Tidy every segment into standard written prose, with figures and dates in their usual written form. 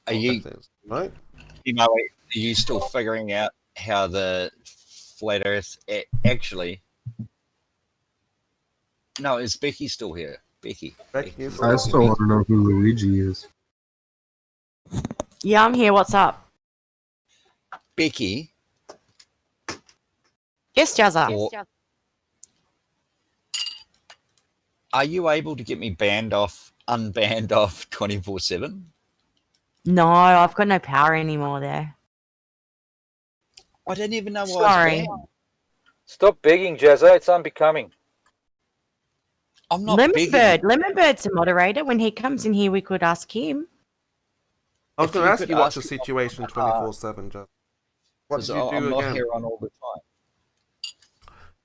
Are you, right? you know, are you still figuring out how the flat Earth actually? No, is Becky still here? Becky. I still want to know who Luigi is. Yeah, I'm here. What's up? Becky. Yes, Jazza. Are you able to get me unbanned off 24/7? No, I've got no power anymore there. I didn't even know why Sorry. I was banned. Stop begging, Jazza. It's unbecoming. I'm not begging. Lemonbird's a moderator. When he comes in here, we could ask him. I was going to ask you what's the situation 24/7, Jazz. What did you do I'm not again? here on all the time.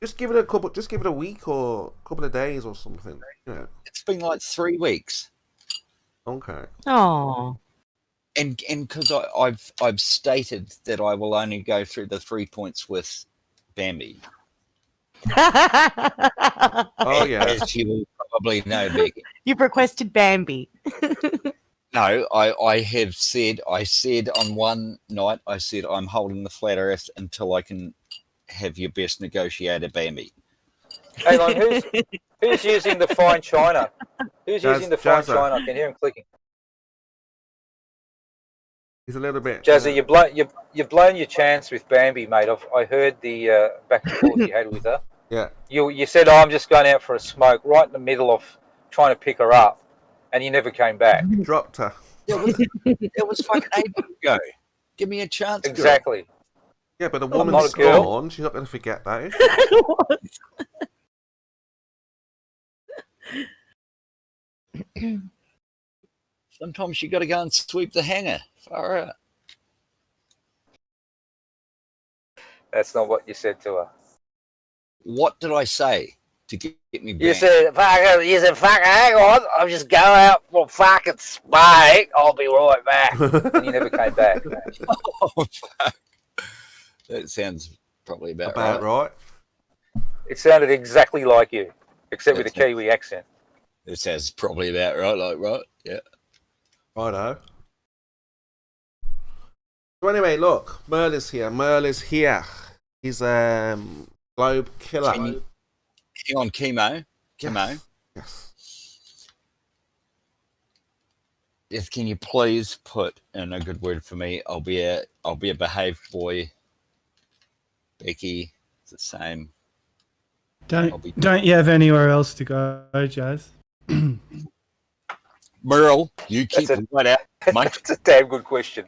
Just give it a week or a couple of days or something. Yeah. It's been like 3 weeks. Okay. Oh. And because I've stated that I will only go through the 3 points with Bambi. Oh yeah. As you will probably know, Becky. You've requested Bambi. No, I said on one night, I said I'm holding the flat Earth until I can have your best negotiator, Bambi. Hang on, who's using the fine china? Who's using the fine china? I can hear him clicking. He's a little bit. Jazza, you've blown your chance with Bambi, mate. I heard the back and forth you had with her. Yeah. You said, "Oh, I'm just going out for a smoke," right in the middle of trying to pick her up, and you never came back. Dropped her. It was fucking ages ago. Give me a chance. Exactly. Girl. Yeah, but a not woman's a girl. scorned. She's not going to forget that, is she? Sometimes you got to go and sweep the hanger. Far out. That's not what you said to her. What did I say to get me back? You said, fuck, hang on, I'm just going out for fucking smoke. I'll be right back. And you never came back. Oh, fuck. That sounds probably about right. It sounded exactly like you, except with a Kiwi accent. It sounds probably about right, right? Yeah. Righto. So anyway, look, Merle is here. He's globe killer. Hang on, chemo. Yes. Yes, can you please put in a good word for me? I'll be a behaved boy. Becky, it's the same. Don't you have anywhere else to go, Jazz? Merle, you keep it right out, mate. That's a damn good question.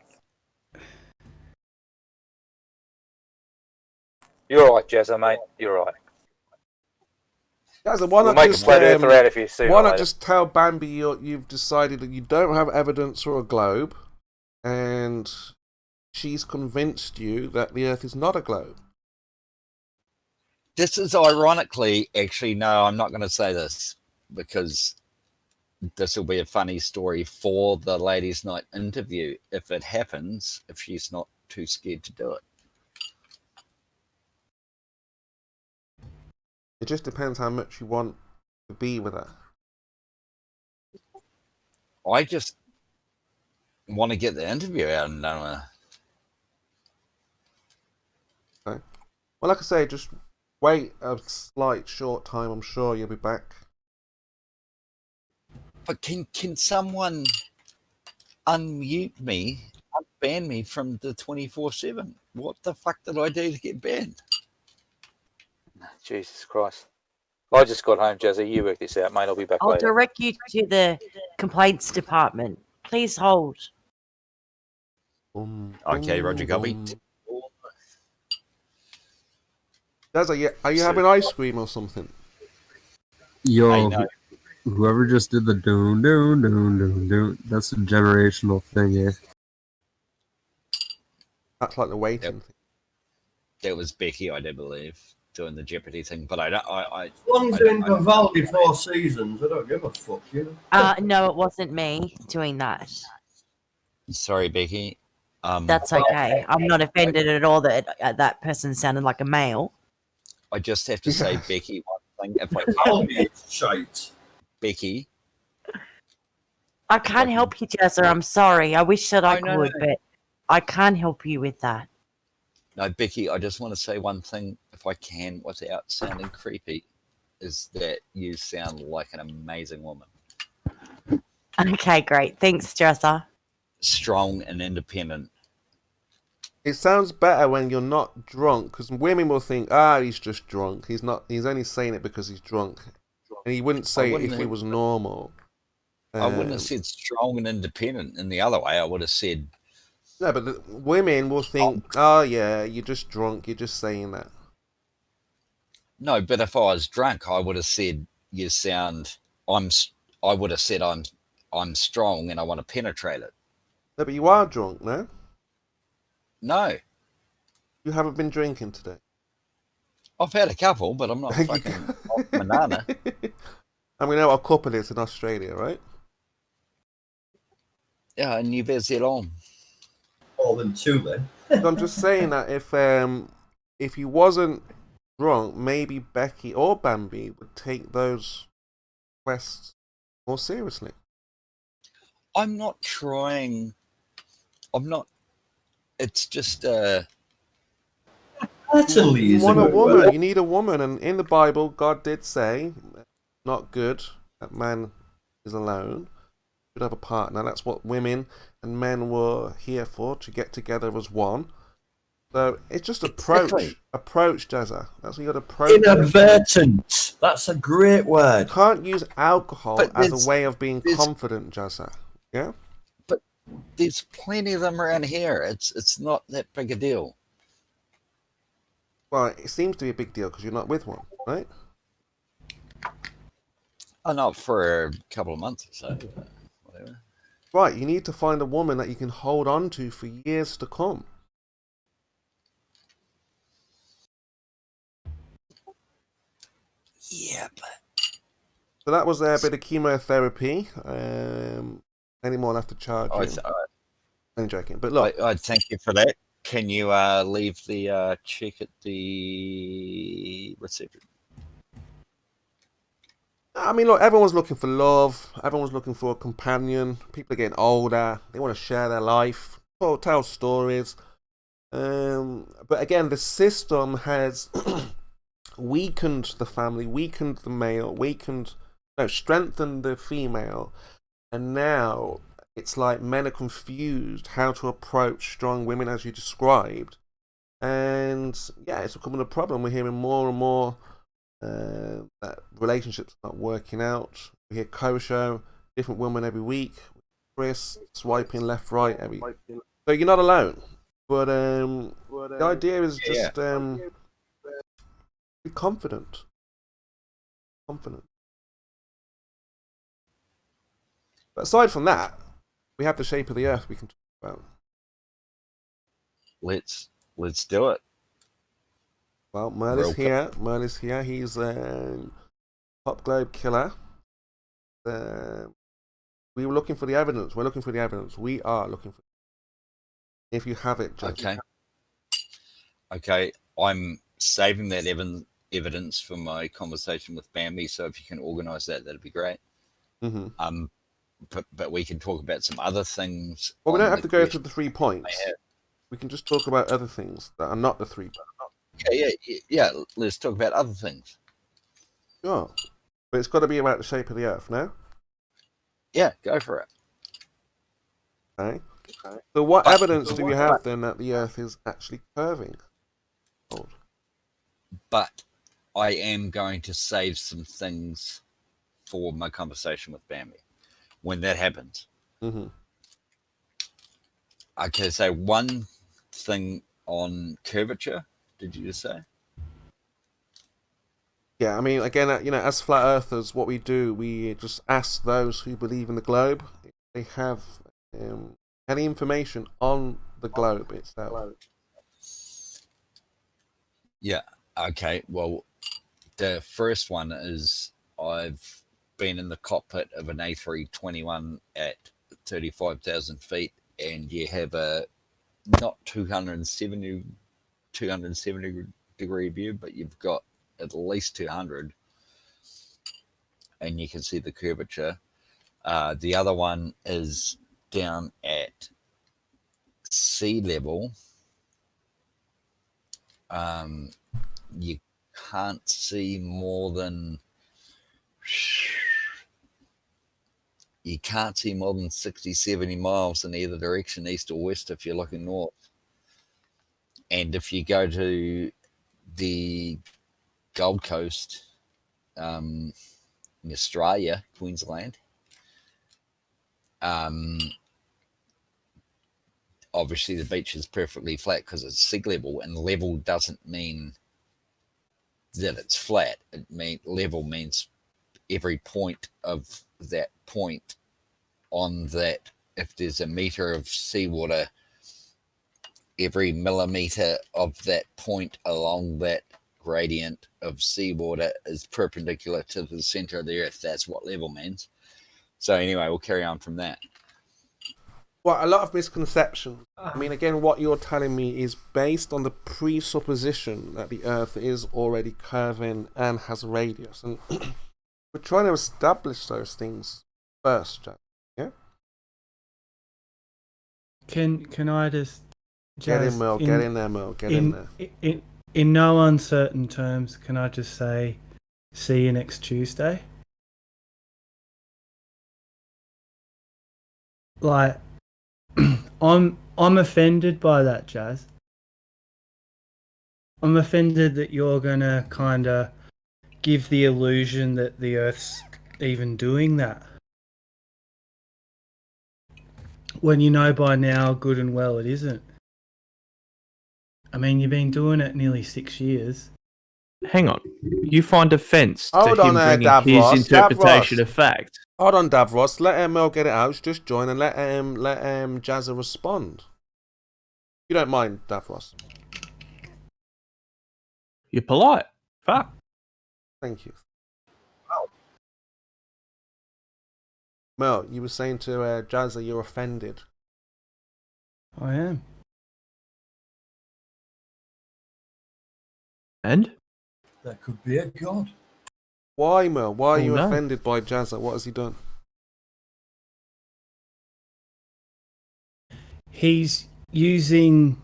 You're right, Jazza, mate. You're right. Jazza, why We'll not make just a flat earther out if you see. Why not just tell Bambi you've decided that you don't have evidence for a globe, and she's convinced you that the Earth is not a globe. This is ironically, actually, no, I'm not going to say this because this will be a funny story for the ladies' night interview if it happens, if she's not too scared to do it. It just depends how much you want to be with her. I just want to get the interview out and done with. Okay. Well, like I say, just wait a slight short time. I'm sure you'll be back. But can someone unmute me, unban me from the 24/7? What the fuck did I do to get banned? Jesus Christ. I just got home, Jazzy. You work this out, mate. I'll be back I'll later. direct you to the complaints department. Please hold. Okay, Roger Gubby. Daz, are you having ice cream or something? Yo, whoever just did the doon, that's a generational thing, eh? That's like the waiting thing. That was Becky, I do believe, doing the Jeopardy thing, but I don't. As long as in Vivaldi 4 Seasons, I don't give a fuck, you know. No, it wasn't me doing that. Sorry, Becky. That's okay. I'm not offended at all that that person sounded like a male. I just have to say, Becky, one thing. If I can, Becky, I can't help you, Jezza. I'm sorry. I wish that I No, could, but I can't help you with that. No, Becky, I just want to say one thing, if I can, without sounding creepy, is that you sound like an amazing woman. Okay, great. Thanks, Jezza. Strong and independent. It sounds better when you're not drunk, because women will think, he's just drunk. He's not. He's only saying it because he's drunk, and he wouldn't say it if he was normal. I wouldn't have said strong and independent in the other way. I would have said. No, but the women will think, oh yeah, you're just drunk. You're just saying that. No, but if I was drunk, I would have said you sound. I would have said I'm strong and I want to penetrate it. No, but you are drunk, no? No, You haven't been drinking today. I've had a couple, but I'm not fucking off banana. And we know what a couple is in Australia, right? Yeah, New Zealand. More than two, then. So I'm just saying that if he wasn't drunk, maybe Becky or Bambi would take those quests more seriously. I'm not trying. I'm not. It's just Certainly, You want a woman. You need a woman, and in the Bible, God did say, "Not good that man is alone. Should have a partner." That's what women and men were here for, to get together as one. So it's just approach, Jazza. That's what you got to approach. Inadvertent. That's a great You word. can't use alcohol But as a way of being confident, Jazza. Yeah. But there's plenty of them around here. It's not that big a deal. Well, it seems to be a big deal because you're not with one, right? Oh, not for a couple of months or so. Whatever. Right. You need to find a woman that you can hold on to for years to come. Yeah, but So that was a bit of chemotherapy. Any more left to charge? I'm joking, but look, I thank you for that. Can you leave the check at the reception? I mean, look, everyone's looking for love. Everyone's looking for a companion. People are getting older. They want to share their life, tell stories. But again, the system has weakened the family, weakened the male, strengthened the female, and now it's like men are confused how to approach strong women, as you described. And yeah, it's becoming a problem. We're hearing more and more that relationships are not working out. We hear Kosho, different woman every week. Chris swiping left, right every. So you're not alone. But the idea is just be confident. But aside from that, we have the shape of the earth we can talk about. Let's do it. Well, Merle is here. He's a Pop Globe killer. We were looking for the evidence. We're looking for the evidence. We are looking for. If you have it, Judge. Okay. I'm saving that evidence for my conversation with Bambi. So if you can organise that, that'd be great. Mm-hmm. But we can talk about some other things. Well, we don't have to go through the 3 points. We can just talk about other things that are not the 3 points. Yeah. Let's talk about other things. Sure. But it's got to be about the shape of the earth, no? Yeah, go for it. Okay. So what evidence do we have then that the earth is actually curving? But I am going to save some things for my conversation with Bambi when that happens. Mm-hmm. Okay, so one thing on curvature, did you just say? Yeah, I mean, again, as flat earthers, what we do, we just ask those who believe in the globe if they have any information on the globe itself. Yeah, okay. Well, the first one is I've been in the cockpit of an A321 at 35,000 feet, and you have a not 270 degree view, but you've got at least 200, and you can see the curvature. The other one is down at sea level. You can't see more than 60, 70 miles in either direction, east or west, if you're looking north. And if you go to the Gold Coast, in Australia, Queensland, obviously the beach is perfectly flat because it's sea level, and level doesn't mean that it's flat. Level means every point of that point on that, if there's a meter of seawater, every millimeter of that point along that gradient of seawater is perpendicular to the center of the earth. That's what level means. So anyway, we'll carry on from that. Well, a lot of misconceptions. I mean, again, what you're telling me is based on the presupposition that the Earth is already curving and has radius, and we're trying to establish those things first, Jack. Yeah. Can I just get in, Mel? Get in there, Mel. Get in there. In no uncertain terms, can I just say, see you next Tuesday? Like, I'm offended by that, Jazz. I'm offended that you're gonna kind of give the illusion that the Earth's even doing that, when you know by now good and well it isn't. I mean, you've been doing it nearly 6 years. Hang on. You find offence to Hold him on, bringing Davros, his interpretation of fact? Hold on, Davros. Let Mel get it out. Just join and let Jazza respond. You don't mind, Davros? You're polite. Fuck. Thank you. Mel, you were saying to Jazza you're offended. I am. And? That could be a god. Why, Mel? Why are you offended by Jazza? What has he done? He's using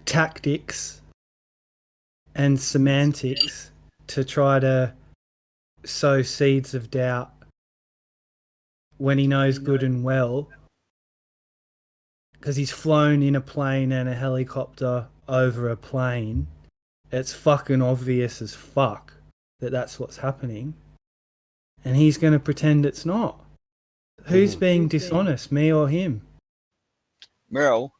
tactics and semantics to try to sow seeds of doubt when he knows good and well, because he's flown in a plane and a helicopter over a plane. It's fucking obvious as fuck that that's what's happening, and he's going to pretend it's not. Who's being dishonest, me or him? Meryl,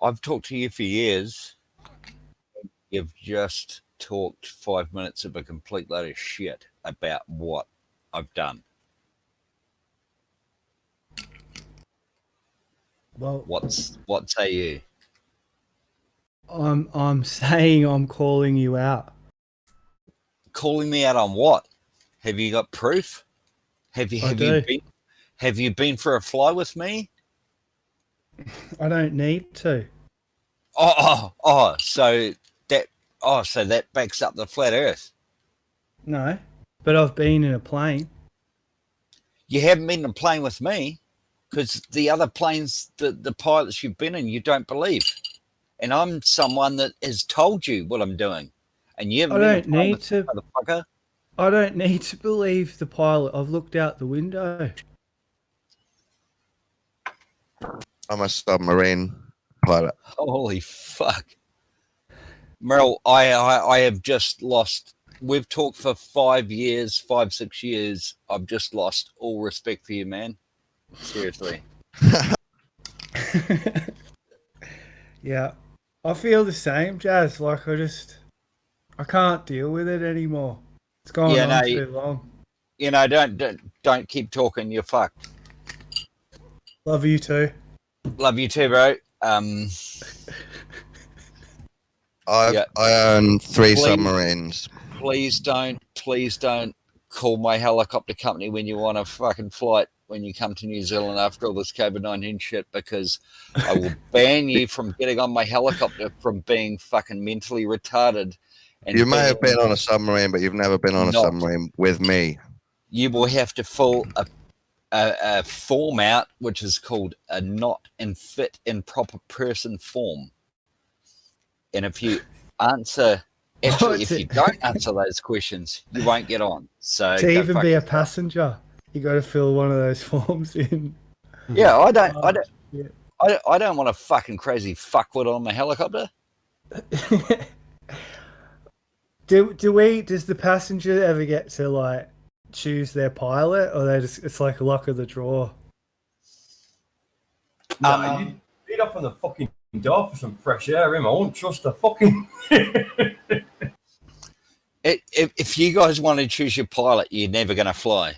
I've talked to you for years. You've just talked 5 minutes of a complete load of shit about what I've done. Well, what say you? I'm saying I'm calling you out. Calling me out on what? Have you got proof? Have you been for a fly with me? I don't need to. So that backs up the flat Earth. No, but I've been in a plane. You haven't been in a plane with me, because the other planes, the pilots you've been in, you don't believe. And I'm someone that has told you what I'm doing. And you haven't been in a plane with me, motherfucker. I don't need to believe the pilot. I've looked out the window. I'm a submarine pilot. Holy fuck. Meryl, I have just lost. We've talked for 5 years, 6 years. I've just lost all respect for you, man. Seriously. Yeah, I feel the same, Jazz. Like, I can't deal with it anymore. It's gone on too long. You know, don't keep talking. You're fucked. Love you too. Love you too, bro. I own 3 submarines. Please don't call my helicopter company when you want a fucking flight when you come to New Zealand after all this COVID-19 shit, because I will ban you from getting on my helicopter from being fucking mentally retarded. And you may have been on a submarine, but you've never been on a submarine with me. you will have to fill a form out, which is called a not in fit in proper person form. And if you answer, actually, if you don't answer those questions, you won't get on. So to go even fuck be a yourself. passenger, you got to fill one of those forms in. Yeah, I don't want a fucking crazy fuckwit on my helicopter. Does the passenger ever get to like choose their pilot, or it's like luck of the draw? No, you'd open the fucking door for some fresh air, him. I won't trust a fucking. If you guys want to choose your pilot, you're never going to fly.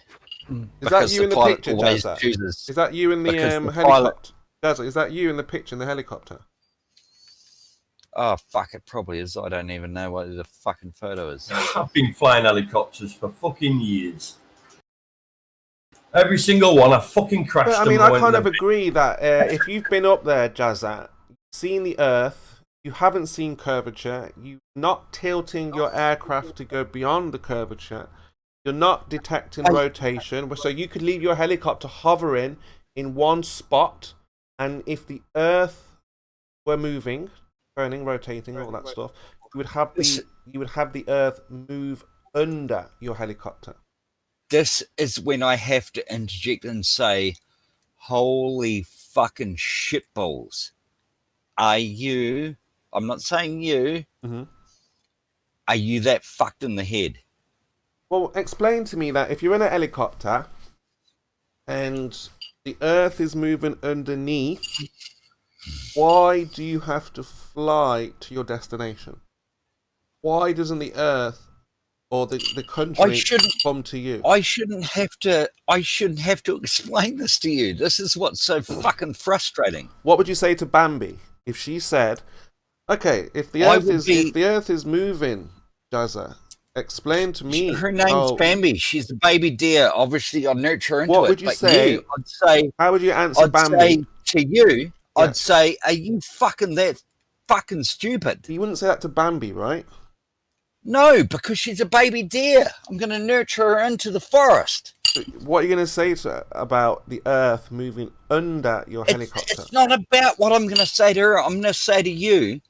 Is that you in the picture, Jazza? Chooses, is that you in the helicopter? Jazza, is that you in the picture in the helicopter? Oh, fuck, it probably is. I don't even know what the fucking photo is. I've been flying helicopters for fucking years. Every single one, I fucking crashed But, I them. mean, I kind of agree that if you've been up there, Jazza, seen the Earth, you haven't seen curvature, you're not tilting your aircraft to go beyond the curvature, you're not detecting rotation, so you could leave your helicopter hovering in one spot, and if the Earth were moving, turning, rotating, all that stuff, you would have the Earth move under your helicopter. This is when I have to interject and say, holy fucking shitballs. Are you, I'm not saying you, are you that fucked in the head? Well, explain to me that if you're in a helicopter and the Earth is moving underneath, why do you have to fly to your destination? Why doesn't the Earth or the country come to you? I shouldn't have to explain this to you. This is what's so fucking frustrating. What would you say to Bambi if she said, okay, if the Earth is moving, Jazza, explain to me. Her name's Bambi. She's a baby deer. Obviously, I'd nurture her into what it. would you say? I'd say, how would you answer Bambi? I'd say to you, I'd say, are you fucking that fucking stupid? You wouldn't say that to Bambi, right? No, because she's a baby deer. I'm going to nurture her into the forest. What are you going to say to her about the Earth moving under your helicopter? It's not about what I'm going to say to her. I'm going to say to you,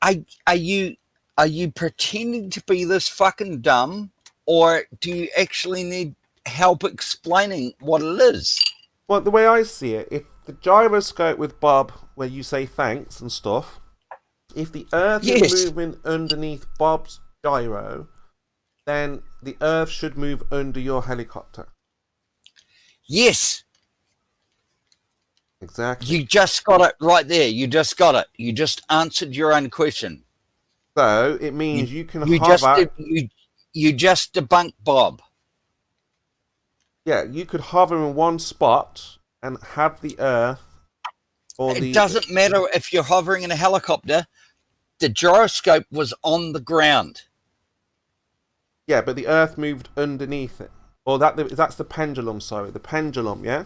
are you pretending to be this fucking dumb, or do you actually need help explaining what it is? Well, the way I see it, if the gyroscope with Bob, where you say thanks and stuff, if the Earth is moving underneath Bob's gyro, then the Earth should move under your helicopter. Yes. Exactly. You just got it right there. You just got it. You just answered your own question. So it means you can hover. You just debunked Bob. Yeah, you could hover in one spot and have the Earth. It doesn't matter if you're hovering in a helicopter. The gyroscope was on the ground. Yeah, but the Earth moved underneath it. Or that's the pendulum, sorry. The pendulum, yeah?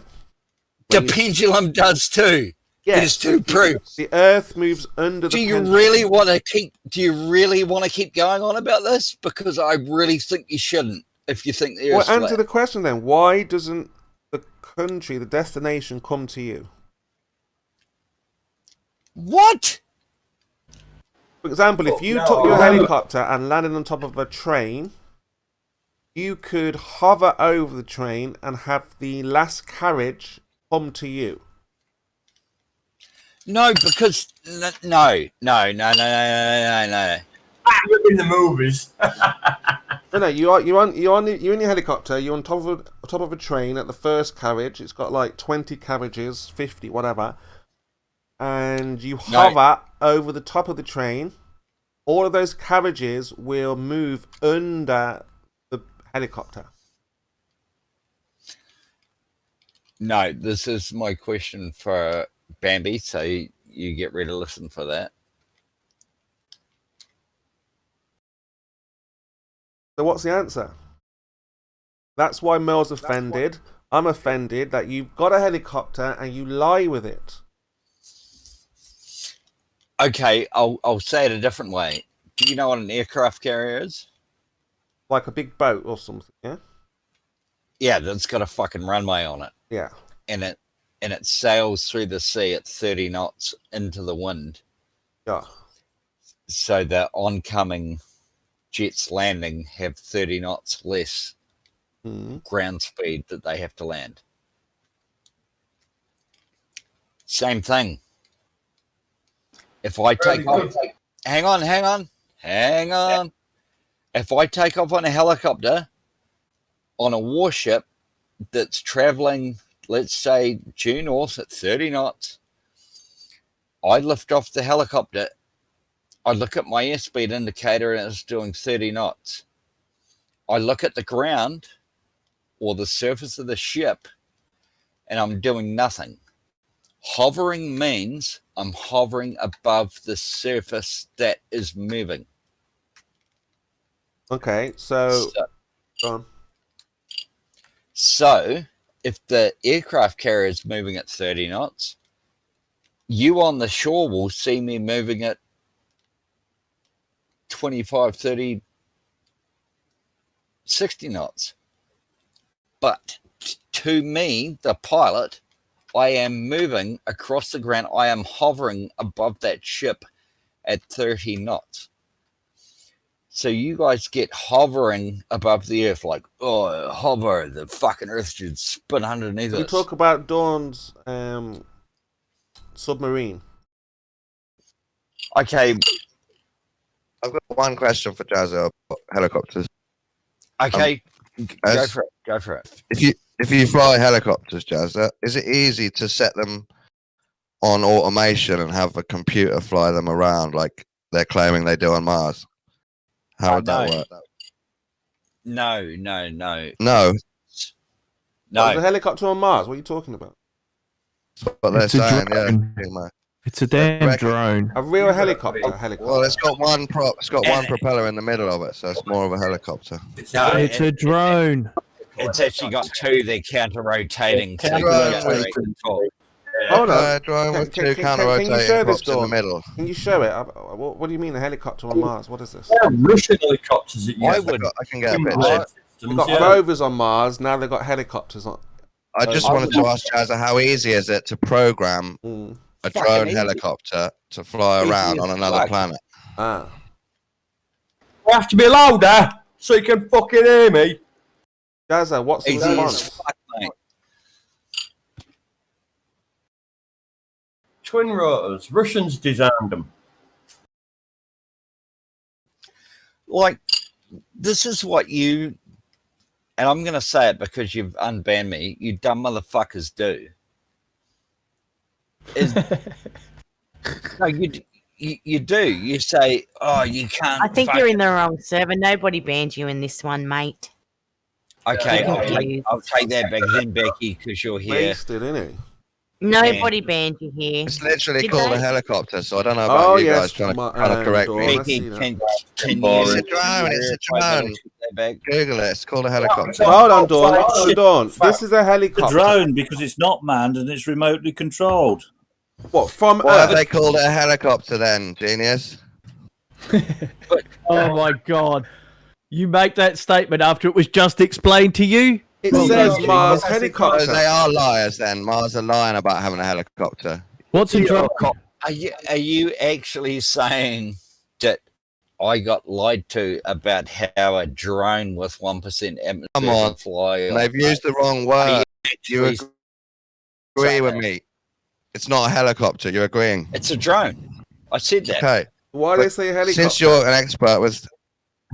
The pendulum does too. Yes. There's two proofs. The Earth moves under the pendulum. Do you really want to keep going on about this? Because I really think you shouldn't, if you think the Earth's Well, answer flat. the question then. Why doesn't the country, the destination, come to you? What? For example, if you took your helicopter and landed on top of a train, you could hover over the train and have the last carriage come to you. No, because no. In the movies. No, you're in your helicopter. You're on top of a train at the first carriage. It's got like 20 carriages, 50, whatever, and you hover over the top of the train. All of those carriages will move under the helicopter. No, this is my question for Bambi, so you get ready to listen for that. So what's the answer? That's why Mel's offended. I'm offended that you've got a helicopter and you lie with it. Okay, I'll say it a different way. Do you know what an aircraft carrier is? Like a big boat or something, yeah? Yeah, that's got a fucking runway on it. Yeah. And it sails through the sea at 30 knots into the wind. Yeah. So the oncoming jets landing have 30 knots less ground speed that they have to land. Same thing. If I take off, hang on. If I take off on a helicopter on a warship that's traveling, let's say, due north at 30 knots, I lift off the helicopter, I look at my airspeed indicator and it's doing 30 knots. I look at the ground or the surface of the ship and I'm doing nothing. Hovering means I'm hovering above the surface that is moving. Okay, so go on. So if the aircraft carrier is moving at 30 knots, you on the shore will see me moving at 25, 30, 60 knots. But to me, the pilot, I am moving across the ground. I am hovering above that ship at 30 knots. So you guys get hovering above the earth like, oh, hover, the fucking earth should spin underneath us. You talk about Dawn's submarine. Okay. I've got one question for Jazza about helicopters. Okay, go for it. If you fly helicopters, Jazza, is it easy to set them on automation and have a computer fly them around like they're claiming they do on Mars? How would that work? No. Oh, the helicopter on Mars? What are you talking about? That's what they're saying, yeah. It's a damn drone. A real helicopter. Well, it's got one one propeller in the middle of it, so it's more of a helicopter. No, It's a drone. It's actually got two. They're counter-rotating. Hold on. Drone with two Can you counter-rotating show this, props in the Dawn? middle. Can you show it? What do you mean a helicopter on Mars? What is this? Russian helicopters that I can get a picture. They've got rovers on Mars, now they've got helicopters on. I just wanted to ask Jazza, how easy is it to program a drone helicopter to fly around on another planet? Ah. I have to be louder so you can fucking hear me. Jazza, what's the response? Twin rotors. Russians designed them. Like, this is what you, and I'm going to say it because you've unbanned me, you dumb motherfuckers do. No, you do. You say, oh, you can't. I think you're in the wrong server. Nobody banned you in this one, mate. Okay, I'll take that back then, Becky, because you're here. Wasted, innit? Nobody banned you here. It's literally Did called they? a helicopter, so I don't know about you guys trying to correct me. Becky, can It's a drone. It's a drone. Google it. It's called a helicopter. Hold on, Dawn. Hold on. This is a It's a helicopter. drone because it's not manned and it's remotely controlled. What, from Why have Earth? they called it a helicopter then, genius? Oh my god. You make that statement after it was just explained to you? It says Mars helicopter. So they are liars then. Mars are lying about having a helicopter. What's a drone? Are you actually saying that I got lied to about how a drone with 1% atmosphere Come on. can fly? They've used the wrong word. You agree with me? It's not a helicopter. You're agreeing. It's a drone. I said that. Okay. Why do they say helicopter? Since you're an expert with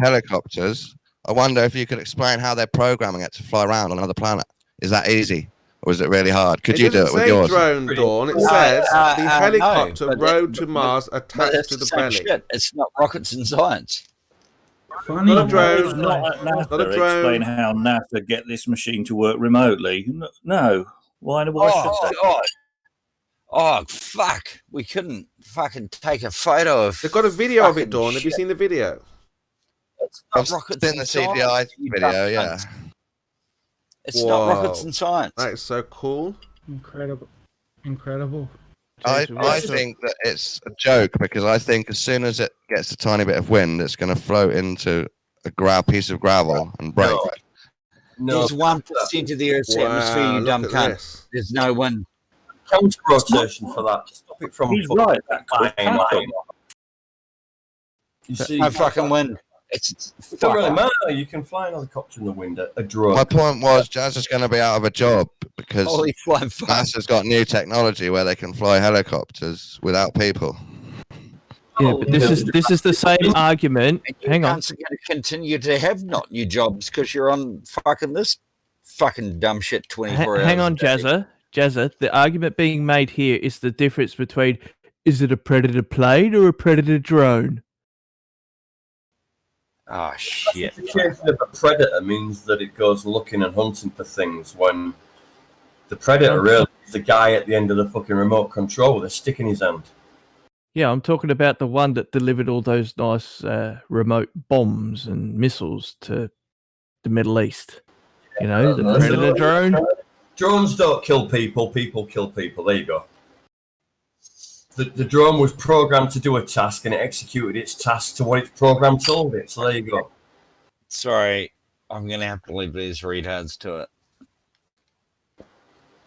helicopters, I wonder if you could explain how they're programming it to fly around on another planet. Is that easy? Or is it really hard? Could you do it with yours? Drone, Dawn. It says the helicopter rode to Mars attached to the belly. Shit. It's not rockets and science. Funny. Not a drone. It's not at NASA. Not a drone. Explain how NASA get this machine to work remotely. No. Why should they? Oh, fuck. We couldn't fucking take a photo of... They've got a video of it, fucking Dawn. Have you shit. seen the video? It's not I've rockets seen the and CGI science, you video, dumb yeah. cunt. It's not rockets Whoa. and science. That is so cool. Incredible. I think that it's a joke because I think as soon as it gets a tiny bit of wind, it's going to float into a piece of gravel and break. No, There's 1% of the Earth's atmosphere, you dumb look at cunt. this. There's no wind. counter rotation for that. Stop it from He's fucking right. flying off. You see, No fucking wind. It's it doesn't really matter. You can fly an helicopter in the wind, a drone. My point was, Jazz is going to be out of a job because holy flying fuck. NASA's got new technology where they can fly helicopters without people. Yeah, but this is the same argument. Hang on. You're going to continue to have not new jobs because you're on fucking this fucking dumb shit 24 hours. Hang on, a day. Jazza. The argument being made here is the difference between is it a predator plane or a predator drone? Oh shit. Classification of a predator means that it goes looking and hunting for things, when the predator really is the guy at the end of the fucking remote control with a stick in his hand. Yeah, I'm talking about the one that delivered all those nice remote bombs and missiles to the Middle East. You know, the predator drone. Drones don't kill people, people kill people. There you go. The drone was programmed to do a task and it executed its task to what its program told it. So there you go. Sorry, I'm going to have to leave these retards to it.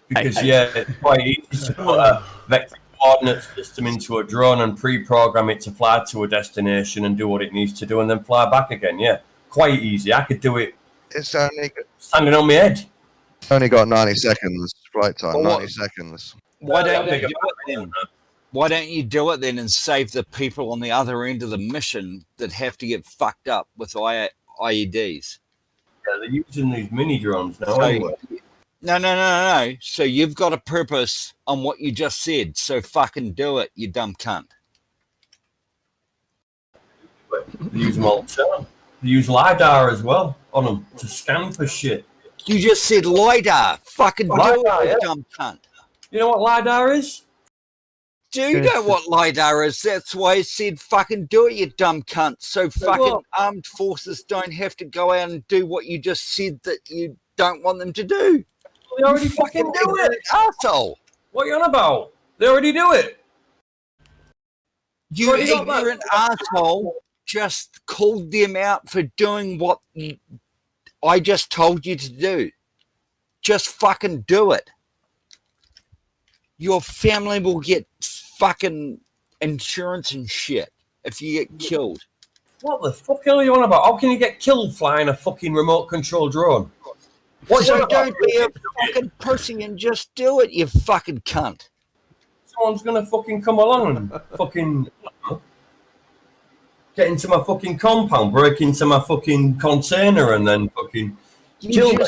Because, it's quite easy to put a vector coordinate system into a drone and pre-program it to fly to a destination and do what it needs to do and then fly back again. Yeah, quite easy. I could do it. It's only standing on my head. It's only got 90 seconds flight time. Well, 90 seconds. Why don't you do it then? Why don't you do it then and save the people on the other end of the mission that have to get fucked up with IEDs? Yeah, they're using these mini drones now. So, anyway. No. So you've got a purpose on what you just said. So fucking do it, you dumb cunt. They use them all the time. They use LiDAR as well on them to scan for shit. You just said LiDAR. Fucking LiDAR, do it, you dumb cunt. You know what LiDAR is? Do you know what LiDAR is? That's why I said fucking do it, you dumb cunt. So fucking armed forces don't have to go out and do what you just said that you don't want them to do. They already fucking do it, asshole. What are you on about? They already do it. You ignorant asshole just called them out for doing what I just told you to do. Just fucking do it. Your family will get fucking insurance and shit if you get killed. What the fuck are you on about? How can you get killed flying a fucking remote control drone? So don't be a fucking pussy and just do it, you fucking cunt. Someone's gonna fucking come along and fucking get into my fucking compound, break into my fucking container, and then fucking kill me.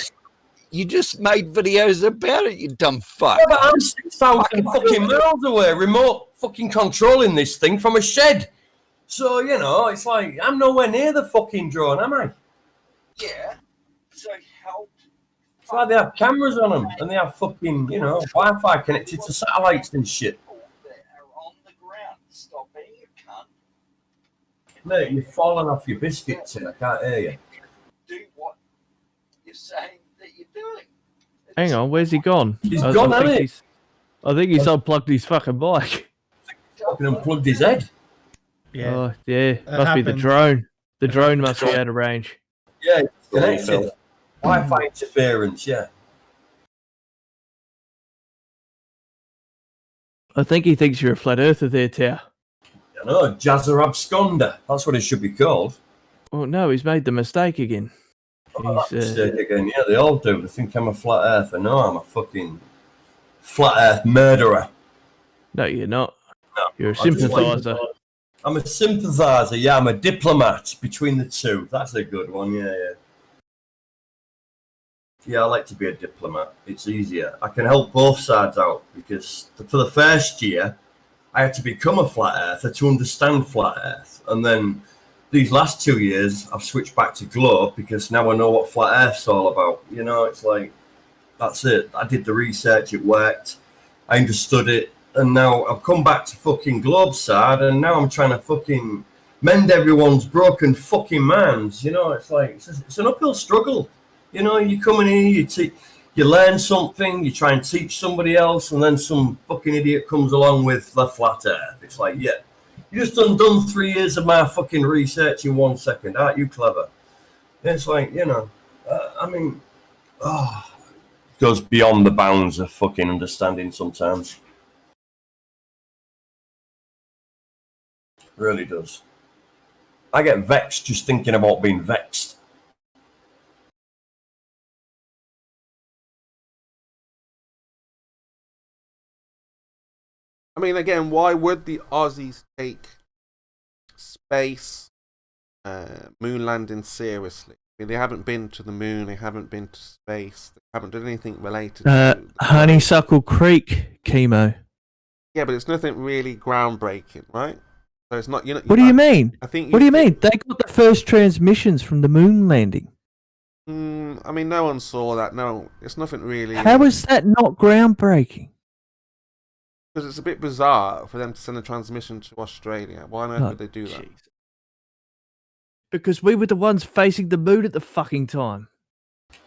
You just made videos about it, you dumb fuck. Yeah, but I'm 6,000 fucking miles away, remote fucking controlling this thing from a shed. So, you know, it's like, I'm nowhere near the fucking drone, am I? Yeah. So help. It's like they have cameras on them, and they have fucking, you know, Wi-Fi connected to satellites and shit. On the ground. Stop being a cunt. Mate, you're falling off your biscuits here, I can't hear you. Do what you're saying that you're doing. Hang on, where's he gone? He's gone, hasn't he? I think he's unplugged his fucking bike. Fucking unplugged his head. Yeah. Oh, yeah. Must be the drone. The drone must be out of range. Yeah, it's connected. Wi-Fi interference, yeah. I think he thinks you're a flat earther there, Tao. I know, Jazzer Absconder. That's what it should be called. Oh, no, he's made the mistake again. Mistake again. Yeah, they all do. They think I'm a flat earther. No, I'm a fucking flat earth murderer. No, you're not. No, you're a sympathiser. I'm a sympathiser. Yeah, I'm a diplomat between the two. That's a good one. Yeah. Yeah, I like to be a diplomat. It's easier. I can help both sides out because for the first year, I had to become a flat earther to understand flat earth. And then these last 2 years, I've switched back to globe because now I know what flat earth's all about. You know, it's like, that's it. I did the research. It worked. I understood it. And now I've come back to fucking globe side and now I'm trying to fucking mend everyone's broken fucking minds. You know, it's like, it's an uphill struggle. You know, you come in here, you learn something, you try and teach somebody else, and then some fucking idiot comes along with the flat earth. It's like, yeah, you just undone 3 years of my fucking research in 1 second. Aren't you clever? And it's like, you know, I mean, goes beyond the bounds of fucking understanding sometimes. Really does. I get vexed just thinking about being vexed. I mean, again, why would the Aussies take space moon landing seriously? I mean, they haven't been to the moon, they haven't been to space, they haven't done anything related to Honeysuckle Creek chemo. Yeah, but it's nothing really groundbreaking, right? So it's not. What do you mean? I think. What do you mean? They got the first transmissions from the moon landing. I mean, no one saw that. No, it's nothing really. How is that not groundbreaking? Because it's a bit bizarre for them to send a transmission to Australia. Why on earth would they do that? Because we were the ones facing the moon at the fucking time.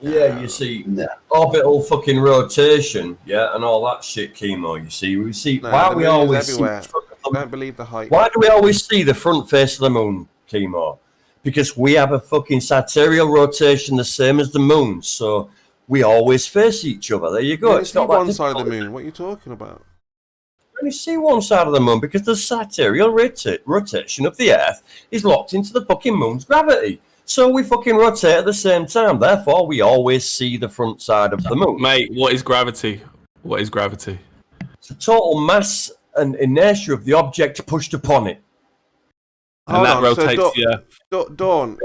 Yeah, you see, orbital fucking rotation, yeah, and all that shit chemo. You see, why we always everywhere. Don't believe the hype. Why do we always see the front face of the moon chemo? Because we have a fucking sidereal rotation the same as the moon, so we always face each other. There you go. You it's see not one that side of the moon. What are you talking about? You only see one side of the moon because the sidereal rotation of the Earth is locked into the fucking moon's gravity. So we fucking rotate at the same time. Therefore, we always see the front side of the moon. Mate, what is gravity? What is gravity? It's the total mass and inertia of the object pushed upon it. And that rotates the Earth. Dawn,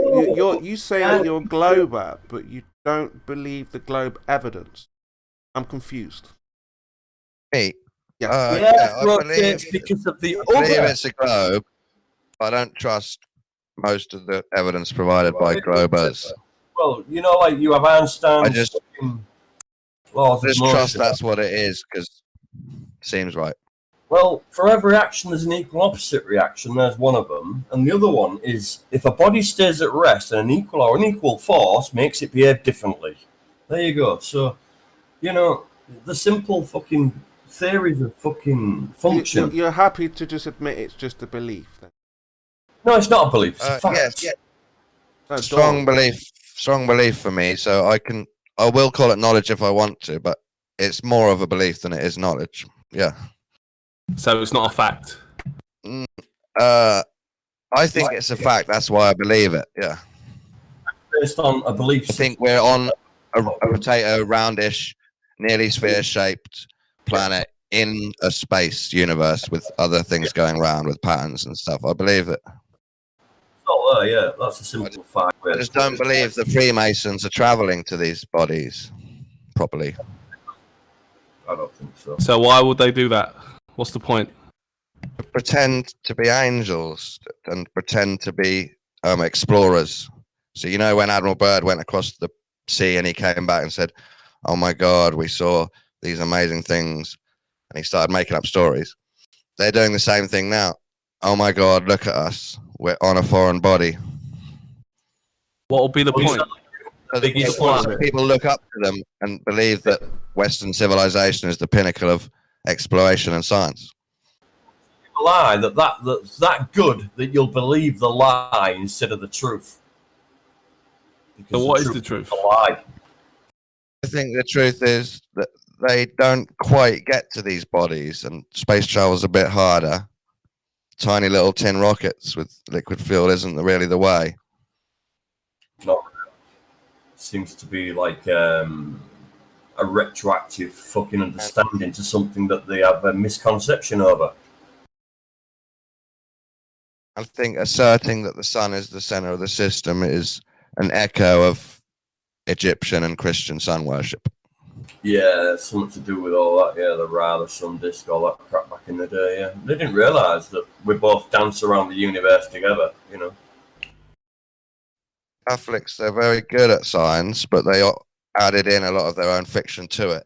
you say that you're glober, but you don't believe the globe evidence. I'm confused. Me? Yeah. I rotates because of the I believe it's a globe. I don't trust most of the evidence provided by globers. Well, you know, like you have Einstein's I just laws of motion. trust that's what it is because it seems right. Well, for every action, there's an equal opposite reaction. There's one of them. And the other one is if a body stays at rest and an equal or unequal force makes it behave differently. There you go. So, you know, the simple fucking theories of fucking function. You're happy to just admit it's just a belief, then? No, it's not a belief. It's a fact. Yes. Strong belief for me. So I will call it knowledge if I want to, but it's more of a belief than it is knowledge. Yeah. So it's not a fact. I think it's a fact. That's why I believe it. Yeah. Based on a belief. I think we're on a potato, roundish, nearly sphere-shaped planet in a space universe with other things going around with patterns and stuff. I believe it. Oh, yeah, that's a simple fact. I just don't believe the Freemasons are traveling to these bodies properly. I don't think so. So why would they do that? What's the point? Pretend to be angels and pretend to be explorers. So you know when Admiral Byrd went across the sea and he came back and said, "Oh my God, we saw these amazing things," and he started making up stories. They're doing the same thing now. Oh my God, look at us. We're on a foreign body. What will be the point? People look up to them and believe that Western civilization is the pinnacle of exploration and science. Lie that's that good that you'll believe the lie instead of the truth. Because so what is the truth? A lie. I think the truth is that they don't quite get to these bodies, and space travel's a bit harder. Tiny little tin rockets with liquid fuel isn't really the way. No, seems to be like a retroactive fucking understanding to something that they have a misconception over. I think asserting that the sun is the center of the system is an echo of Egyptian and Christian sun worship. Yeah, something to do with all that. Yeah, the Ra, the sun disk, all that crap back in the day. Yeah, they didn't realise that we both dance around the universe together. You know, Catholics, they're very good at science, but they added in a lot of their own fiction to it.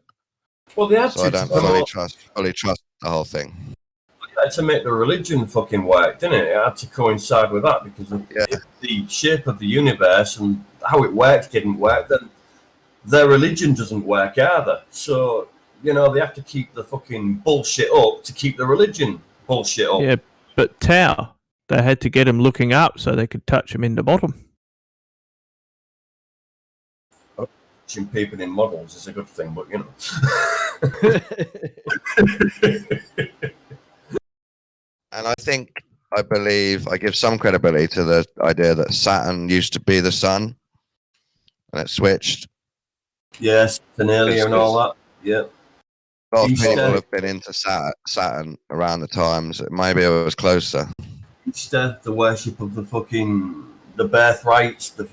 Well, they had so I don't fully trust the whole thing. It had to make the religion fucking work, didn't it? It had to coincide with that because if the shape of the universe and how it works didn't work, then their religion doesn't work either. So, you know, they have to keep the fucking bullshit up to keep the religion bullshit up. Yeah, but Tao, they had to get him looking up so they could touch him in the bottom. watching people in models is a good thing, but you know. And I believe, I give some credibility to the idea that Saturn used to be the sun, and it switched. Yes, and earlier and all that. Yeah. A lot of Easter. people have been into Saturn around the times. Maybe it was closer. Easter, the worship of the birthrights, the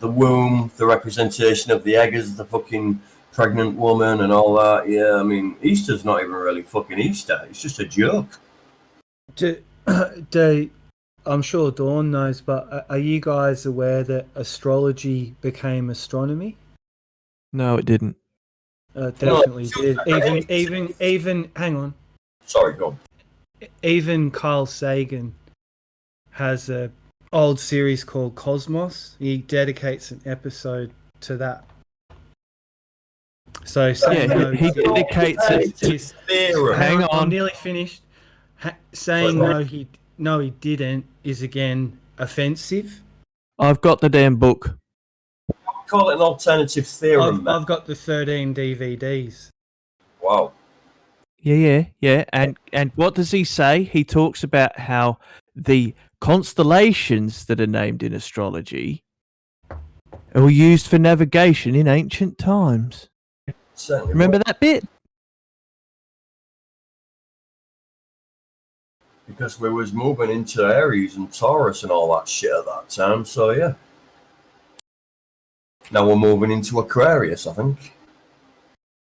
womb, the representation of the egg as the fucking pregnant woman and all that. Yeah, I mean, Easter's not even really fucking Easter. It's just a joke. I'm sure Dawn knows, but are you guys aware that astrology became astronomy? No, it didn't. Definitely did. Even hang on. Sorry, go on. Even Carl Sagan has a old series called Cosmos. He dedicates an episode to that. So yeah, he dedicates it to theorem. Hang on, I'm nearly finished. Saying no, he didn't is again offensive. I've got the damn book. Call it an alternative theorem. I've got the 13 DVDs. Wow. Yeah. And what does he say? He talks about how the constellations that are named in astrology were used for navigation in ancient times. Certainly. Remember that bit? Because we was moving into Aries and Taurus and all that shit at that time, so yeah. Now we're moving into Aquarius, I think.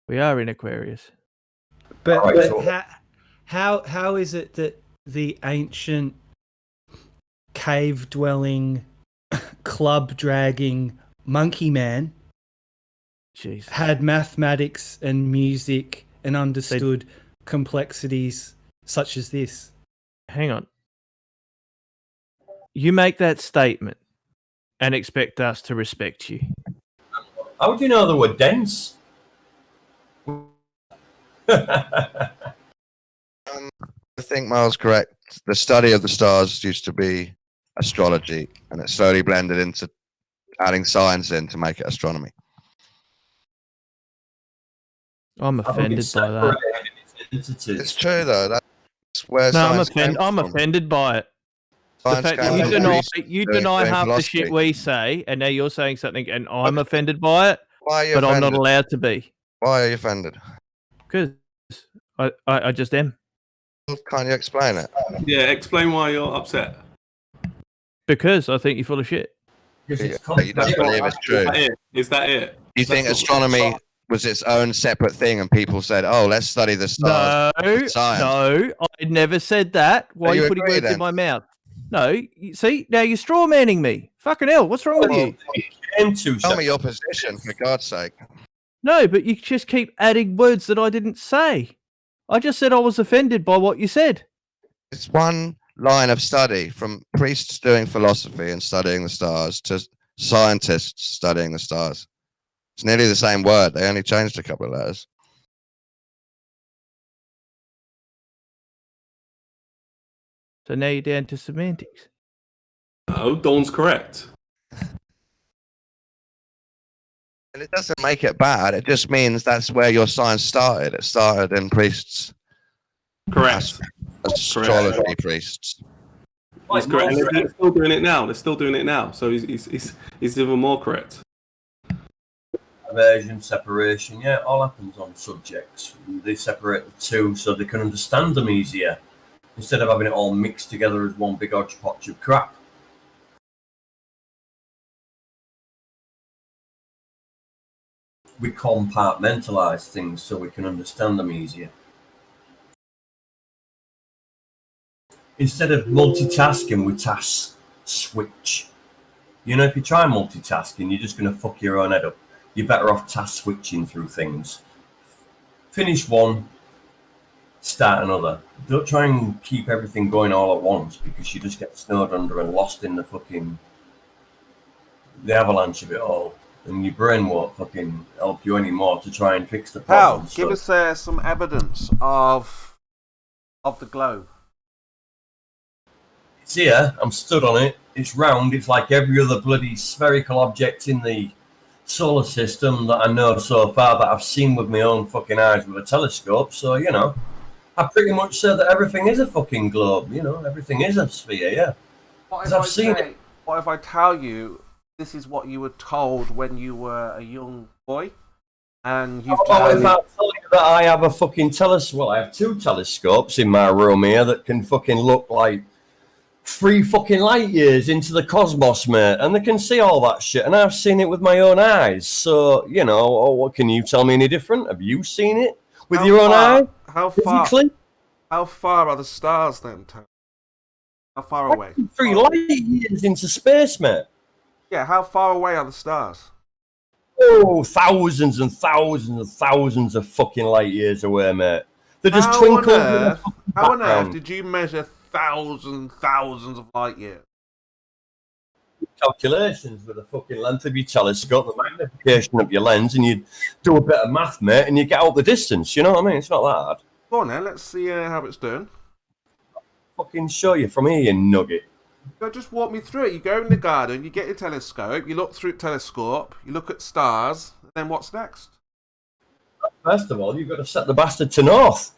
We are in Aquarius. But, right, but how is it that the ancient cave-dwelling, club-dragging monkey man had mathematics and music and understood complexities such as this? Hang on. You make that statement and expect us to respect you. How do you know they were dense? I think Miles correct. The study of the stars used to be astrology, and it slowly blended into adding science in to make it astronomy. I'm offended by that. It's true though. That's where no, science I'm offended by it. The fact that you deny half the shit we say, and now you're saying something, and I'm offended by it. Why are you but offended? I'm not allowed to be. Why are you offended? Because I just am. Can't you explain it? Yeah, explain why you're upset. Because I think you're full of shit. You don't believe it's true. Is that it? You think astronomy was its own separate thing, and people said, "Oh, let's study the stars." No, I never said that. Why are you putting words in my mouth? No, see, now you're straw manning me. Fucking hell, what's wrong with you? Tell me your position, for God's sake. No, but you just keep adding words that I didn't say. I just said I was offended by what you said. It's one line of study, from priests doing philosophy and studying the stars to scientists studying the stars. It's nearly the same word. They only changed a couple of letters. So now you're down to semantics. No, Dawn's correct. And it doesn't make it bad. It just means that's where your science started. It started in priests. Correct. Astrology priests. He's correct. And they're still doing it now. They're still doing it now. So he's even more correct. Perversion, separation, yeah, it all happens on subjects. They separate the two so they can understand them easier, instead of having it all mixed together as one big hodgepodge of crap. We compartmentalise things so we can understand them easier. Instead of multitasking, we task switch. You know, if you try multitasking, you're just going to fuck your own head up. You're better off task switching through things. Finish one, start another. Don't try and keep everything going all at once, because you just get snowed under and lost in the avalanche of it all. And your brain won't fucking help you anymore to try and fix the problem. Give us some evidence of the globe. It's here. I'm stood on it. It's round. It's like every other bloody spherical object in the solar system that I know so far that I've seen with my own fucking eyes with a telescope. So, you know, I pretty much said that everything is a fucking globe, you know, everything is a sphere, yeah. What 'Cause if I've seen it. what if I tell you this is what you were told when you were a young boy? And you've Oh, if I tell you that I have a fucking telescope, well, I have 2 telescopes in my room here that can fucking look like 3 fucking light years into the cosmos, mate, and they can see all that shit, and I've seen it with my own eyes. So, you know, what can you tell me any different? Have you seen it with your own eye? How far? Physically? How far are the stars then, Tony? How far away? 3 light years into space, mate. Yeah, how far away are the stars? Oh, thousands and thousands and thousands of fucking light years away, mate. They're just twinkles in the fucking How on earth background. did you measure thousands of light years? Calculations with the fucking length of your telescope, the magnification of your lens, and you do a bit of math, mate, and you get out the distance. You know what I mean? It's not that hard. Go on then, let's see how it's done. Fucking show you from here, you nugget. Go, just walk me through it. You go in the garden, you get your telescope, you look through the telescope, you look at stars, and then what's next? First of all, you've got to set the bastard to north,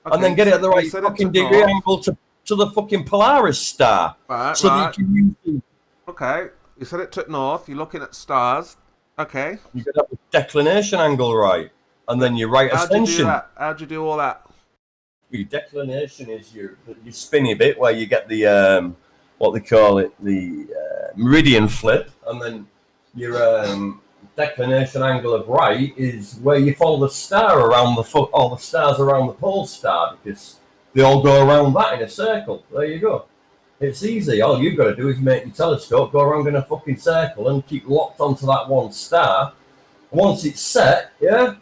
and then get it at the right fucking degree angle to the fucking Polaris star. Right, so right. that you can use Okay, you set it to north, you're looking at stars. Okay. you got to have the declination angle right, and then your right How'd you do ascension. that? How'd you do all that? Your declination is your spinny bit where you get the what they call it, the meridian flip, and then your declination angle of right is where you follow the star around all the stars around the pole star, because they all go around that in a circle. There you go. It's easy. All you've got to do is make your telescope go around in a fucking circle and keep locked onto that one star. Once it's set, yeah,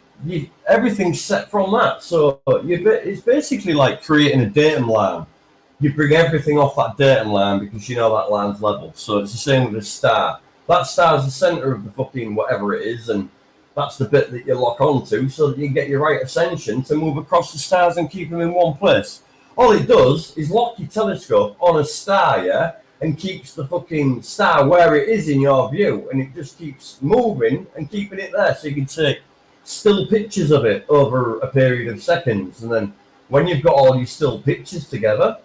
everything's set from that. So it's basically like creating a datum line. You bring everything off that datum line because you know that line's level. So it's the same with a star. That star's the center of the fucking whatever it is, and that's the bit that you lock onto so that you get your right ascension to move across the stars and keep them in one place. All it does is lock your telescope on a star, yeah, and keeps the fucking star where it is in your view, and it just keeps moving and keeping it there so you can take still pictures of it over a period of seconds. And then when you've got all your still pictures together,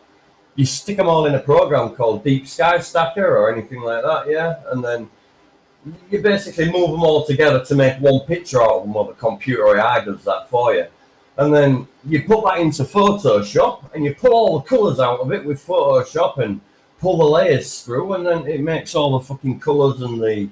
you stick them all in a program called Deep Sky Stacker or anything like that, yeah, and then you basically move them all together to make one picture out of them, or the computer AI does that for you. And then you put that into Photoshop and you pull all the colours out of it with Photoshop and pull the layers through, and then it makes all the fucking colours and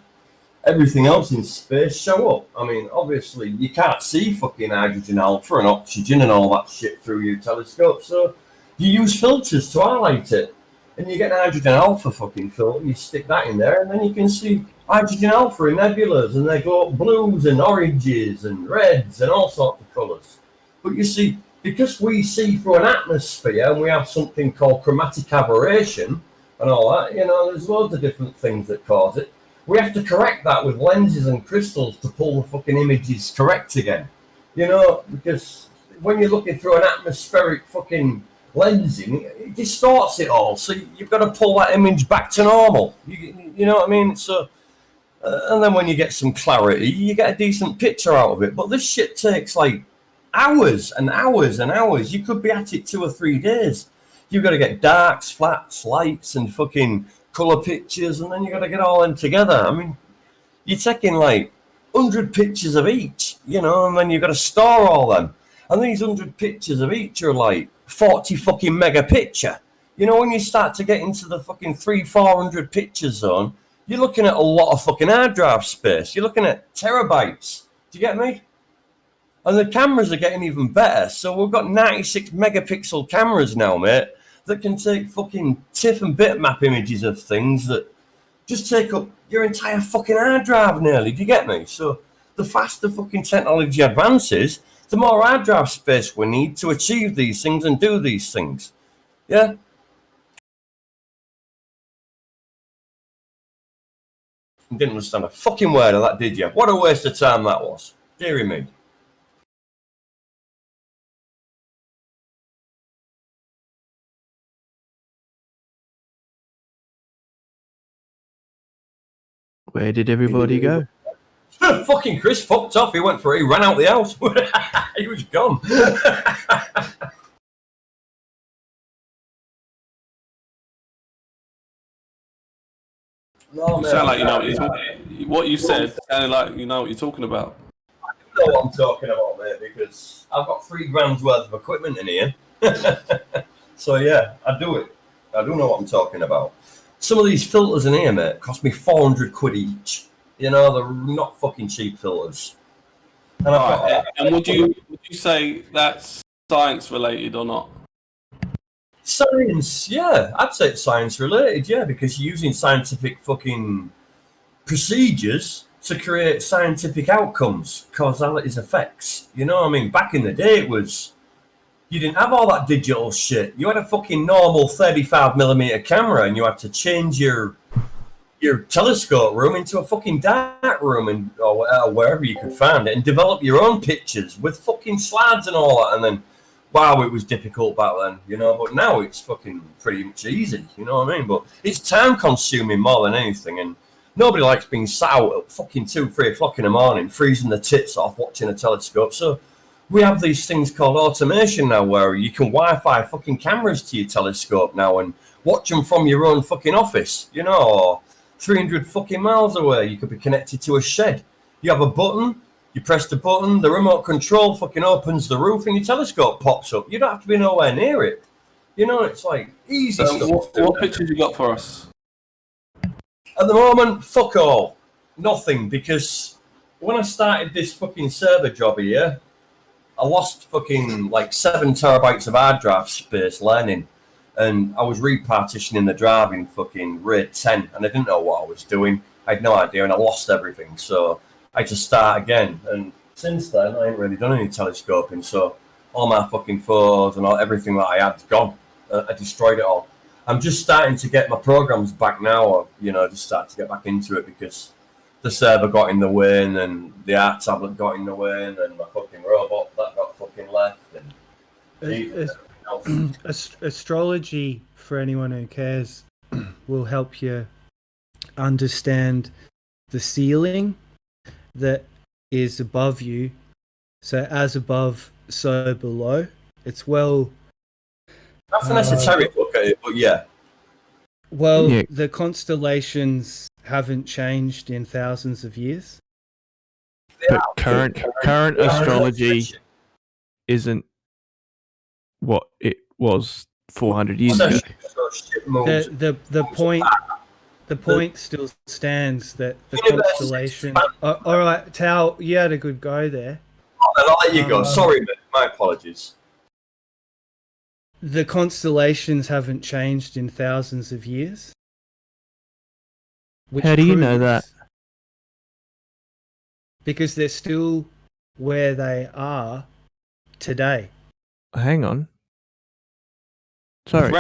everything else in space show up. I mean, obviously, you can't see fucking hydrogen alpha and oxygen and all that shit through your telescope, so you use filters to highlight it. And you get an hydrogen alpha fucking filter, you stick that in there, and then you can see hydrogen alpha in nebulas, and they go up blues and oranges and reds and all sorts of colours. But you see, because we see through an atmosphere and we have something called chromatic aberration and all that, you know, there's loads of different things that cause it. We have to correct that with lenses and crystals to pull the fucking images correct again. You know, because when you're looking through an atmospheric fucking lensing, it distorts it all. So you've got to pull that image back to normal. You know what I mean? So, and then when you get some clarity, you get a decent picture out of it. But this shit takes like hours and hours and hours. You could be at it 2 or 3 days. You've got to get darks, flats, lights, and fucking colour pictures, and then you've got to get all them together. I mean, you're taking like 100 pictures of each, you know, and then you've got to store all them. And these 100 pictures of each are like 40 fucking mega picture. You know, when you start to get into the fucking 300-400 picture zone, you're looking at a lot of fucking hard drive space. You're looking at terabytes. Do you get me? And the cameras are getting even better. So we've got 96 megapixel cameras now, mate, that can take fucking TIFF and bitmap images of things that just take up your entire fucking hard drive nearly. Do you get me? So the faster fucking technology advances, the more hard drive space we need to achieve these things and do these things. Yeah? You didn't understand a fucking word of that, did you? What a waste of time that was. Deary me. Where did everybody go? Fucking Chris fucked off. He ran out the house. He was gone. No, You man. sound like you know what you said. Sounded like you know what you're talking about. I do know what I'm talking about, mate, because I've got £3 worth of equipment in here. So yeah, I do it. I do know what I'm talking about. Some of these filters in here, mate, cost me 400 quid each. You know, they're not fucking cheap filters. And would you say that's science related or not? Science, yeah. I'd say it's science related, yeah, because you're using scientific fucking procedures to create scientific outcomes, causalities, effects. You know what I mean? Back in the day, you didn't have all that digital shit. You had a fucking normal 35mm camera and you had to change your telescope room into a fucking dark room or wherever you could find it and develop your own pictures with fucking slides and all that. And then, wow, it was difficult back then, you know, but now it's fucking pretty much easy, you know what I mean? But it's time consuming more than anything. And nobody likes being sat out at fucking 2, 3 o'clock in the morning, freezing the tits off, watching a telescope. So we have these things called automation now where you can Wi-Fi fucking cameras to your telescope now and watch them from your own fucking office, you know, or 300 fucking miles away. You could be connected to a shed. You have a button, you press the button, the remote control fucking opens the roof and your telescope pops up. You don't have to be nowhere near it. You know, it's like easy stuff. What pictures you got for us? At the moment, fuck all. Nothing, because when I started this fucking server job here, I lost fucking like 7 terabytes of hard drive space learning, and I was repartitioning the drive in fucking RAID 10, and I didn't know what I was doing. I had no idea, and I lost everything. So I had to start again. And since then, I ain't really done any telescoping. So all my fucking photos and everything that I had's gone. I destroyed it all. I'm just starting to get my programs back now, or just start to get back into it because the server got in the way, and then the art tablet got in the way, and then my fucking robot that got fucking left. And astrology, for anyone who cares, will help you understand the ceiling that is above you. So as above, so below. It's that's an esoteric look at it, but yeah. Well, the constellations haven't changed in thousands of years. But current astrology isn't what it was 400 years ago. The point still stands that the constellation. All right, Tao, you had a good go there. I'll let you go. Sorry, mate. My apologies. The constellations haven't changed in thousands of years. How do you know that? Because they're still where they are today. Hang on. Sorry.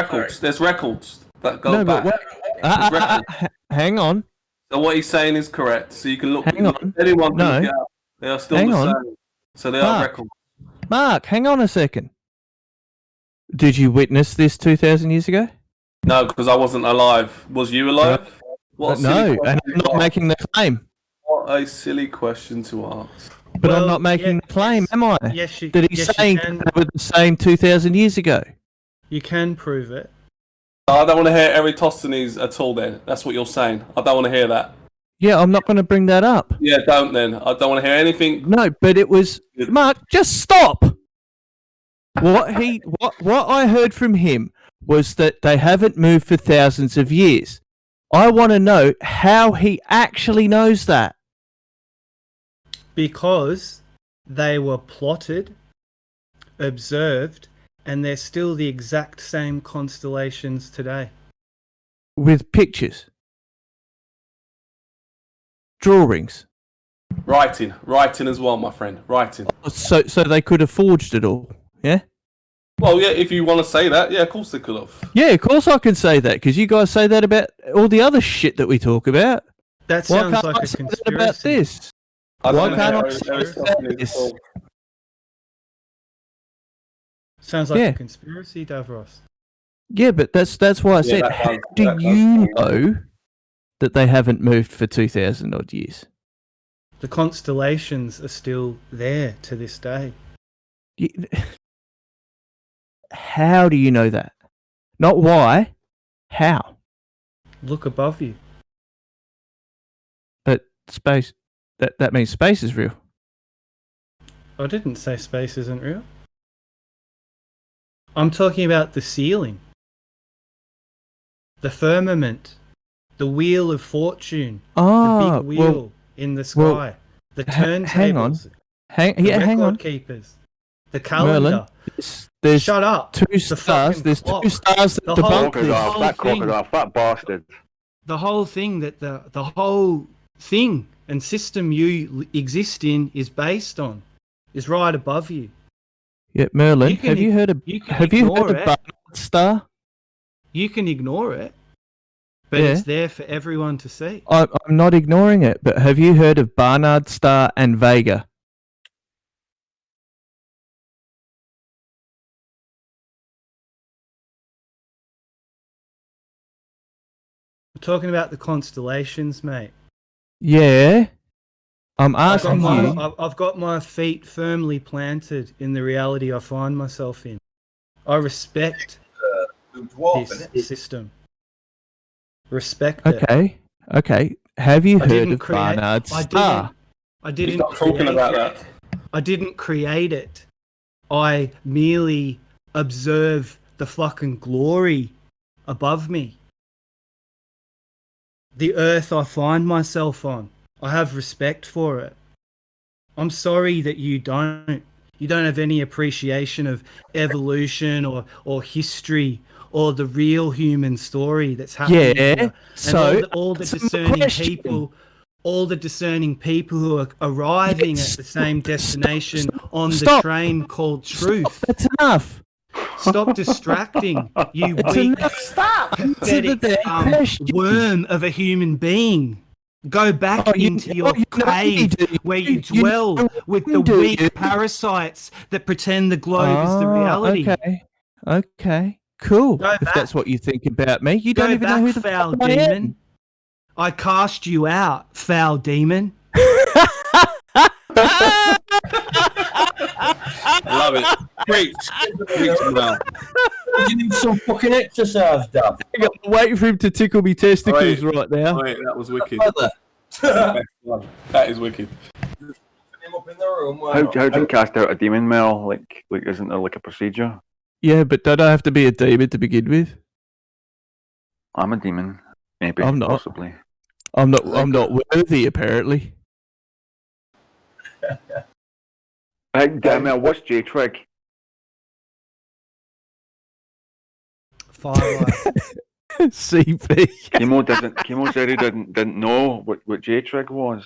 There's records that go back. Hang on. So what he's saying is correct. So you can look. Hang on. Anyone can look it up. They are still the same. So they are records. Mark, hang on a second. Did you witness this 2,000 years ago? No, because I wasn't alive. Was you alive? No, and I'm not making the claim. What a silly question to ask. But I'm not making the claim, am I? Yes, you That he's saying they were the same 2,000 years ago. You can prove it. I don't want to hear Eratosthenes at all then. That's what you're saying. I don't want to hear that. Yeah, I'm not going to bring that up. Yeah, don't then. I don't want to hear anything. No, but it was... Mark, just stop! What I heard from him was that they haven't moved for thousands of years. I want to know how he actually knows that. Because they were plotted, observed, and they're still the exact same constellations today. With pictures. Drawings. Writing as well, my friend. Writing. So they could have forged it all, yeah? Well, yeah, if you want to say that, yeah, of course they could have. Yeah, of course I can say that, because you guys say that about all the other shit that we talk about. That sounds like a conspiracy. About this? Why can't I say this? Sounds like a conspiracy, Davros. Yeah, but that's why I said, how do you know that they haven't moved for 2,000 odd years? The constellations are still there to this day. How do you know that? Not why. How? Look above you. But space. That means space is real. I didn't say space isn't real. I'm talking about the ceiling, the firmament, the wheel of fortune, the big wheel in the sky, the turntables, hang on. the Hang on. record keepers, the calendar. Merlin, there's Shut up. two stars. There's two stars that debunk this. That crocodile, fat bastard. The whole thing that the whole thing and system you exist in is based on is right above you. Yeah, Merlin, have you heard of Barnard's star? You can ignore it, but it's there for everyone to see. I'm not ignoring it, but have you heard of Barnard's star and Vega? We're talking about the constellations, mate. Yeah. I'm asking you. I've got my feet firmly planted in the reality I find myself in. I respect this system. Respect it. Okay. Have you heard of Barnard's star? I didn't Stop talking about that. I didn't create it. I merely observe the fucking glory above me. The earth I find myself on. I have respect for it. I'm sorry that you don't. You don't have any appreciation of evolution or history or the real human story that's happening here. So all the discerning people who are arriving at the same destination on the train called truth. That's enough. Stop distracting, you weak, pathetic worm of a human being. Go back into your cave where you dwell with the weak parasites that pretend the globe is the reality. Okay, cool. If that's what you think about me, you don't even know who the foul fuck I demon. am. I cast you out, foul demon. I love it. Great. You need some fucking exercise, Dad. I'm waiting for him to tickle me testicles right now. Wait, that was wicked. That is wicked. How do you cast out a demon, Mel? Like isn't there like a procedure? Yeah, but don't I have to be a demon to begin with? I'm a demon. Maybe. I'm not. Possibly. I'm not worthy, apparently. Hey, Mel, what's J-Trig? Firelight. CP. Chemo said he didn't know what J-Trig was.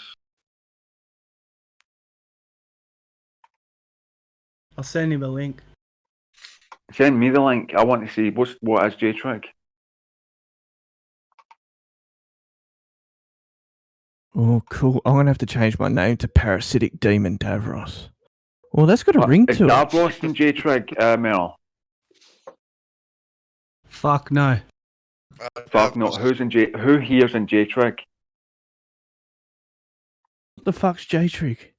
I'll send him a link. Send me the link. I want to see what is J-Trig. Oh, cool. I'm going to have to change my name to Parasitic Demon Davros. Well, that's got a ring to it. Davros and J-Trig, Mel? Fuck no. Fuck no. Who here's in J-Trig? What the fuck's J-Trig?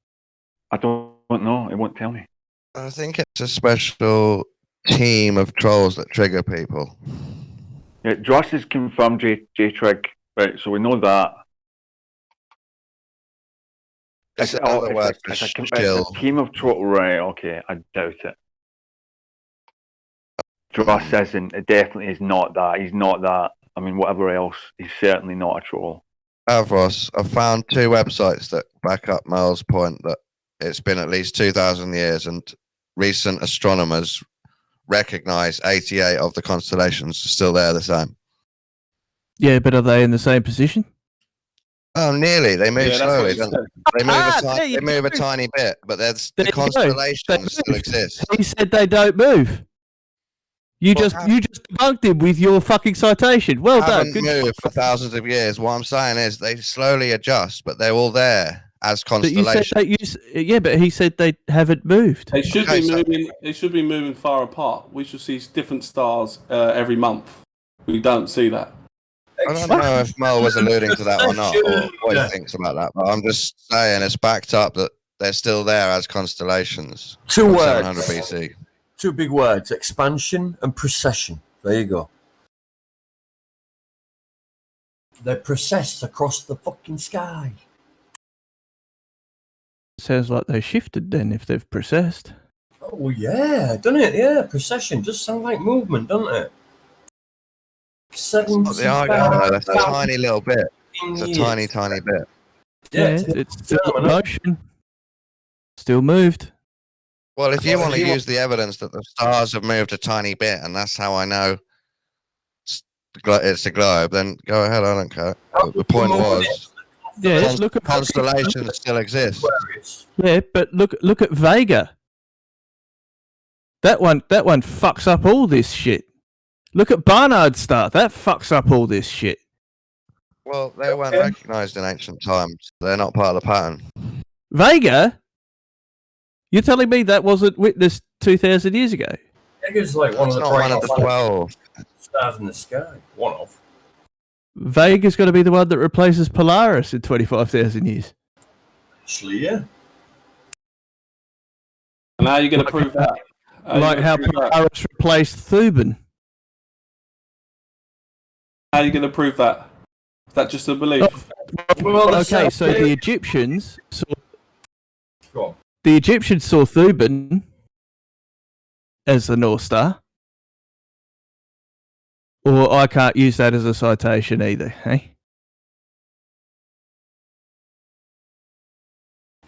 I don't know. It won't tell me. I think it's a special team of trolls that trigger people. Yeah, Dross has confirmed J-Trig, right? So we know that. It's a team of trolls, right? Okay, I doubt it. Dross says it definitely is not that. He's not that. I mean, whatever else, he's certainly not a troll. Avros, I found 2 websites that back up Mel's point that it's been at least 2,000 years, and recent astronomers recognize 88 of the constellations are still there the same. Yeah, but are they in the same position? Oh, nearly. They move slowly. They move a tiny bit, but the constellations still exist. He said they don't move. You just debunked him with your fucking citation. Well done. Haven't moved for thousands of years. What I'm saying is they slowly adjust, but they're all there as constellations. But he said they haven't moved. They should be moving. They should be moving far apart. We should see different stars every month. We don't see that. I don't know if Mo was alluding to that or not, or what he thinks about that, but I'm just saying it's backed up that they're still there as constellations. Two from words. 700 BC. Two big words: expansion and procession. There you go. They're processed across the fucking sky. Sounds like they shifted then if they've processed. Oh yeah, doesn't it? Yeah, procession does sound like movement, doesn't it? But the argument, that's a tiny little bit. It's a tiny, tiny bit. Yeah, it's still in motion. Still moved. Well, if you want to use the evidence that the stars have moved a tiny bit, and that's how I know it's a globe, then go ahead. I don't care. But the point was, yeah, look at constellations still exist. Yeah, but look at Vega. That one fucks up all this shit. Look at Barnard's star. That fucks up all this shit. Well, they weren't recognised in ancient times. They're not part of the pattern. Vega? You're telling me that wasn't witnessed 2,000 years ago? Vega's like one of the 12 stars in the sky. One of. Vega's got to be the one that replaces Polaris in 25,000 years. Actually, yeah. And how are you going to prove that? Like how Polaris replaced Thuban. How are you going to prove that? Is that just a belief? Okay, so the Egyptians saw Thuban as the North Star. Or I can't use that as a citation either, hey?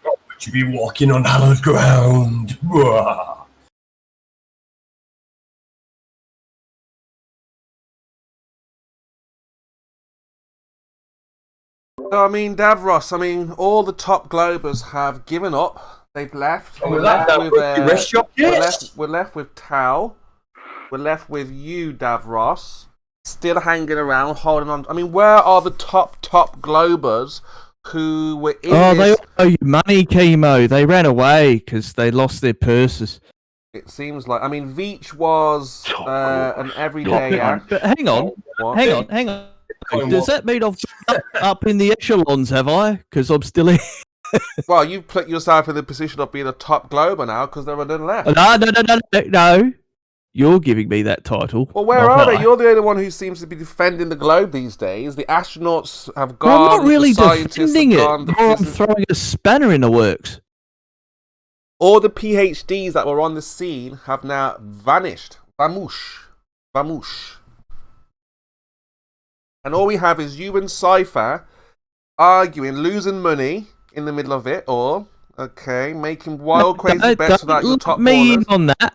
Would you be walking on hallowed ground? So, I mean, Davros, all the top globers have given up. They've left. We're left with Tao. We're left with you, Davros, still hanging around, holding on. Where are the top globers who were in they this? all owe you money, Chemo. They ran away because they lost their purses. It seems like, Veach was an everyday act. But hang on. Does that mean I've been up in the echelons, have I? Because I'm still here. Well, you've put yourself in the position of being a top glober now because there are none left. No. You're giving me that title. Well, where are they? You're the only one who seems to be defending the globe these days. The astronauts have gone. I'm not really the scientists defending have it. gone, I'm throwing a spanner in the works. All the PhDs that were on the scene have now vanished. Vamoosh. And all we have is you and Cypher arguing, losing money in the middle of it, or making wild, crazy bets about your top ballers. On that.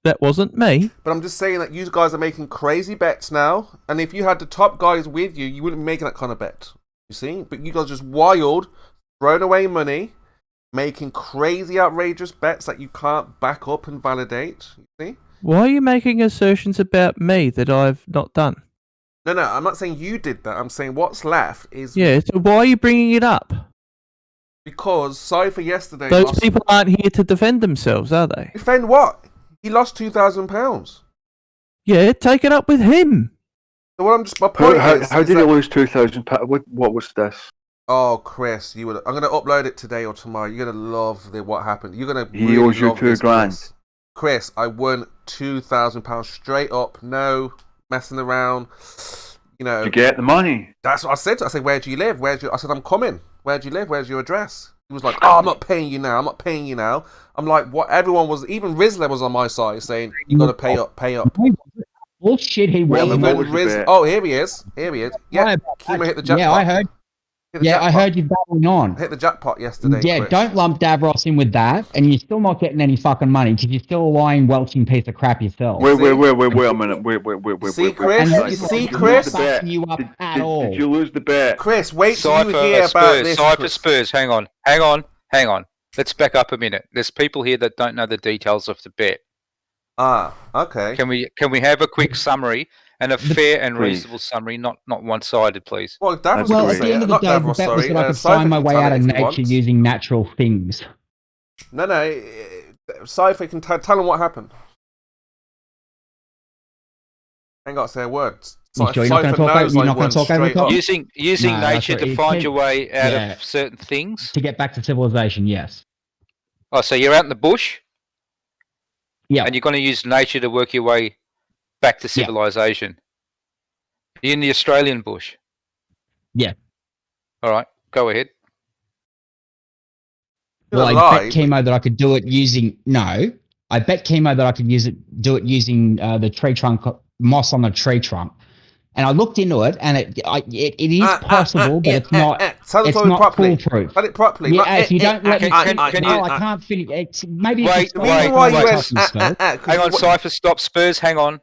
That wasn't me. But I'm just saying that you guys are making crazy bets now, and if you had the top guys with you, you wouldn't be making that kind of bet. You see? But you guys are just wild, throwing away money, making crazy, outrageous bets that you can't back up and validate. You see? Why are you making assertions about me that I've not done? No, I'm not saying you did that. I'm saying what's left is... Yeah, so why are you bringing it up? Because Cypher yesterday... Those people aren't here to defend themselves, are they? Defend what? He lost £2,000. Yeah, take it up with him. So what my point how did he lose £2,000? What was this? Oh, Chris, I'm going to upload it today or tomorrow. You're going to love what happened. You're going to He owes you £2,000. Chris, I won £2,000 straight up. No messing around. You get the money. That's what I said. I said, where do you live? I said, I'm coming. Where do you live? Where's your address? He was like, oh, I'm not paying you now. I'm like, what? Everyone was, even Rizzler was on my side saying, you got to pay up. Bullshit, he was. Oh, here he is. Yeah, Kimo hit the jackpot. Yeah, I heard. I heard you battling on. Hit the jackpot yesterday. Yeah, Chris. Don't lump Davros in with that, and you're still not getting any fucking money because you're still a lying, welching piece of crap yourself. Wait a minute. Wait. See, Chris? You see, Chris? You up at all. Did you lose the bet? Chris, wait till you hear about this. Cypher Spurs, hang on. Let's back up a minute. There's people here that don't know the details of the bet. Ah, okay. Can we have a quick summary and a fair and reasonable summary, not one-sided, please? Well, at the end of the day, the bet was that I could find my way out of nature using natural things. No. Cypher can tell him what happened. Ain't got to say a word. You sure you're not going to talk over? You're not going to talk over the top? Using No, that's nature right. to It find can- your way out yeah. of certain things. To get back to civilization, yes. Oh, so you're out in the bush? Yeah. And you're going to use nature to work your way back to civilization. You're in the Australian bush. Yeah. All right, go ahead. Well, I bet chemo that I could do it using I bet chemo that I could do it using the tree trunk moss on the tree trunk. And I looked into it, and it is possible, but it's not. It's not foolproof. Tell it properly. Yeah, if you don't let me, I can't finish. Maybe Wait. Hang on, Cypher, stop. Spurs, hang on.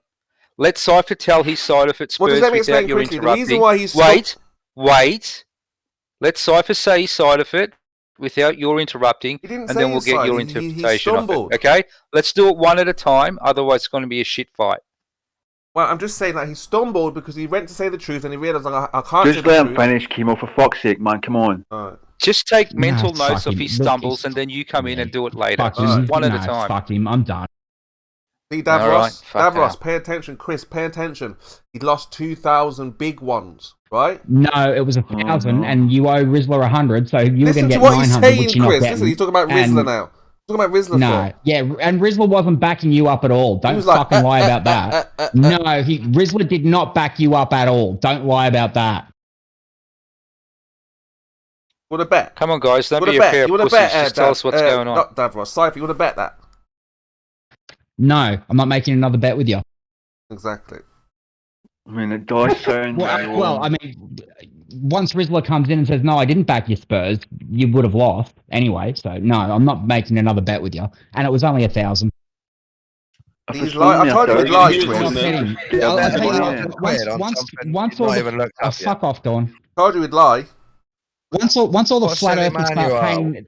Let Cypher tell his side of it, Spurs, without your interrupting. The reason why he's Wait. Let Cypher say his side of it without your interrupting, and then we'll get your interpretation of it. Okay? Let's do it one at a time, otherwise it's going to be a shit fight. Well, I'm just saying that he stumbled because he went to say the truth and he realised I can't Just let him finish, Chemo, for fuck's sake, man. Come on. Just take mental notes of his stumbles and then you come in and do it later. Just one at a time. Fuck him, I'm done. See, Davros, pay attention. Chris, pay attention. He lost 2,000 big ones, right? No, it was 1,000, and you owe Rizzler 100, so you were going to get 900. Listen to what he's saying, which you're Chris. not Listen, he's talking about Rizzler now. Talking about Rizzler. No, yeah, and Rizzler wasn't backing you up at all. Don't fucking lie about that. No, Rizzler did not back you up at all. Don't lie about that. Would have bet. Come on, guys, don't be a pair of pussies. Just tell us what's going on. Not Davros. Cypher, you would have bet that. No, I'm not making another bet with you. Exactly. I mean, it does sound. Well, I mean, once Rizzler comes in and says, "No, I didn't back your Spurs," you would have lost anyway. So no, I'm not making another bet with you. And it was only 1,000. He's lying. I told you he'd lie, Chris. Fuck off, Dawn. Told you he'd lie. Once all the flat earthers start paying.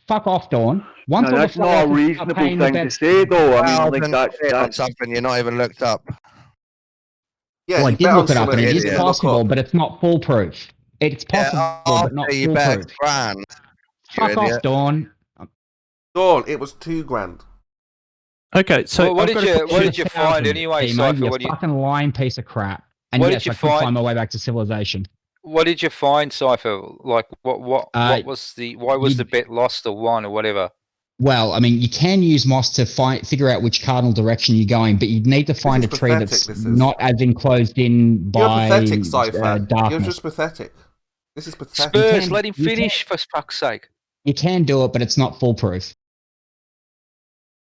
Fuck off, Dawn. Once all that's the not a reasonable thing to say, though. I mean, like that's something you're not even looked up. Yeah, well, I did look it up, and it is possible, but it's not foolproof. It's possible, but not foolproof. Fuck off, Dawn. Dawn, it was $2,000. Okay, so well, what did you find anyway, Cypher? You fucking lying piece of crap. And yes, I could find my way back to civilization. What did you find, Cypher? Like, what was why was the bet lost or won or whatever? Well, I mean, you can use moss to figure out which cardinal direction you're going, but you need to find a tree that's not as enclosed in by pathetic, Cypher. Darkness. You're just pathetic. This is pathetic. Spurs, let him finish, for fuck's sake. You can do it, but it's not foolproof.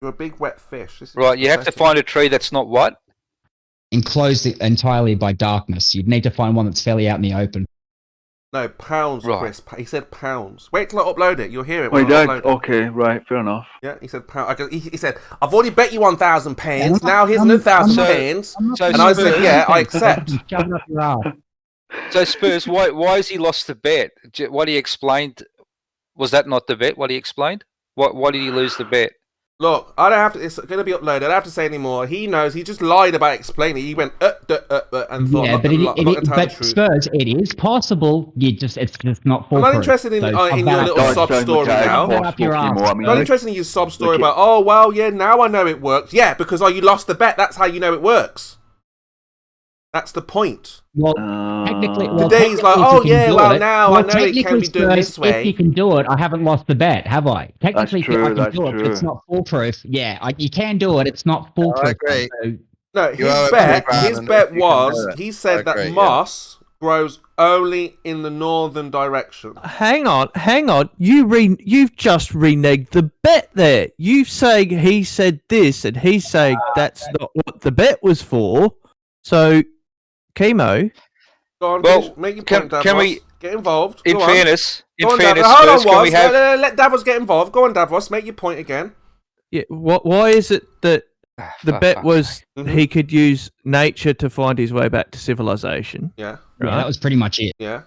You're a big wet fish. Right, you have to find a tree that's not what? Enclosed entirely by darkness. You'd need to find one that's fairly out in the open. No, pounds, right. Chris. He said pounds. Wait till I upload it. You'll hear it. When I upload it. Okay, right, fair enough. Yeah, he said pounds. He said, I've already bet you 1,000 pounds. Now here's another 1,000 pounds. And I said, yeah, I accept. So Spurs, why has he lost the bet? What he explained, was that not the bet? What he explained? Why did he lose the bet? Look, I don't have to. It's going to be uploaded. I don't have to say anymore. He knows. He just lied about explaining. He went and thought. Yeah, but Spurs, it is possible. It's just not. I'm not interested in your little sob story now. I'm not interested in your sob story about. Oh well, yeah. Now I know it works. Yeah, because you lost the bet. That's how you know it works. That's the point. Well, technically, today he's like, oh yeah, well now I know it can be done this way. If you can do it, I haven't lost the bet, have I? Technically, I can do it, but it's not foolproof. Yeah, you can do it. It's not foolproof. No, his bet was he said that moss grows only in the northern direction. Hang on. You've just reneged the bet there. You saying he said this, and he's saying that's not what the bet was for. So. Chemo. Go on, make your point, Davros. Can we get involved? In fairness, hold on, Davros, let Davros get involved. Go on, Davros, make your point again. Yeah. Why is it that the bet was he could use nature to find his way back to civilization? Yeah. Right? Yeah, that was pretty much it. Yeah.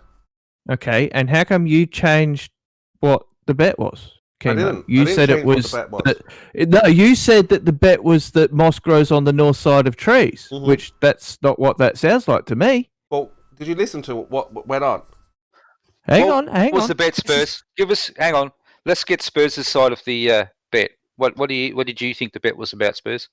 Okay, and how come you changed what the bet was? Chemo? I didn't. You said it was. No, you said that the bet was that moss grows on the north side of trees, which that's not what that sounds like to me. Well, did you listen to what went on? Hang on. What's the bet, Spurs? Hang on. Let's get Spurs' side of the bet. What did you think the bet was about, Spurs?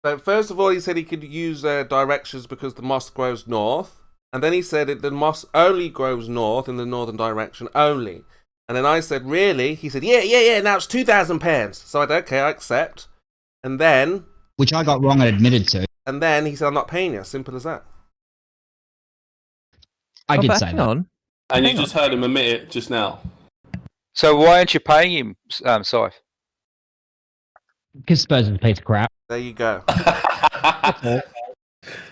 So first of all, he said he could use directions because the moss grows north, and then he said the moss only grows north in the northern direction only. And then I said, really? He said, yeah. Now it's 2,000 pounds. So I said, okay, I accept. And then, which I got wrong and admitted to. And then he said, I'm not paying you. Simple as that. I did say that. And you just heard him admit it just now. So why aren't you paying him, Scythe? Because Spurs is a piece of crap. There you go.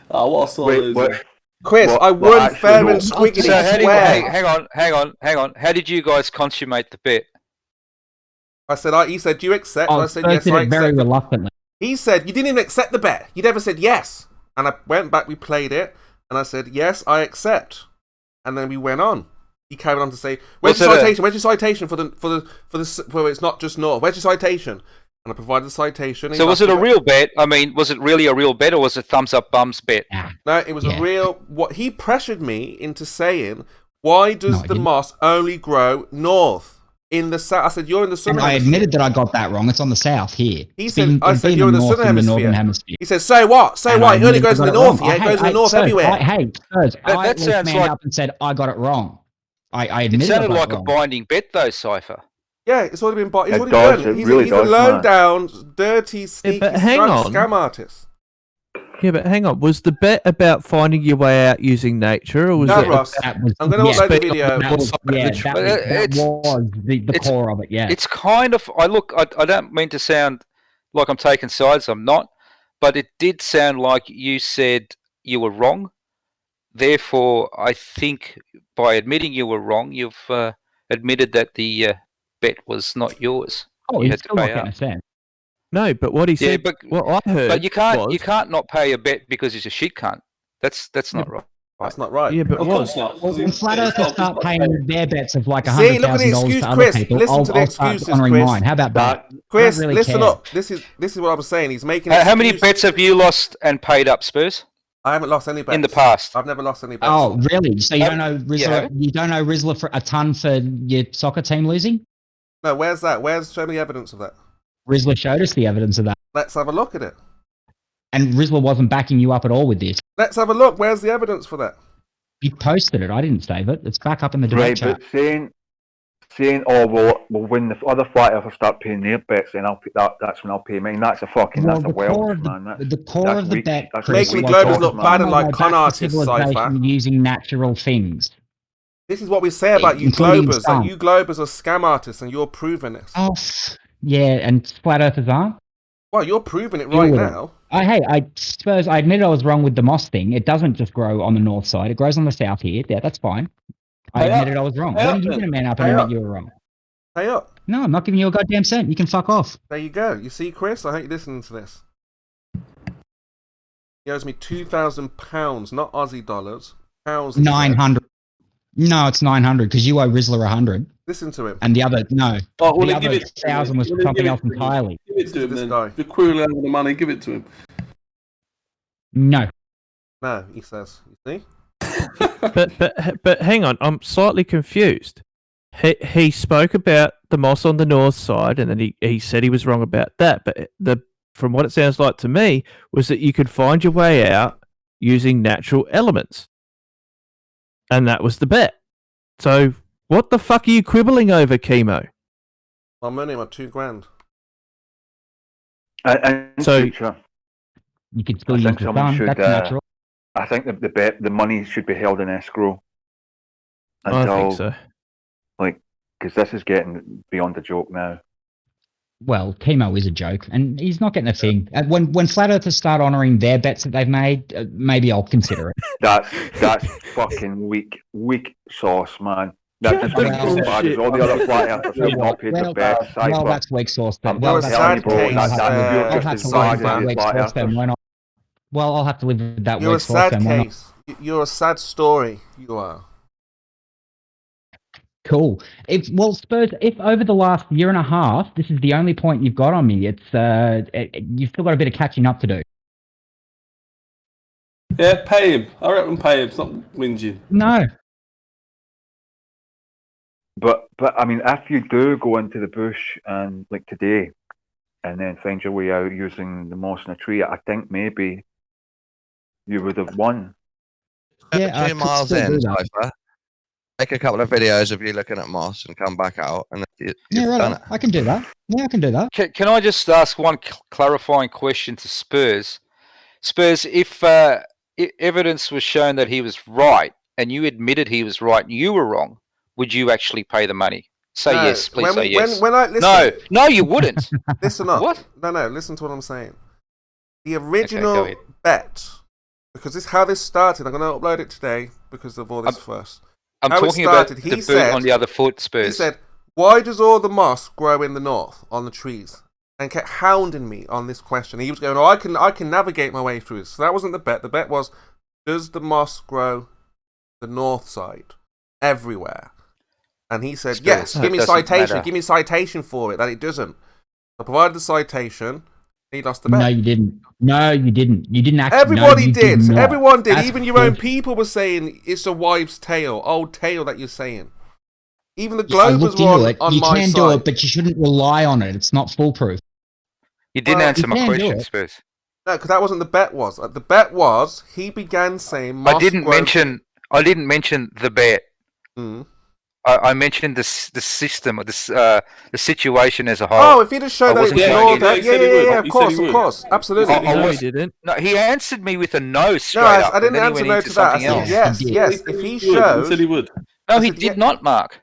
Oh, what a sort of Chris, I won fair and squeaky. So hang on. How did you guys consummate the bet? I said, he said, do you accept? I said, yes, I accept. Very reluctantly. He said, you didn't even accept the bet. You never said yes. And I went back, we played it, and I said, yes, I accept. And then we went on. He carried on to say, where's your citation? Where's your citation for it's not just north? Where's your citation? And I provided the citation. So was it a real bet? I mean, was it really a real bet, or was it thumbs up bums bet? No, it was a real. What he pressured me into saying, why does the moss only grow north in the south? I said, you're in the southern hemisphere. I admitted that I got that wrong. It's on the south here. He said, I said, you're in the southern hemisphere. He said, say what? Say what? It only goes in the north. Yeah, it goes in the north everywhere. Hey, Spurs, that sounds like up and said I got it wrong. I admitted it sounded like a binding bet, though, Cypher. Yeah, it's already been bought. He's already done. He's a low down, dirty, sneaky scam artist. Yeah, but hang on. Was the bet about finding your way out using nature, or was it? Ross. I'm going to upload the video. That was the core of it. Yeah, it's kind of. I don't mean to sound like I'm taking sides. I'm not, but it did sound like you said you were wrong. Therefore, I think by admitting you were wrong, you've admitted that the bet was not yours. Oh, you had to pay up. No, but what he said, what I heard, but you can't not pay a bet because he's a shit cunt. That's not right. That's not right. Yeah, but of course not. When Flat Earthers start paying their bets of like $100,000 to other people, listen to the excuses, Chris. Mine. How about that? Chris, listen up. This is what I'm saying. He's making. How many bets have you lost and paid up, Spurs? I haven't lost any bets in the past. I've never lost any bets. Oh, really? So you don't know Rizzler? You don't know Rizzler for a ton for your soccer team losing? No. Where's that? Show me the evidence of that. Rizzler showed us the evidence of that. Let's have a look at it. And Rizzler wasn't backing you up at all with this. Let's have a look. Where's the evidence for that? He posted it. I didn't save it. It's back up in the direct chat. But saying, oh, well, when the other flight ever start paying their bets, then that's when I'll pay mine. That's a fucking, that's a Welsh, man. The core of the bet, making Globers look bad and like con artists, Cypher. Using natural things. This is what we say about you Globers. That you Globers are scam artists, and you're proving this. Oh, yeah, and Flat Earthers aren't. Well, you're proving it right now. I suppose I admit I was wrong with the moss thing. It doesn't just grow on the north side; it grows on the south here. Yeah, that's fine. I admitted I was wrong. When are you going to man up and admit you were wrong? Pay up. No, I'm not giving you a goddamn cent. You can fuck off. There you go. You see, Chris? I hope you're listening to this. He owes me £2,000, not Aussie dollars. Pounds. 900. No, it's 900 because you owe Rizzler 100. Listen to him. And the other, no. Oh, the other 1,000 was something else entirely. Give it to him, then. If you're querying over the money, give it to him. No. No, he says. You see? but hang on, I'm slightly confused. He spoke about the moss on the north side, and then he said he was wrong about that. But from what it sounds like to me was that you could find your way out using natural elements, and that was the bet. So what the fuck are you quibbling over, Chemo? I'm only about $2,000. So you could still use the fund. That's natural. I think the money should be held in escrow until, I think so. Like, because this is getting beyond a joke now. Well, Chemo is a joke, and he's not getting a thing. When Flat Earthers start honouring their bets that they've made, maybe I'll consider it. That's fucking weak sauce, man. That's just as bad as all the other Flat Earthers who've not paid the bets. Well, that's weak sauce. I'm telling you, bro, you're just as bad as Flat Earthers. Well, I'll have to live with that. You're a sad case. You're a sad story. You are. Cool. If over the last year and a half, this is the only point you've got on me, you've still got a bit of catching up to do. Yeah, pay him. I reckon pay him. Stop whinging. No. But I mean, if you do go into the bush and like today, and then find your way out using the moss in a tree, I think maybe you would have won. Yeah, I 2 could miles still do in, that. Cypher. Take a couple of videos of you looking at moss and come back out, and you've Yeah, done right. it. I can do that. Yeah, I can do that. Can I just ask one clarifying question to Spurs? Spurs, if evidence was shown that he was right and you admitted he was right and you were wrong, would you actually pay the money? Say No, yes, please say yes. When I listen, No, you wouldn't. Listen up. What? No, listen to what I'm saying. The go original ahead. bet, because this is how this started. I'm going to upload it today because of all this first. I'm How it talking about started, the he boot said- on the other foot, Spurs. He said, "Why does all the moss grow in the north on the trees?" And kept hounding me on this question. He was going, "Oh, I can navigate my way through this." So that wasn't the bet. The bet was, does the moss grow the north side everywhere? And he said, Spurs, yes. that Give me doesn't citation. matter. Give me citation for it that it doesn't. I provided the citation. He lost the bet. No, you didn't. No, you didn't. You didn't actually. Everybody no, you did. not. Everyone did. That's Even your own bullshit. people were saying it's a wives' tale, old tale that you're saying. Even the Yeah, I Globers looked were into it. on You my can side. do it, but you shouldn't rely on it. It's not foolproof. You didn't Well, answer you my can do question, it. Spurs. No, because that wasn't the bet. Was the bet was he began saying moss I didn't grows- mention the bet. Mm. I mentioned the system or the situation as a whole. Oh, if he'd have shown I that it wasn't was going north, into- yeah, of course, absolutely. No, he answered me with a no straight No, up. I didn't and then he answer went no into to that. I something said else. yes. If he He showed, said he would. No, I he said, did not, Mark.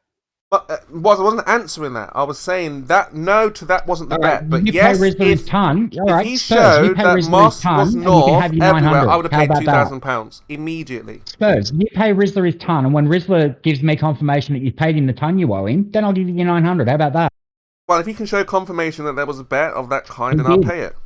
But I wasn't answering that. I was saying that no to that wasn't the All bet. right, But you yes, pay Rizzler his ton. All if right, he Spurs, you showed pay that Rizzler his moss ton, was and you can north have your everywhere, 900. I would have How paid about that? £2,000 immediately. Spurs, you pay Rizzler his ton, and when Rizzler gives me confirmation that you've paid him the ton you owe him, then I'll give you your 900. How about that? Well, if he can show confirmation that there was a bet of that kind, He then I'll did. pay it.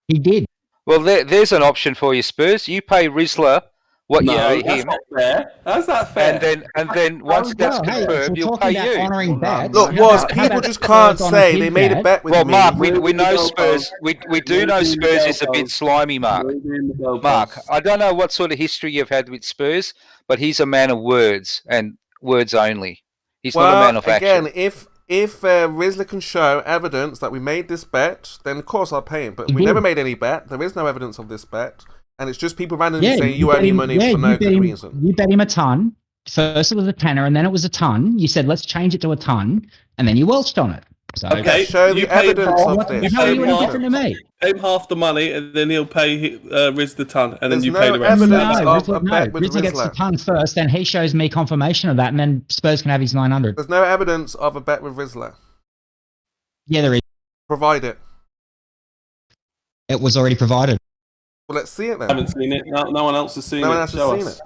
He did. Well, there's an option for you, Spurs. You pay Rizzler what you owe that's him, not fair. How's that fair? and then once that's Well, hey, confirmed, we're you'll talking pay about you. honouring bets. Look, How was about- how people about just Spurs can't on say his they made a bet? bet with Well, me. Mark, we know Spurs. We do know Moving Spurs is a goalposts. bit slimy, Mark. Moving the goalposts. Mark, I don't know what sort of history you've had with Spurs, but he's a man of words and words only. He's not a man of again, action. if Rizzler can show evidence that we made this bet, then of course I'll pay him. But He we did. never made any bet. There is no evidence of this bet, and it's just people randomly Yeah, saying you owe bet me him- money yeah, for no you bet good him- reason. You bet him a ton. First it was a tenner, and then it was a ton. You said, let's change it to a ton, and then you welched on it. So, Okay, Show the you pay evidence half- of what, this. how are pay you any half. different to me? Pay him half the money, and then he'll pay Riz the ton, and then There's you no pay the rest. evidence No, of Rizzler, a no. bet with Rizzler gets the Rizzler. ton first, then he shows me confirmation of that, and then Spurs can have his 900. There's no evidence of a bet with Rizzler. Yeah, there is. Provide it. It was already provided. Well, let's see it I then. haven't seen it. No one else has seen No it. one else has Show seen us.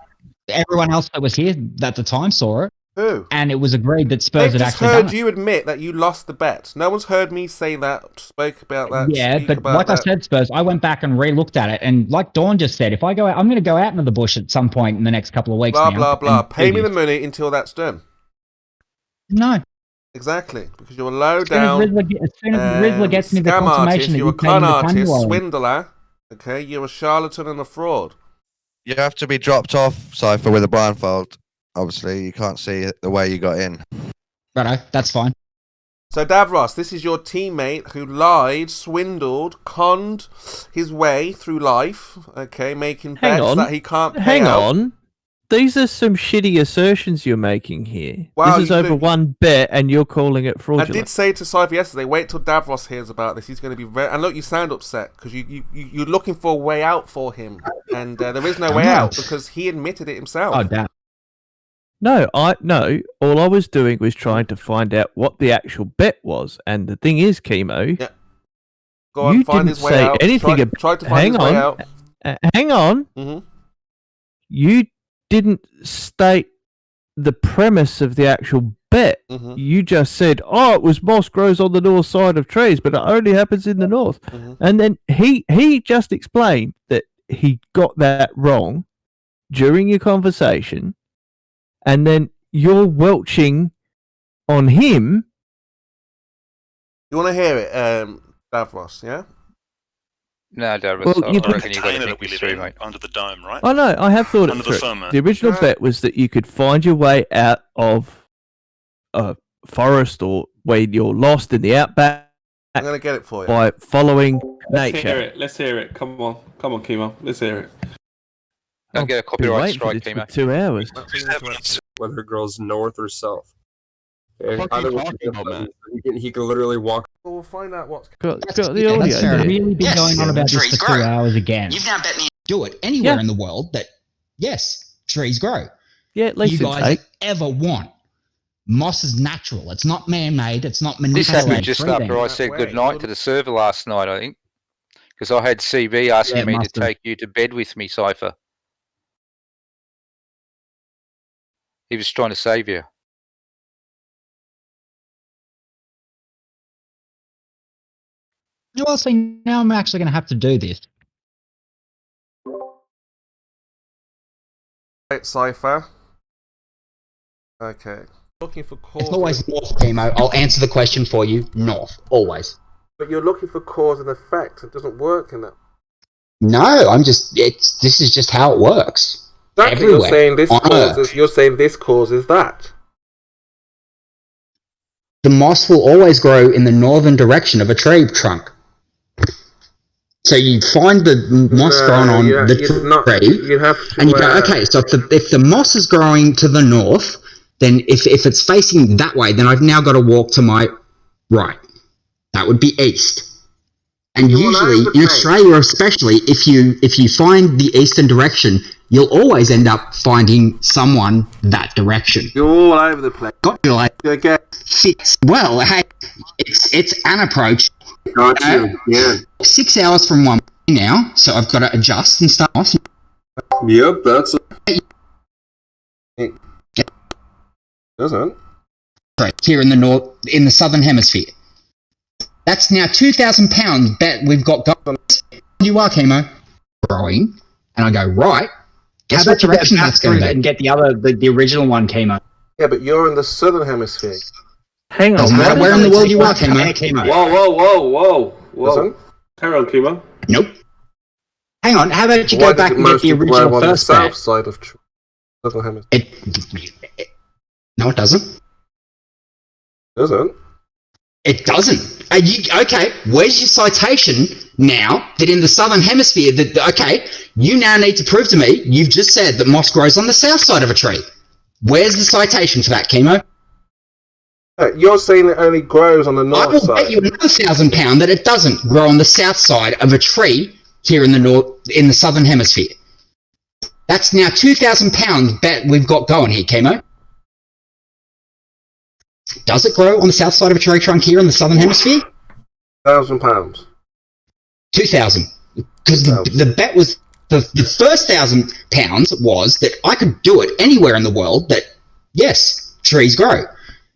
it. Everyone else that was here at the time saw it, Who? and it was agreed that Spurs They've had just actually heard done it. you admit that you lost the bet. No one's heard me say that, spoke about that. Yeah, speak but about like I that. said, Spurs, I went back and re-looked at it, and like Dawn just said, if I go out, I'm going to go out into the bush at some point in the next couple of weeks. Blah, now, blah, blah. and Pay do me the this. money until that's done. No. Exactly. Because you're a low As soon as down Rizzler gets me the scam confirmation artist, that you're a you paid him con the ton artist, you owe him. swindler. Okay, you're a charlatan and a fraud. You have to be dropped off, Cypher, with a blindfold. Obviously, you can't see the way you got in. Righto, that's fine. So, Davros, this is your teammate who lied, swindled, conned his way through life, okay, making Hang bets on. that he can't pay Hang out. on. These are some shitty assertions you're making here. Wow, this is you over do- one bet, and you're calling it I fraudulent. did say to Cypher yesterday, wait till Davros hears about this. He's going to be very... And look, you sound upset because you're looking for a way out for him. And there is no way out because he admitted it himself. Oh, damn. No, all I was doing was trying to find out what the actual bet was. And the thing is, Chemo, Yeah. Go on, you find didn't his way say out. anything. Try to find hang his on, way out. Hang on. Mhm. You didn't state the premise of the actual bet. Mhm. You just said, "Oh, it was moss grows on the north side of trees, but it only happens in the north." Mhm. And then he just explained that he got that wrong during your conversation, and then you're welching on him. You want to hear it, Davros, yeah? No, Darius, Well, I you- reckon you've got container to that think we this live through, in, mate. under the dome, right? I know, I have thought Under it the through. firmament. The original bet was that you could find your way out of a forest or where you're lost in the outback I'm gonna get it for you. by following Let's nature. hear it. Let's hear it. Come on, Chemo. Let's hear it. I'll get a Been copyright waiting for strike, this for Kimo. 2 hours. Whether it grows north or south. Okay? What are you Either way, talking about, man? he can literally walk. Well, we'll find out what's. Got the Yeah, audio that's there. really been going on about this trees for grow. 2 hours again. You've now bet me. Do it anywhere in the world that, yes, trees grow. Yeah, at least you it's guys 8. ever want. Moss is natural. It's not man-made. It's not This manipulated. happened just after I said goodnight to the server last night, I think. Because I had CB asking Yeah, me to must have. take you to bed with me, Cypher. He was trying to save you. You know, see, now I'm actually going to have to do this. Right, Cypher. Okay. Looking for cause. It's always north, Chemo. I'll answer the question for you. North, always. But you're looking for cause and effect. It doesn't work in that. No, I'm just. This is just how it works. Exactly. Everywhere. You're saying this on causes. Earth. You're saying this causes that. The moss will always grow in the northern direction of a tree trunk. So you find the moss growing on the tree, You have to. and you go, okay. So if the moss is growing to the north, then if it's facing that way, then I've now got to walk to my right. That would be east. And usually in Australia, especially, if you find the eastern direction, you'll always end up finding someone that direction. You're all over the place. Got you like fits well. Hey, it's an approach. Got you. Yeah. 6 hours from one now, so I've got to adjust and start off. Yep, that's. Doesn't. Right, here in the southern hemisphere. That's now 2,000 pounds bet we've got going. You are, Chemo. Growing. And I go, right. Guess what direction that's going to be? And get the original one, Chemo. Yeah, but you're in the southern hemisphere. Hang on. Doesn't matter where in the world you are, Chemo. Whoa. Carry on, Chemo. Nope. Hang on, how about you go back and get the original first south bet? side of southern hemisphere. No, it doesn't. Doesn't? It doesn't. Okay, where's your citation now that in the southern hemisphere, you now need to prove to me, you've just said that moss grows on the south side of a tree. Where's the citation for that, Chemo? You're saying it only grows on the north side. I will bet you another £1,000 that it doesn't grow on the south side of a tree here in the southern hemisphere. That's now £2,000 bet we've got going here, Chemo. Does it grow on the south side of a tree trunk here in the southern hemisphere? £1,000. 2,000. Because the bet was the first £1,000 was that I could do it anywhere in the world that yes, trees grow.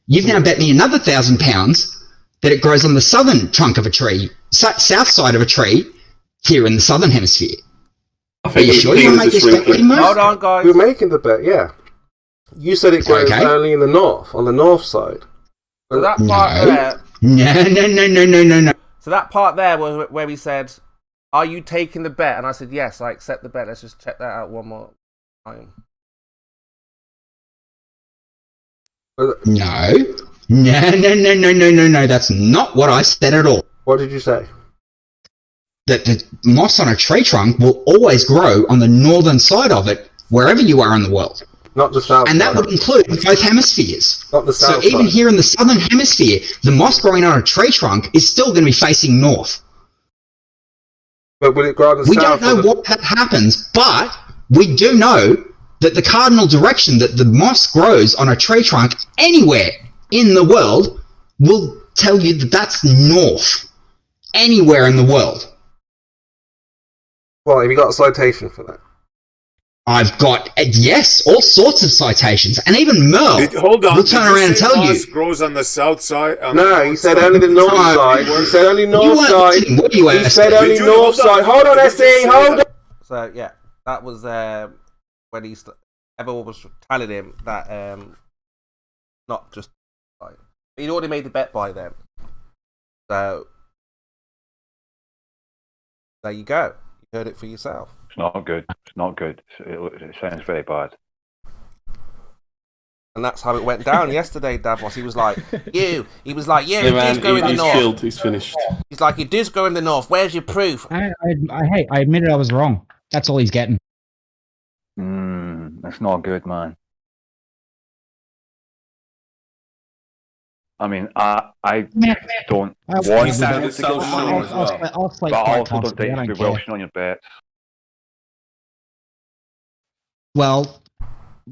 You've now bet me another £1,000 that it grows on the southern trunk of a tree, south side of a tree here in the southern hemisphere. Are you sure you want to make this bet, Chemo? Hold on, guys. We're making the bet, yeah. You said it grows only in the north, on the north side. So that part there. No. So that part there was where we said, "Are you taking the bet?" And I said, "Yes, I accept the bet." Let's just check that out one more time. No. That's not what I said at all. What did you say? That the moss on a tree trunk will always grow on the northern side of it, wherever you are in the world. Not the south and that side. would include both hemispheres. Not the south So even side. here in the southern hemisphere, the moss growing on a tree trunk is still going to be facing north. But will it grow on the We south? don't know what happens, but we do know that the cardinal direction that the moss grows on a tree trunk anywhere in the world will tell you that that's north. Anywhere in the world. Well, have you got a citation for that? I've got, yes, all sorts of citations. And even Merle Hold on. will turn around and tell you. Moss grows on the south side. No, he said only the north side. He said only north side. He said only north side. Hold on, SE. Hold on. So yeah, that was when everyone was telling him that not just he'd already made the bet by then. So there you go. You heard it for yourself. It's not good. It's not good. It sounds very bad. And that's how it went down yesterday, Davos. He was like, you. He was like, yeah, Hey, it man, does go in the he's north. killed. He's finished. He's like, it does go in the north. Where's your proof? I admitted I was wrong. That's all he's getting. That's not good, man. I mean, I don't want He to sounded get so the sure money, as well. but I also don't think you should be welching on your bets. Well,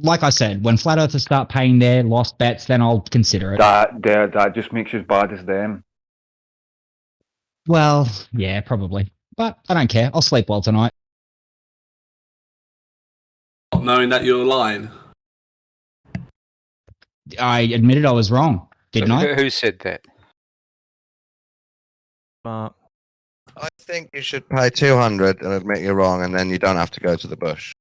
like I said, when flat earthers start paying their lost bets, then I'll consider it. That just makes you as bad as them. Well, yeah, probably. But I don't care. I'll sleep well tonight. Knowing that you're lying. I admitted I was wrong, didn't I? Who said that? I think you should pay 200 and admit you're wrong, and then you don't have to go to the bush.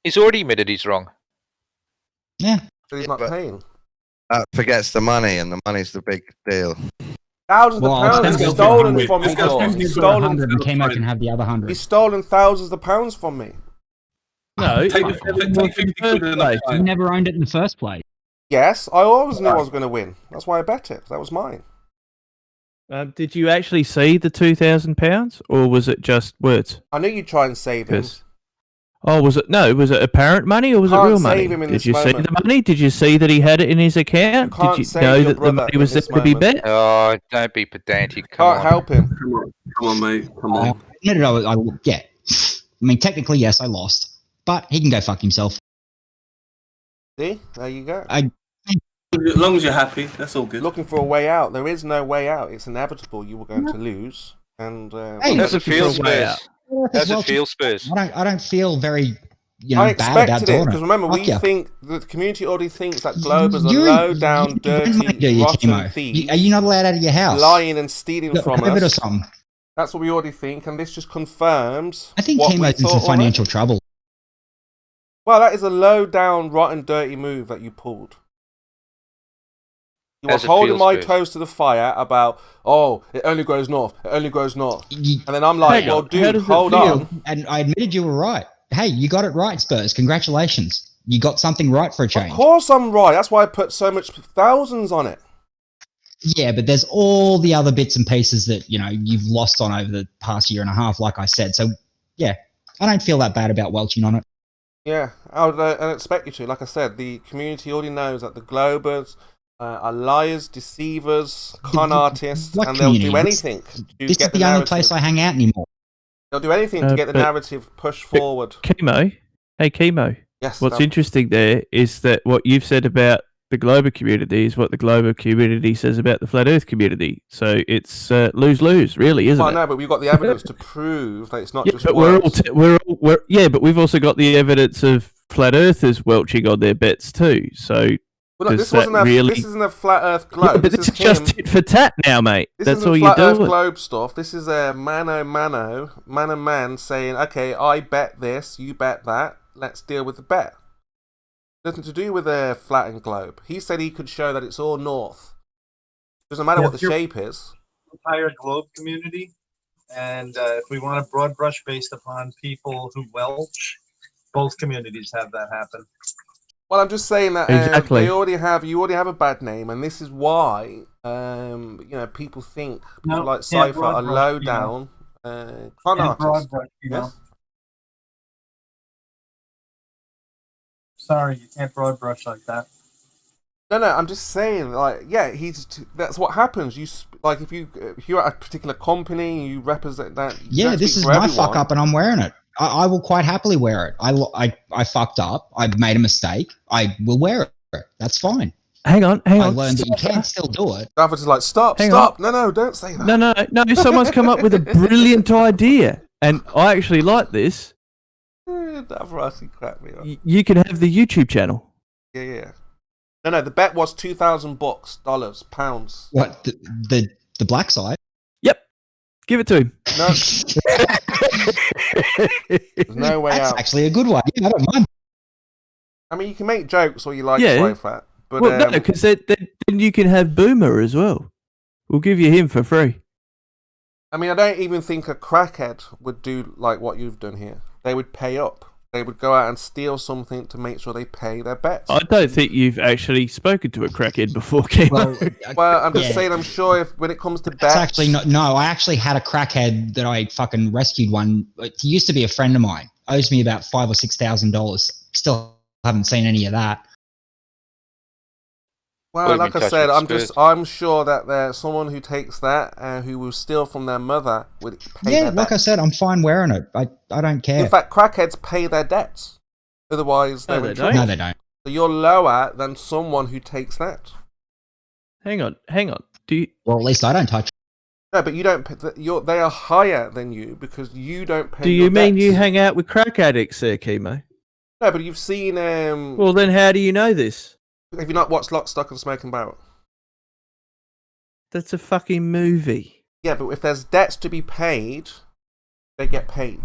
He's already admitted he's wrong. Yeah. So he's not paying. That forgets the money, and the money's the big deal. Thousands of pounds he's stolen from me, George. He's stolen. 100 and came out and have the other 100. He's stolen thousands of pounds from me. No, you never owned it in the first place. Yes, I always knew I was going to win. That's why I bet it. That was mine. Did you actually see the £2,000, or was it just words? I knew you'd try and save him. Oh, was it? No, was it apparent money or was it Can't real save money? him in Did this you see moment. the money? Did you see that he had it in his account? can't Did you save know your that the brother money in was there this to be moment. bet? Oh, don't be pedantic. Come Can't on. help him. Come on, mate. Come on. Yeah. I mean, technically, yes, I lost. But he can go fuck himself. See? There you go. As long as you're happy, that's all good. Looking for a way out. There is no way out. It's inevitable. You were going to lose. And Hey, How's it feel, Spurs? How's Well, it feel, Spurs? I don't feel very, I bad about expected it doing because remember, Fuck we ya. think the community already thinks that Globe is a You're- low down, you don't dirty, do you, rotten Chemo? thief. Are you not allowed out of your house? Lying and stealing Got from COVID or us. something? That's what we already think, and this just confirms. I think what we Chemo's in thought some already. financial trouble. Well, that is a low down, rotten, dirty move that you pulled. You were How's it holding feel, my Spurs? toes to the fire about, oh, it only goes north, it only goes north. And then I'm like, well, dude, hold on. And I admitted you were right. Hey, you got it right, Spurs. Congratulations. You got something right for a change. Of course I'm right. That's why I put so much thousands on it. Yeah, but there's all the other bits and pieces that, you've lost on over the past year and a half, like I said. So, yeah, I don't feel that bad about welching on it. Yeah, I would expect you to. Like I said, the community already knows that the Globers are liars, deceivers, con artists, What and they'll do community? anything to This get is the only place I hang out anymore. They'll do anything to get the but- narrative pushed forward. Chemo. Hey, Chemo. Yes. What's Dom. interesting there is that what you've said about the global community is what the global community says about the flat Earth community. So it's lose-lose, really, isn't Well, it? no, but we've got the evidence to prove that it's not Yeah, just but words. but we've also got the evidence of flat Earthers welching on their bets too. So Well, look, does this wasn't that really? this isn't a flat Earth Yeah, globe. but this this is just him. tit for tat now, mate. This That's isn't all flat you're Earth doing. globe stuff. This is a man to man saying, okay, I bet this, you bet that. Let's deal with the bet. Nothing to do with a flattened globe. He said he could show that it's all north. Doesn't matter what the shape is. Entire globe community, and if we want a broad brush based upon people who welch, both communities have that happen. Well, I'm just saying that Exactly. you already have a bad name, and this is why people think people like yeah, Cypher broad are brush, low you know. down con Yeah, artists. broad brush, you know. Yes? Sorry, you can't broad brush like that. No, I'm just saying, that's what happens. If you're at a particular company, you represent that. you Yeah, don't this speak is for my everyone. fuck up and I'm wearing it. I will quite happily wear it. I fucked up. I made a mistake. I will wear it. That's fine. Hang on. I learned that you can still do it. Davos is like, stop. No, don't say that. No. Someone's come up with a brilliant idea, and I actually like this. Davos, he cracked me up. You can have the YouTube channel. Yeah. No, the bet was $2,000, dollars, pounds. What the black side? Yep. Give it to him. No. There's no way That's out. actually a good one. Yeah, I don't mind. I mean, you can make jokes all you like, Yeah. like that. But Well, no, because then you can have Boomer as well. We'll give you him for free. I mean, I don't even think a crackhead would do like what you've done here. They would pay up. they would go out and steal something to make sure they pay their bets. I don't think you've actually spoken to a crackhead before, Kimo. Well, I'm just Yeah. saying, I'm sure if when it comes to It's bets, actually not. No, I actually had a crackhead that I fucking rescued one. He used to be a friend of mine. Owes me about $5,000 or $6,000. Still haven't seen any of that. well, like I said, I'm sure that there's someone who takes that and who will steal from their mother would pay Yeah, their like I bets. said, I'm fine wearing it. I don't care. In fact, crackheads pay their debts. Otherwise, No, they're they in don't. trouble. No, they don't. So you're lower than someone who takes that. Hang on. Do you? Well, at least I don't touch. No, but you don't. They are higher than you because you don't pay. Do your you mean debts. you hang out with crack addicts there, Kimo? No, but you've seen. Well, then how do you know this? Have you not watched Lock, Stock, and Smoking Barrel? That's a fucking movie. Yeah, but if there's debts to be paid, they get paid.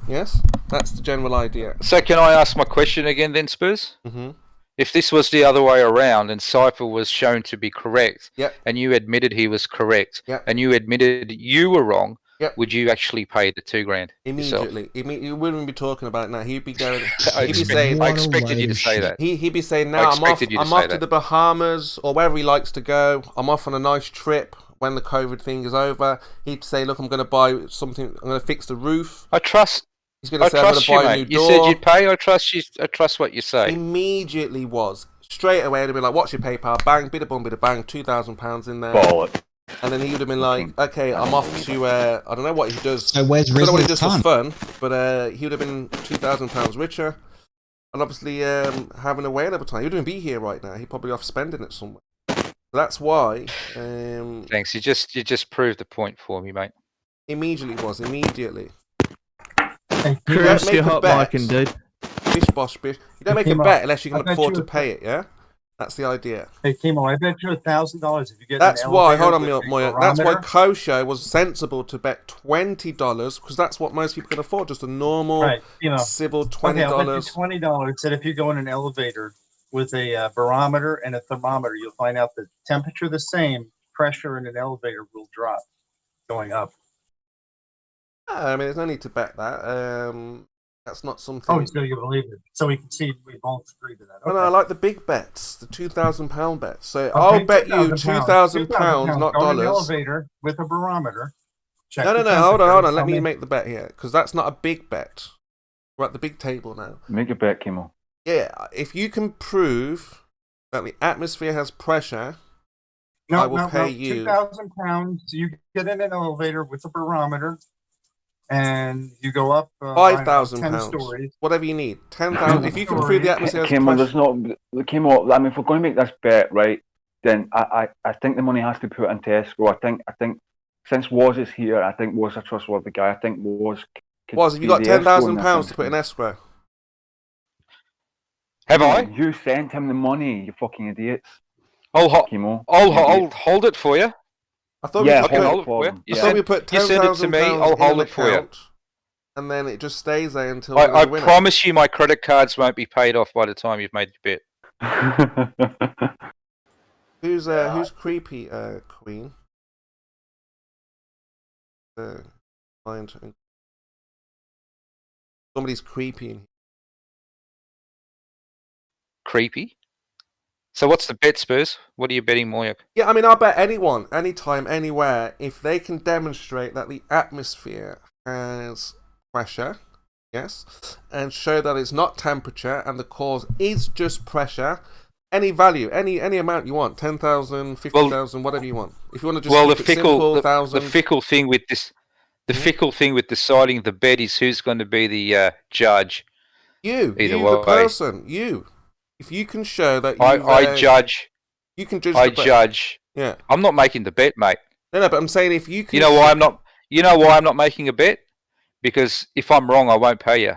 Yes, that's the general idea. So can I ask my question again then, Spurs? Mm-hmm. If this was the other way around and Cypher was shown to be correct, Yep. and you admitted he was correct, Yep. and you admitted you were wrong, Yep. would you actually pay the $2,000 yourself? Immediately. You wouldn't be talking about it now. He'd be going. I He'd be saying. I expected you to say that. He'd be saying, I "Now I'm off. expected you to I'm say off to that. the Bahamas or wherever he likes to go. I'm off on a nice trip when the COVID thing is over." He'd say, "Look, I'm going to buy something. I'm going to fix the roof." I trust. He's going to say, "I'm going to you, buy a new mate. door." You said you'd pay. I trust you. I trust what you say. Immediately was straight away. He'd be like, "What's your PayPal?" Bang, bit of bum, bit of bang, £2,000 in there. Bollock. And then he would have been like, "Okay, I'm off to I don't know what he does. So where's I don't know what he does Rizzo's for ton? fun, but he would have been £2,000 richer, and obviously having a whale of a time. He wouldn't be here right now. He'd probably be off spending it somewhere. That's why. Thanks. You just proved the point for me, mate. Immediately. Hey, You Chris, don't make you're a hot bet. micing, dude. Bish bosh bish. You don't make a Kimo, bet unless you I can bet afford you to pay it. Yeah, that's the idea. Hey, Kimo, I bet you $1,000 if you get. That's an why. elevator Hold on, with a Moya. That's why barometer. Kosho was sensible to bet $20 because that's what most people can afford. Just a normal Right, you know. civil $20. Okay, I'll bet you $20 that if you go in an elevator with a barometer and a thermometer, you'll find out the temperature the same, pressure in an elevator will drop going up. I mean, there's no need to bet that. That's not something. Oh, so you believe it? So we can see we both agree to that. No, no, I like the big bets, the £2,000 bets. So Okay, I'll bet you £2,000, £2,000, not go in an dollars. elevator with a barometer. Check No, the hold on. temperature, Let tell me make the bet here because that's not a big bet. We're at the big table now. Make a bet, Kimo. Yeah, if you can prove that the atmosphere has pressure, I will pay you. £2,000. You get in an elevator with a barometer, and you go up £5,000, 10 stories. whatever you need. 10,000. If you can prove the atmosphere has Kimo, pressure, there's not. Kimo, I mean, if we're going to make this bet, right, then I think the money has to be put into escrow. I think since Woz is here, I think Woz is a trustworthy guy. I think Woz. have you got £10,000 to put in escrow? Have I? You sent him the money, you fucking idiots. I'll Idiot. hold it for you. I thought Yeah, we I can put, hold it for you. I thought we put You send it to £10,000 me. I'll in hold an it for you. account, and then it just stays there until we I win it. promise you, my credit cards won't be paid off by the time you've made your bet. Who's creepy, Queen? Somebody's creepy. In Creepy. So what's the bet, Spurs? What are you betting, Moyak? Yeah, I mean, I'll bet anyone, anytime, anywhere, if they can demonstrate that the atmosphere has pressure, yes, and show that it's not temperature and the cause is just pressure, any value, any amount you want, 10,000, 50,000, whatever you want. If you want to just Well, keep it simple, the 1,000. fickle thing with this, the fickle thing with deciding the bet is who's going to be the judge. You, Either you, way. the person, you. If you can show that I judge. You can judge. I the bet. judge. Yeah. I'm not making the bet, mate. No, but I'm saying if you can. You know why I'm not? You know why I'm not making a bet? Because if I'm wrong, I won't pay you.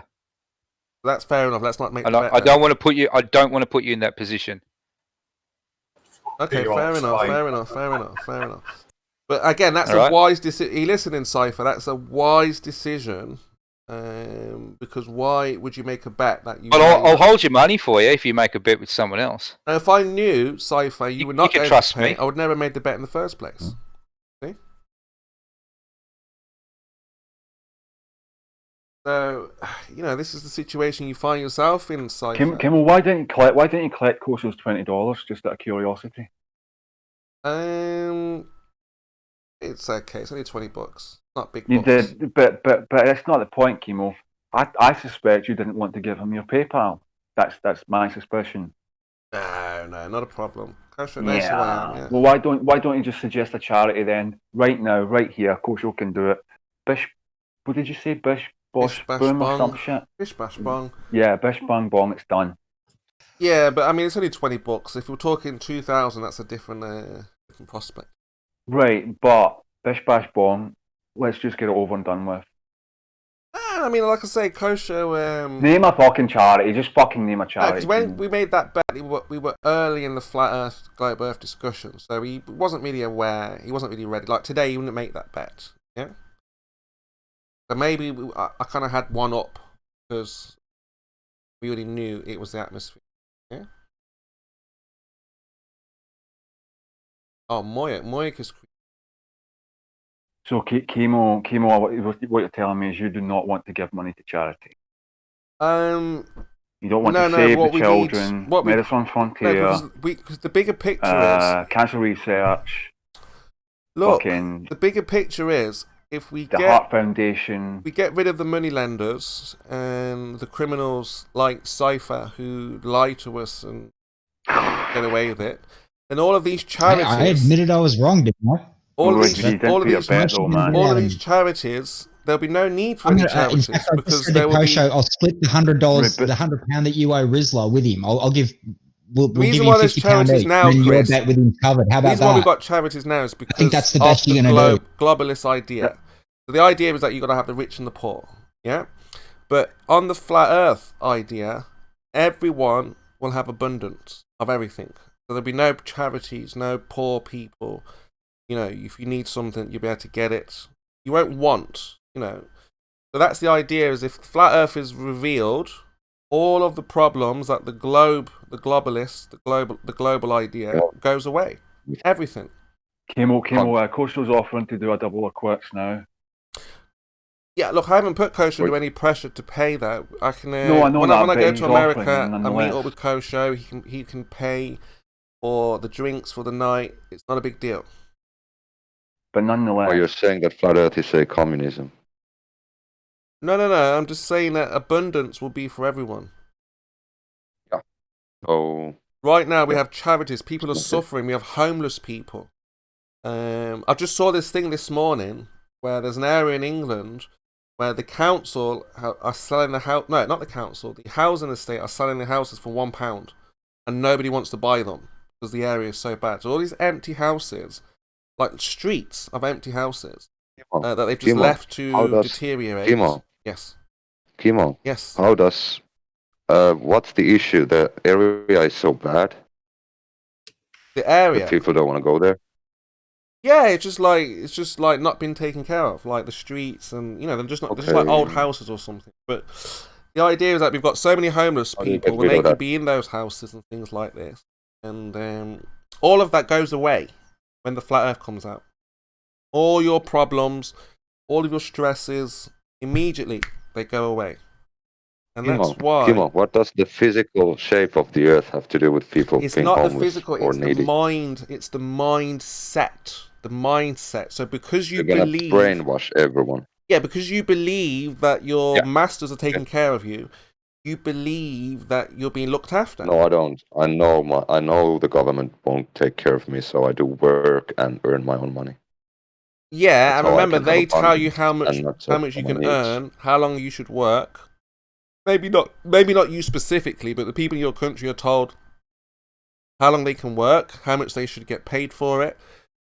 That's fair enough. Let's not make. And the bet I then. don't want to put you. I don't want to put you in that position. Okay, You're fair enough, fine. fair enough, fair enough, fair enough. But again, that's All a right. wise decision. You listen in Cypher. That's a wise decision. Because why would you make a bet that you? But I'll hold your money for you if you make a bet with someone else. Now, if I knew Cypher, you would not can going trust to pay, me. I would never have made the bet in the first place. See? So, this is the situation you find yourself in, Cypher. Kimmel, why didn't you collect Koso's $20 just out of curiosity? It's okay. It's only $20. Not big. You bucks. did, but that's not the point, Kimmel. I suspect you didn't want to give him your PayPal. That's my suspicion. No, not a problem. Yeah. Well, why don't you just suggest a charity then? Right now, right here, Koso can do it. What did you say? Bish Bosh Boom or some shit? Bish Bash Bong. Yeah, Bish Bang Bong. It's done. Yeah, but I mean, it's only $20. If we're talking 2,000, that's a different prospect. Right, but Bish Bash Bong. Let's just get it over and done with. I mean, like I say, Kosho. Name a fucking charity. Just fucking name a charity. Because when we made that bet, we were early in the flat Earth, globe Earth discussion, so he wasn't really aware. He wasn't really ready. Like today, he wouldn't make that bet. Yeah. So maybe I kind of had one up because we already knew it was the atmosphere. Yeah. Oh, Moik is. So, Chemo, what you're telling me is you do not want to give money to charity. You don't want to save the children, Medicine Frontier, because the bigger picture is cancer research. Look, the bigger picture is if we the Heart Foundation, we get rid of the moneylenders and the criminals like Cypher who lie to us and get away with it, and all of these charities. I admitted I was wrong, didn't I? All of these charities, there'll be no need for any charities because there will be. I'll split the $100, the £100 that you owe Rizla with him. I'll give. We'll give you £50 each, now, and Chris, your bet with him covered. How about that? The reason why we've got charities now is because I think that's the best you're going to do. Globalist idea. So the idea is that you've got to have the rich and the poor. Yeah, but on the flat Earth idea, everyone will have abundance of everything. So there'll be no charities, no poor people. If you need something, you'll be able to get it. You won't want, So that's the idea, is if flat Earth is revealed, all of the problems that the global idea goes away. Everything. Chemo, Koso's offering to do a double or quits now. Yeah, look, I haven't put Kosho under any pressure to pay that. I can. No, I know when I go to America and meet up with Kosho, he can pay for the drinks for the night. It's not a big deal. But nonetheless... Oh, you're saying that flat Earth is a communism? No. I'm just saying that abundance will be for everyone. Yeah. Oh. Right now we have charities. People are suffering. We have homeless people. I just saw this thing this morning where there's an area in England where the council are selling the house. No, not the council. The housing estate are selling the houses for £1, and nobody wants to buy them because the area is so bad. So all these empty houses. Like streets of empty houses that they've just left to deteriorate. Yes. Kimo. Yes. How does? What's the issue? The area is so bad. The area. That people don't want to go there. Yeah, it's just like not been taken care of, like the streets and they're just not they're just like old houses or something. But the idea is that we've got so many homeless people when they could be in those houses and things like this, and all of that goes away. When the flat Earth comes out, all your problems, all of your stresses, immediately they go away, and that's why. Kimo, what does the physical shape of the Earth have to do with people it's being not homeless the physical, or it's needy? the mind. It's the mindset. The mindset. So because you You're gonna believe, brainwash everyone. Yeah, because you believe that your masters are taking care of you. You believe that you're being looked after. No, I don't. I know the government won't take care of me, so I do work and earn my own money. Yeah, That's and remember, they tell you how much you can needs. earn, how long you should work. Maybe not you specifically, but the people in your country are told how long they can work, how much they should get paid for it.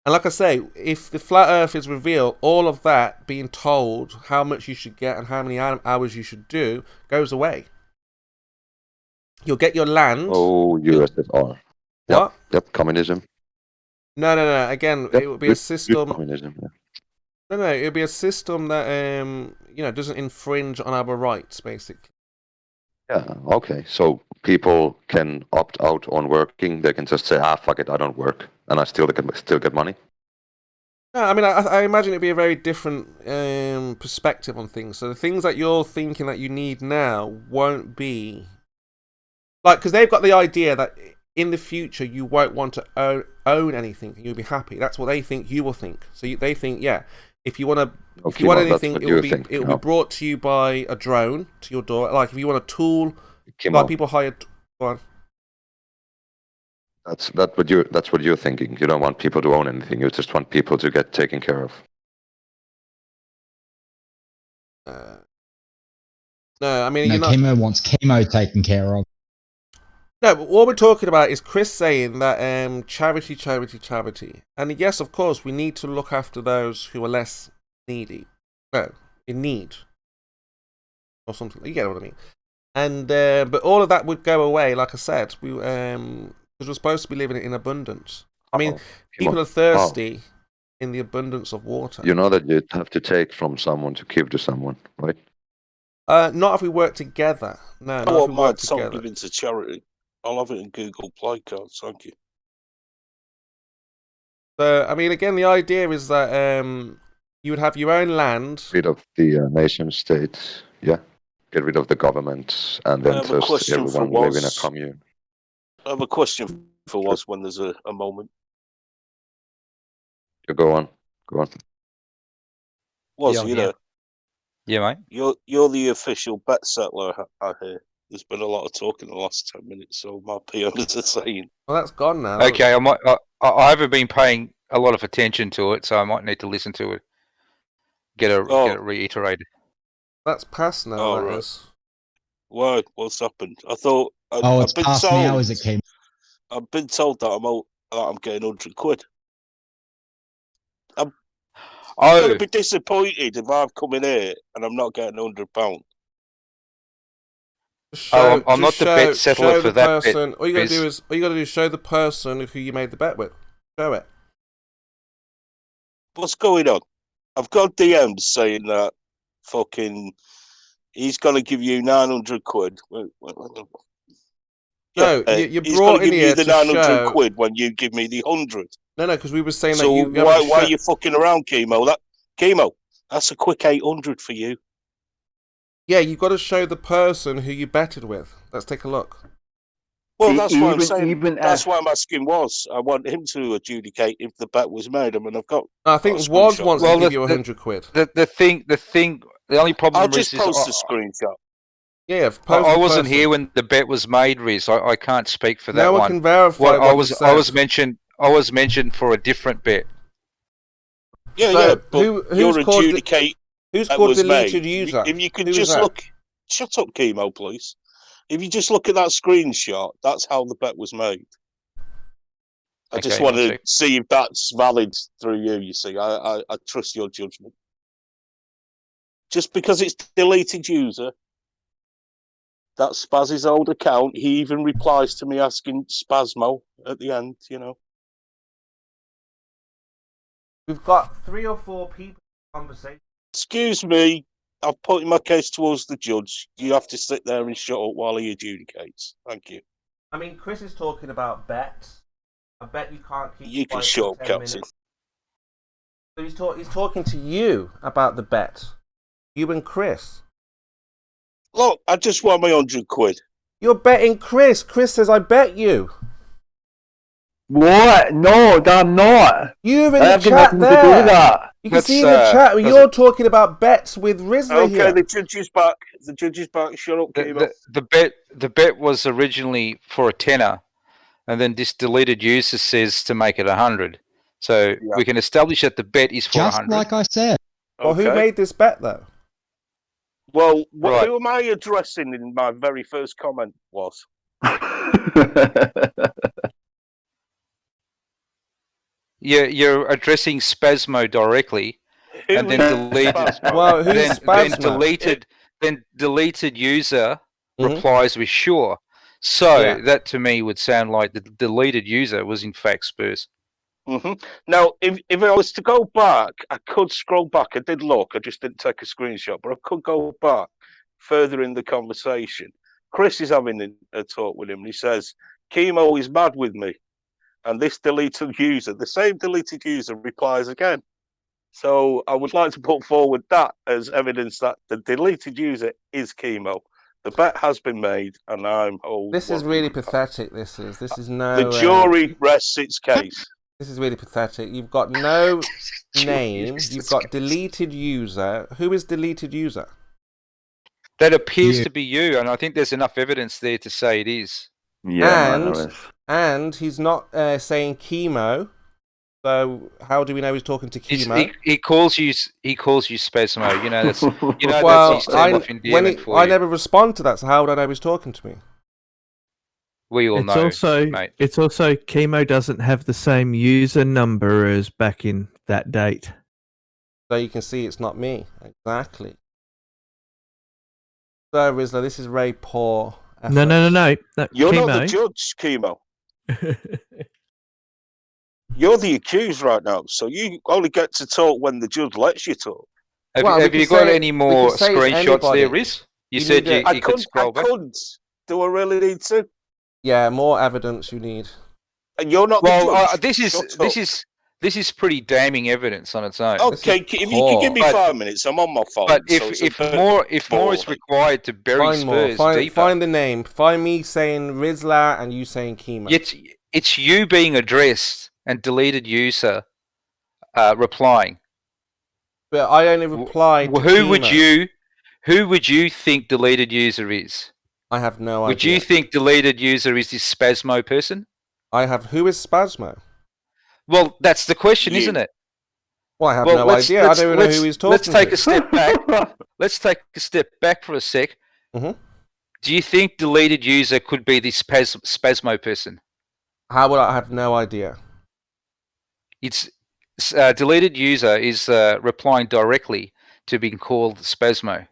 And like I say, if the flat Earth is revealed, all of that being told how much you should get and how many hours you should do goes away. You'll get your land. Oh, USSR. What? Yep, communism. No. Again, it would be a system. Communism. Yeah. No. It would be a system that doesn't infringe on our rights, basically. Yeah. Okay. So people can opt out on working. They can just say, fuck it, I don't work, and I still get money. No, I mean, I imagine it'd be a very different perspective on things. So the things that you're thinking that you need now won't be like, because they've got the idea that in the future you won't want to own anything and you'll be happy. That's what they think you will think. So they think, yeah, if you want anything, it will be brought to you by a drone to your door. Like if you want a tool, like people hire. Go on. That's what you're thinking. You don't want people to own anything. You just want people to get taken care of. No, I mean, no, Chemo wants chemo taken care of. No, but what we're talking about is Chris saying that charity. And yes, of course, we need to look after those who are less needy. No, in need. Or something. You get what I mean. And but all of that would go away, like I said. Because we're supposed to be living in abundance. I mean, people are thirsty in the abundance of water. You know that you have to take from someone to give to someone, right? Not if we work together. No, not if we work together. Giving to charity. I'll have it in Google Play cards, thank you. So, I mean, again, the idea is that you would have your own land. Rid of the nation state, yeah. Get rid of the government, and then just everyone live in a commune. I have a question for Woz when there's a moment. You go on. Woz, you there? Yeah, mate. You're the official bet settler, I hear. There's been a lot of talk in the last 10 minutes, so my PMs are saying. Well, that's gone now. Okay, I haven't been paying a lot of attention to it, so I might need to listen to it. Get it reiterated. That's past now. Oh, right. Why? What's happened? I thought. It's past now as it came. I've been told that I'm getting £100. I'm going to be disappointed if I've come in here and I'm not getting £100. I'm not the bet settler for that person. bit. All you got to do is show the person who you made the bet with. Show it. What's going on? I've got DMs saying that fucking he's going to give you £900. No, you brought in here the £900 when you give me the 100. No, because we were saying so that you. Why are you fucking around, Chemo? That's a quick 800 for you. Yeah, you've got to show the person who you betted with. Let's take a look. Well, that's what I'm saying. That's why I'm asking Woz. I want him to adjudicate if the bet was made. I mean, I've got. I think Woz wants to give you £100. The only problem. I'll just post a screenshot. Yeah, I wasn't here when the bet was made, Riz. I can't speak for that one. No one can verify. I was mentioned for a different bet. Yeah, but you're adjudicate. Who's called deleted user? If you could just look, shut up, Chemo, please. If you just look at that screenshot, that's how the bet was made. I just want to see if that's valid through you. You see, I trust your judgment. Just because it's deleted user, that's Spaz's old account. He even replies to me asking Spazmo at the end. You know, we've got 3 or 4 people in conversation. Excuse me, I've put my case towards the judge. You have to sit there and shut up while he adjudicates. Thank you. I mean, Chris is talking about bets. I bet you can't keep. You can shut up, Captain. So he's talking to you about the bet. You and Chris. Look, I just want my £100. You're betting Chris. Chris says, I bet you. What? No, I'm not. You're in the chat there. To do that. You can see in the chat when you're talking about bets with Rizzler here. Okay, the judge is back. The judge is back. Shut up, the bet was originally for a tenner, and then this deleted user says to make it 100. So we can establish that the bet is for 100. Just like I said. Well, who made this bet though? Well, who am I addressing in my very first comment was? You're addressing Spazmo directly, and then deleted. Well, who's Spazmo? Then deleted user replies with sure. So that to me would sound like the deleted user was in fact Spurs. Now, if I was to go back, I could scroll back. I did look. I just didn't take a screenshot, but I could go back further in the conversation. Chris is having a talk with him, and he says, Chemo is mad with me. And this deleted user, the same deleted user, replies again. So I would like to put forward that as evidence that the deleted user is Chemo. The bet has been made, and I'm holding. This is really pathetic. This is no. The jury rests its case. This is really pathetic. You've got no name. You've got deleted user. Who is deleted user? That appears to be you, and I think there's enough evidence there to say it is. Yeah, and he's not saying Chemo. So how do we know he's talking to Chemo? He calls you Spasmo. You know that's well, that's his term of endearment for I you. never respond to that. So how would I know he's talking to me? We all know. Mate. It's also Chemo doesn't have the same user number as back in that date. So you can see it's not me. Exactly. So Rizla, this is very poor. Effort. No. You're Chemo. not the judge, Chemo. You're the accused right now, so you only get to talk when the judge lets you talk. Have you got any more screenshots there, Riz? You said you could scroll back. I couldn't. Do I really need to? Yeah, more evidence you need. And you're not. Well, this is pretty damning evidence on its own. Okay, if you can give me 5 minutes, I'm on my phone. But if more is required to bury Spurs deeper, find the name. Find me saying Rizla and you saying Chemo. It's you being addressed and deleted user replying. But I only replied. To who Chemo. would you think deleted user is? I have no idea. Would you think deleted user is this Spasmo person? Who is Spasmo? Well, that's the question, isn't it? Well, I have no idea. I don't even know who he's talking to. Let's take a step back. Let's take a step back for a sec. Mm-hmm. Do you think deleted user could be this Spasmo person? How would I have no idea? It's deleted user is replying directly to being called Spasmo.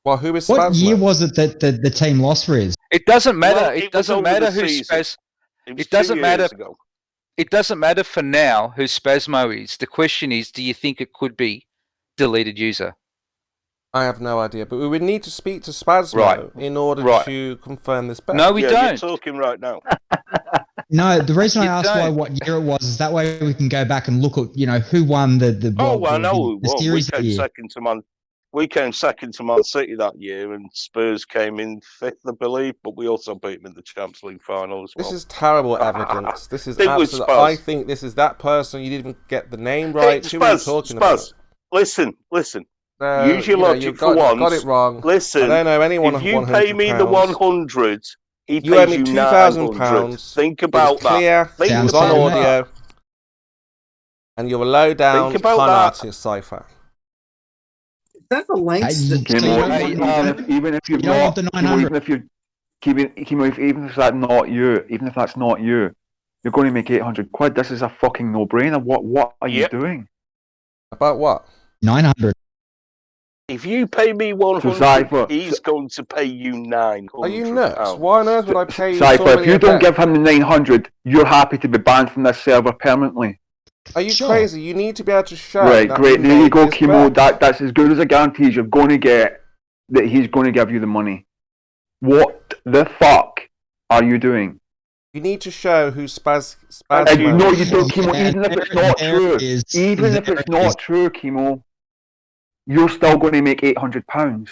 Well, who is What Spasmo? year was it that the team lost, Riz? It doesn't matter. Well, it doesn't matter who Spasmo. It doesn't matter. It doesn't matter for now who Spasmo is. The question is, do you think it could be deleted user? I have no idea, but we would need to speak to Spasmo in order to confirm this bet. No, we don't. You're talking right now. No, the reason I asked what year it was is that way we can go back and look at who won the series that year. We came second to Man City that year, and Spurs came in fifth, I believe. But we also beat them in the Champions League final as well. This is terrible evidence. This is absolute. I think this is that person. You didn't even get the name right. Who are you talking about? Listen. Use your logic for once. Got it wrong. Listen. I don't know anyone. If you pay me the 100, he you owe pays me you £2,000. Think about that. It was on audio, and you're a low down con artist cipher. That's the length. Even if you've not, even if that's not you, you're going to make 800 quid. This is a fucking no-brainer. What are you doing? About what? 900. If you pay me 100, he's going to pay you 900. Are you nuts? Why on earth would I pay you? Cypher, if you don't give him the 900, you're happy to be banned from this server permanently. Are you crazy? You need to be able to show. Right, great. There you go, Chemo. That's as good as a guarantee you're going to get that he's going to give you the money. What the fuck are you doing? You need to show who Spasmo. No, you don't, Chemo. Even if it's not true, even if it's not true, Chemo, you're still going to make £800.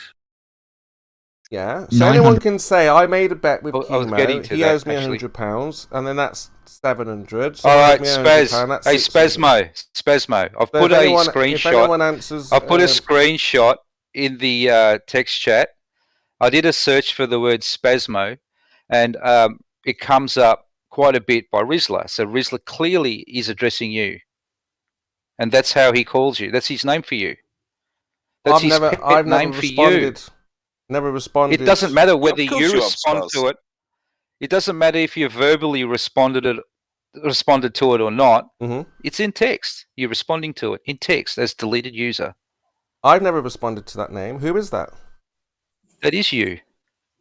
Yeah. So anyone can say, I made a bet with Chemo. He owes me £100, and then that's 700. So all right, Spasmo. I've put a screenshot. I've put a screenshot in the text chat. I did a search for the word Spasmo, and it comes up quite a bit by Rizla. So Rizla clearly is addressing you, and that's how he calls you. That's his name for you. That's his pet name for you. Never responded. It doesn't matter whether you respond to it. It doesn't matter if you verbally responded to it or not. Mm-hmm. It's in text. You're responding to it in text as deleted user. I've never responded to that name. Who is that? That is you.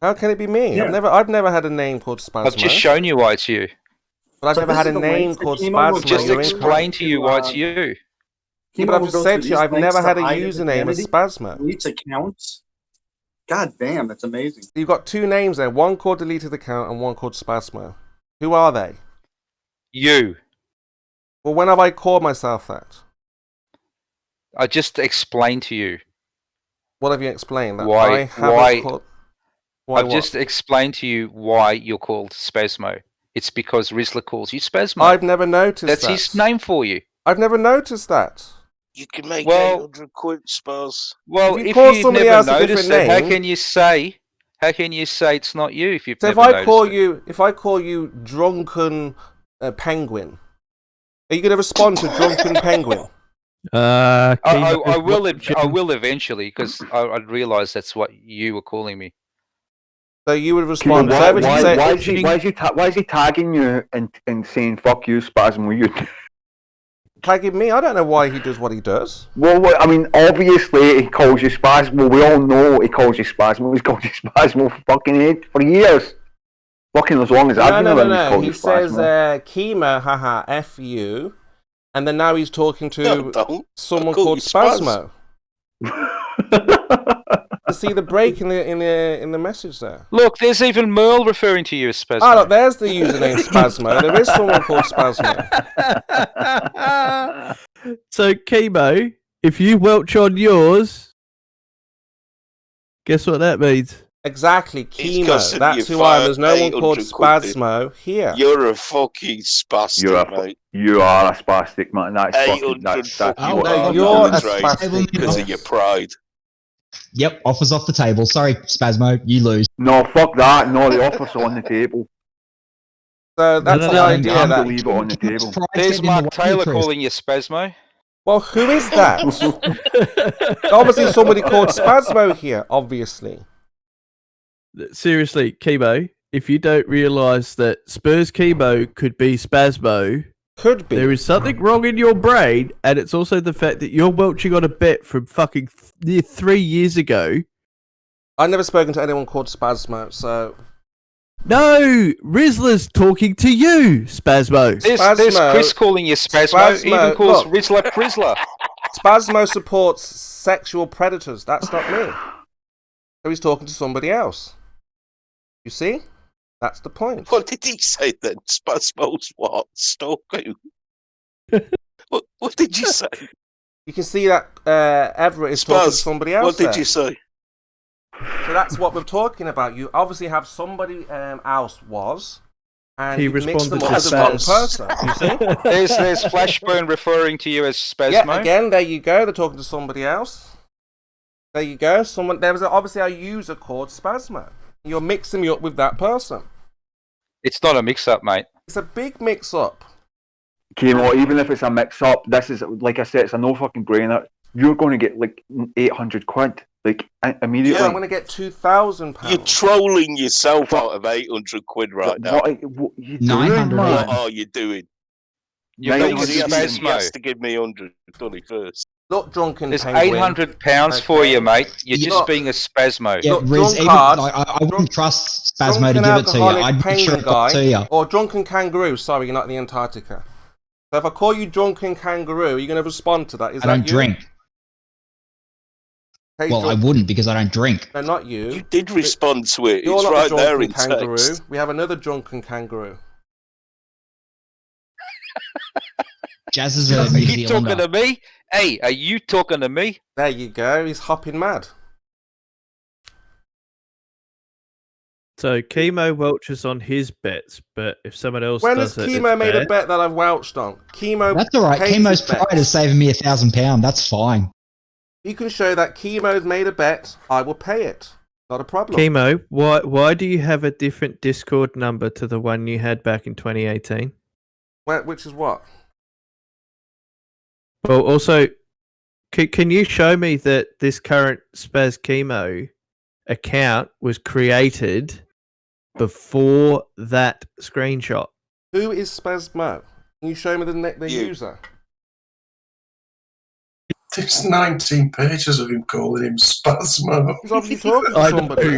How can it be me? Yeah. I've never had a name called Spasmo. I've just shown you why it's you. But I've never had a name called Spasmo. I've just explained to you why it's you. Yeah, but I've just said to you, I've never had a username as Spasmo. Deletes accounts. God damn, that's amazing. You've got two names there, one called deleted account and one called Spasmo. Who are they? You. Well, when have I called myself that? I just explained to you. What have you explained? That Why? I haven't called... Why I've what? just explained to you why you're called Spasmo. It's because Rizzler calls you Spasmo. I've never noticed That's that. his name for you. I've never noticed that. You can make Well- 800 quid, Spurs. Well, If you if call you've somebody never else a noticed different it, how name- can you say? How can you say it's not you if you've So never if I noticed call it? you, drunken penguin, are you going to respond to drunken penguin? I will eventually because I'd realise that's what you were calling me. So you would respond. So would you say, Why is he tagging you and saying "fuck you, Spasmo"? You tagging me? I don't know why he does what he does. well, I mean, obviously he calls you Spasmo. We all know he calls you Spasmo. He's called you Spasmo for fucking for years. Fucking as long as I've been around, he's called He you says, Spasmo. chemo, haha, F you. And then now he's talking to someone call called you Spaz. Spasmo. You see the break in the message there. Look, there's even Merle referring to you as Spasmo. Ah, look, there's the username Spasmo. There is someone called Spasmo. So, Chemo, if you welch on yours, guess what that means? Exactly, He's chemo. costing That's you who I am. There's no one 800 called quid, dude. Spasmo here. You're a fucking spastic, mate. You are a spastic, man. That's fucking. 800 That's fucking what quid you're a trade spastic. because of your pride. Yep, offers off the table. Sorry, Spasmo, you lose. No, fuck that. No, the offer's on the table. So that's the idea I'm that to leave it on the table. There's Mark Taylor calling you Spasmo. Well, who is that? Obviously somebody called Spasmo here, obviously. Seriously, Chemo, if you don't realise that Spurs Chemo could be Spasmo, could be. There is something wrong in your brain, and it's also the fact that you're welching on a bet from fucking near 3 years ago. I've never spoken to anyone called Spasmo, so... No! Rizzler's talking to you, Spasmo. There's Chris calling you Spasmo. He even calls Rizzler Prizzler. Spasmo supports sexual predators. That's not me. So he's talking to somebody else. You see? That's the point. What did he say then? Spasmo's what? Stalking? what did you say? You can see that Everett is talking to somebody else. What did you say? So that's what we're talking about. You obviously have somebody else and he you mix responded them up to as the wrong Spaz. person. You see? There's Flashburn referring to you as Spasmo. Yeah, again, there you go. They're talking to somebody else. There you go. There was obviously a user called Spasmo. You're mixing me up with that person. It's not a mix-up, mate. It's a big mix-up. Chemo, even if it's a mix-up, this is, like I said, it's a no fucking brainer. You're going to get like 800 quid, like immediately. Yeah, I'm going to get £2,000. You're trolling yourself out of 800 quid right now. What you doing, 900. man? What are you doing? You're Because he Spasmo. has to give me 100, doesn't he, first? Look, drunken There's penguin. £800 for you, mate. You're just being a Spasmo. Yeah, Look, Riz, drunk even, card, I wouldn't trust Spasmo to drunken give it to you. alcoholic I'd make sure penguin it got to guy, you. or drunken kangaroo. Sorry, you're not in the Antarctica. So if I call you drunken kangaroo, are you going to respond to that? Is I that don't you? drink. Hey, Well, I wouldn't because I don't drink. No, not you. You did respond to it. You're It's not right the there drunken in kangaroo. text. We have another drunken kangaroo. Jazz is a Are New you talking Zealander. to me? Hey, are you talking to me? There you go. He's hopping mad. So Chemo welches on his bets, but if someone else When has does it, Chemo it's made a bad. bet that I've welched on? Chemo. That's all right. pays Chemo's his bets. pride is saving me £1,000. That's fine. You can show that Chemo's made a bet. I will pay it. Not a problem. Chemo, why do you have a different Discord number to the one you had back in 2018? Which is what? Well, also, can you show me that this current Spaz Chemo account was created before that screenshot? Who is Spasmo? Can you show me the user? There's 19 pages of him calling him Spasmo. He's obviously talking to somebody.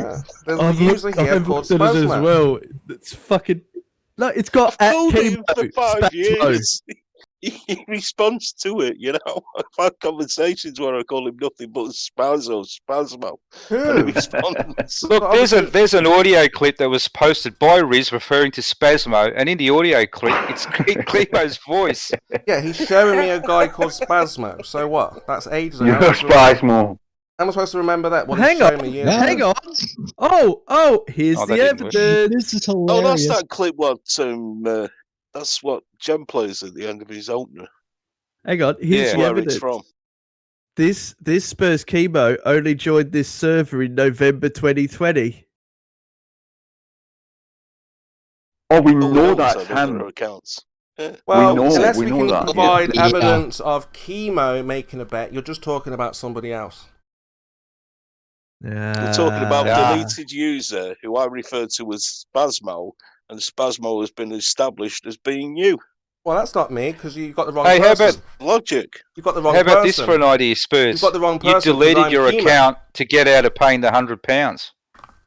There's a user here I've called looked at it as Spasmo. well. It's fucking... Look, it's got at Told him Chemo, for 5 Spasmo. years. he responds to it, you know. I've had conversations where I call him nothing but Spazmo. And he responds. Look, there's an audio clip that was posted by Riz referring to Spazmo, and in the audio clip, it's Clipo's voice. Yeah, he's showing me a guy called Spazmo. So what? That's ages ago. You're Spazmo. How am I supposed to remember that? Well, Hang on. Oh, here's the evidence. This is hilarious. Oh, that's that clip what that's what Jem plays at the end of his opener. Hang on, here's the where evidence. it's from. This Spurs Chemo only joined this server in November 2020. Oh, we know that's him. Accounts. Yeah. Well, we know, unless we we know can that. provide evidence of Chemo making a bet, you're just talking about somebody else. We're talking about deleted user who I refer to as Spazmo, and Spazmo has been established as being you. Well, that's not me, because you got the wrong Hey, person. how about logic? You got the wrong How person. about this for an idea, Spurs? You've got the wrong person. You deleted 'cause your I'm Chemo. account to get out of paying the £100.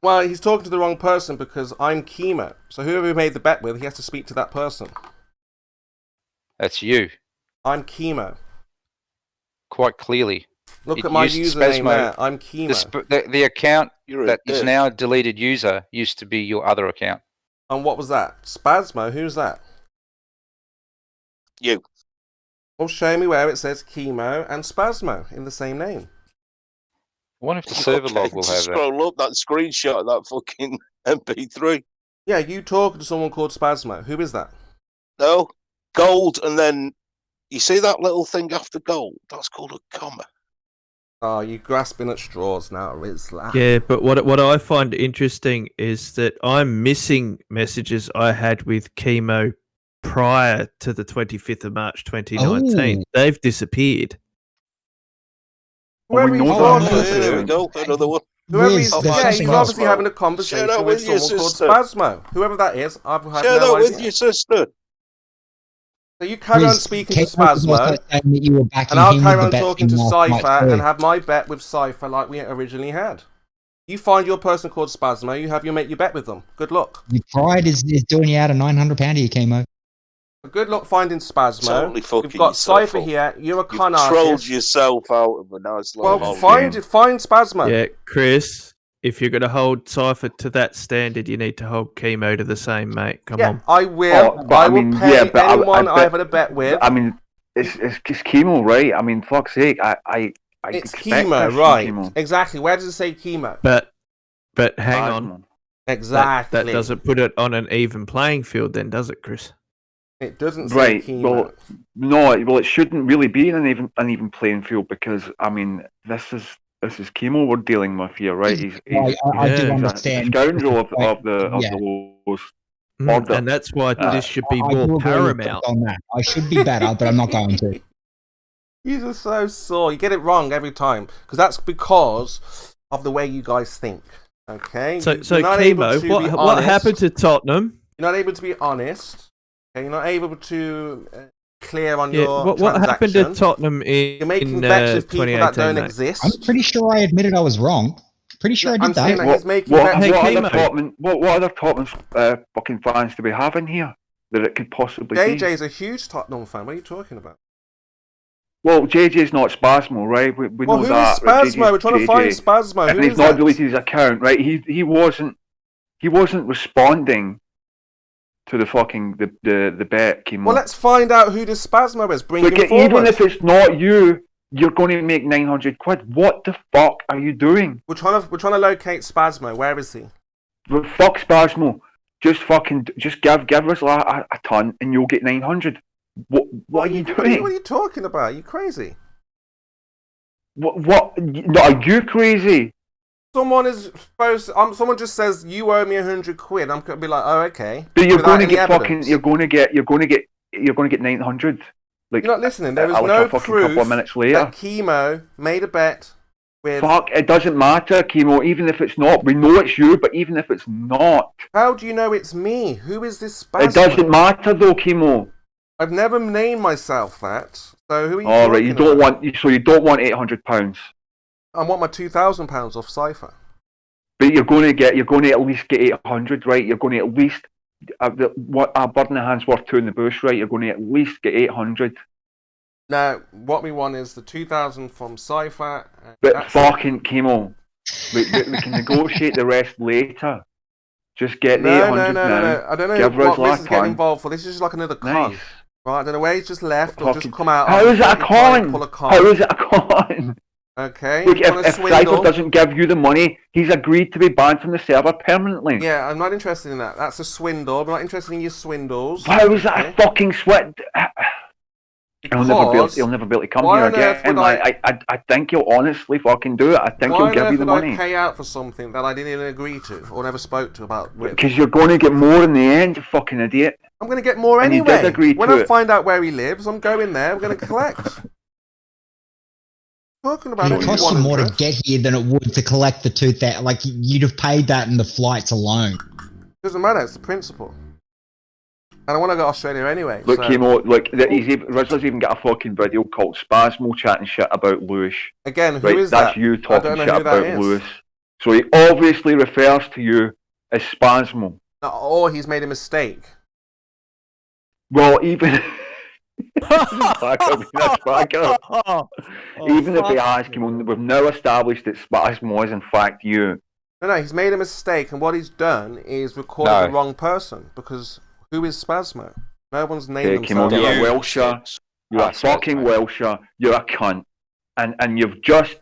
Well, he's talking to the wrong person because I'm Chemo. So whoever he made the bet with, he has to speak to that person. That's you. I'm Chemo. Quite clearly. Look It at my used username Spazmo. there. I'm Chemo. The account You're that a is dick. now a deleted user used to be your other account. And what was that? Spazmo? Who's that? You. Well, show me where it says Chemo and Spazmo in the same name. I wonder if the server log will have that. Scroll up that screenshot of that fucking MP3. Yeah, you talking to someone called Spazmo. Who is that? No, gold, and then you see that little thing after gold? That's called a comma. Oh, you grasping at straws now, Rizla. Yeah, but what I find interesting is that I'm missing messages I had with Chemo prior to the 25th of March 2019. They've disappeared. Whoever he's talking to. There we go, another one. Whoever he's, Riz, yeah, he's Spazmo. obviously having a conversation Share that with with your someone called sister. Spazmo. Whoever that is, I've had Share no that idea. with your sister. So you carry on Riz, speaking to Kate was also Spazmo, saying that you were backing and I'll him carry with on the bet talking to in last night Cypher too. and have my bet with Cypher like we originally had. You find your person called Spazmo, you have your make your bet with them. Good luck. Your pride is doing you out a £900 here, Chemo. Good luck finding Spazmo. Totally fucking We've got yourself Cypher up. here. You're a You've con trolled artist. yourself out of a nice little Well, find Spazmo. Yeah, Chris, if you're going to hold Cypher to that standard, you need to hold Chemo to the same, mate. Come Yeah, on. I will. But I will pay anyone I've had a bet with. I mean, it's Chemo, right? I mean, fuck's sake, I It's expect Chemo, this from right? Chemo. Exactly. Where does it say Chemo? But hang on. Exactly. That doesn't put it on an even playing field, then, does it, Chris? It doesn't say Right. Chemo. Well, no. Well, it shouldn't really be an even playing field because I mean, this is Chemo we're dealing with here, right? He's I do he's understand. a scoundrel of the lowest order. And that's why this should be I do more agree with paramount. on that. I should be better, but I'm not going to. You are so sore. You get it wrong every time because that's because of the way you guys think. Okay. So You're not able Chemo, to be what honest. happened to Tottenham? You're not able to be honest. Okay. You're not able to clear on Yeah, your what happened to transaction. Tottenham You're making in bets with people that 2018, don't mate? exist. I'm pretty sure I admitted I was wrong. Pretty sure I did I'm saying that. that he's making What bets. other Tottenham fucking fans do we have in here that it could possibly be? JJ's a huge Tottenham fan. What are you talking about? Well, JJ's not Spazmo, right? We Well, know who that. is Spazmo? We're trying to find JJ. Spazmo. And Who he's is not that? deleted his account, right? He wasn't responding to the fucking the bet, Chemo. Well, let's find out who this Spazmo is. Bring Look, him forward. even if it's not you, you're going to make 900 quid. What the fuck are you doing? We're trying to locate Spazmo. Where is he? Well, fuck Spazmo. Just give us a ton and you'll get 900. What are you doing? What are you talking about? Are you crazy? What? No, are you crazy? Someone is supposed. Someone just says you owe me 100 quid. I'm gonna be like, oh, okay. But you're Without going to any get evidence. You're going to get 900. Like, You're not listening. There is like no a fucking proof couple of minutes later. that Chemo made a bet with. Fuck! It doesn't matter, Chemo. Even if it's not, we know it's you. But even if it's not, How do you know it's me? Who is this Spazmo? it doesn't matter though, Chemo. I've never named myself that. So who are you? All right, talking you don't about? want. So you don't want £800. I want my £2,000 off Cypher. But you're going to at least get 800, right? You're going to at least what a bird in the hand's worth two in the bush, right? You're going to at least get 800. Now, what we want is the 2,000 from Cypher. But fucking Chemo, we can negotiate the rest later. Just get the 800 now. No. I don't know what Riz is getting involved for. This is just like another con. Nice. Right, I don't know where he's just left or just come out. How is it a con? How is it a con? Okay. Look, if Cypher doesn't give you the money, he's agreed to be banned from the server permanently. Yeah, I'm not interested in that. That's a swindle. I'm not interested in your swindles. How is that a fucking sweat? He'll never be able to come here again. I think he'll honestly fucking do it. I think he'll give you the money. Why on earth would I pay out for something that I didn't even agree to or never spoke to about? Because you're going to get more in the end, you fucking idiot. I'm going to get more anyway. And you did agree when to I find out where he lives, I'm going there. I'm going to collect. Talking about it costs you more to get here than it would to collect the 2,000. Like you'd have paid that in the flights alone. Doesn't matter. It's the principle. And I want to go to Australia anyway. Look, Chemo, Rizzler's even got a fucking video called Spasmo chatting shit about Lewis. Again, who is that? That's you talking shit about Lewis. So he obviously refers to you as Spasmo. Or he's made a mistake. Well, even... Even if he has, Chemo, we've now established that Spasmo is in fact you. No, he's made a mistake, and what he's done is recorded the wrong person, because... Who is Spasmo? No one's named themselves. You're a Welsher. You're a fucking Welsher. You're a cunt. And you've just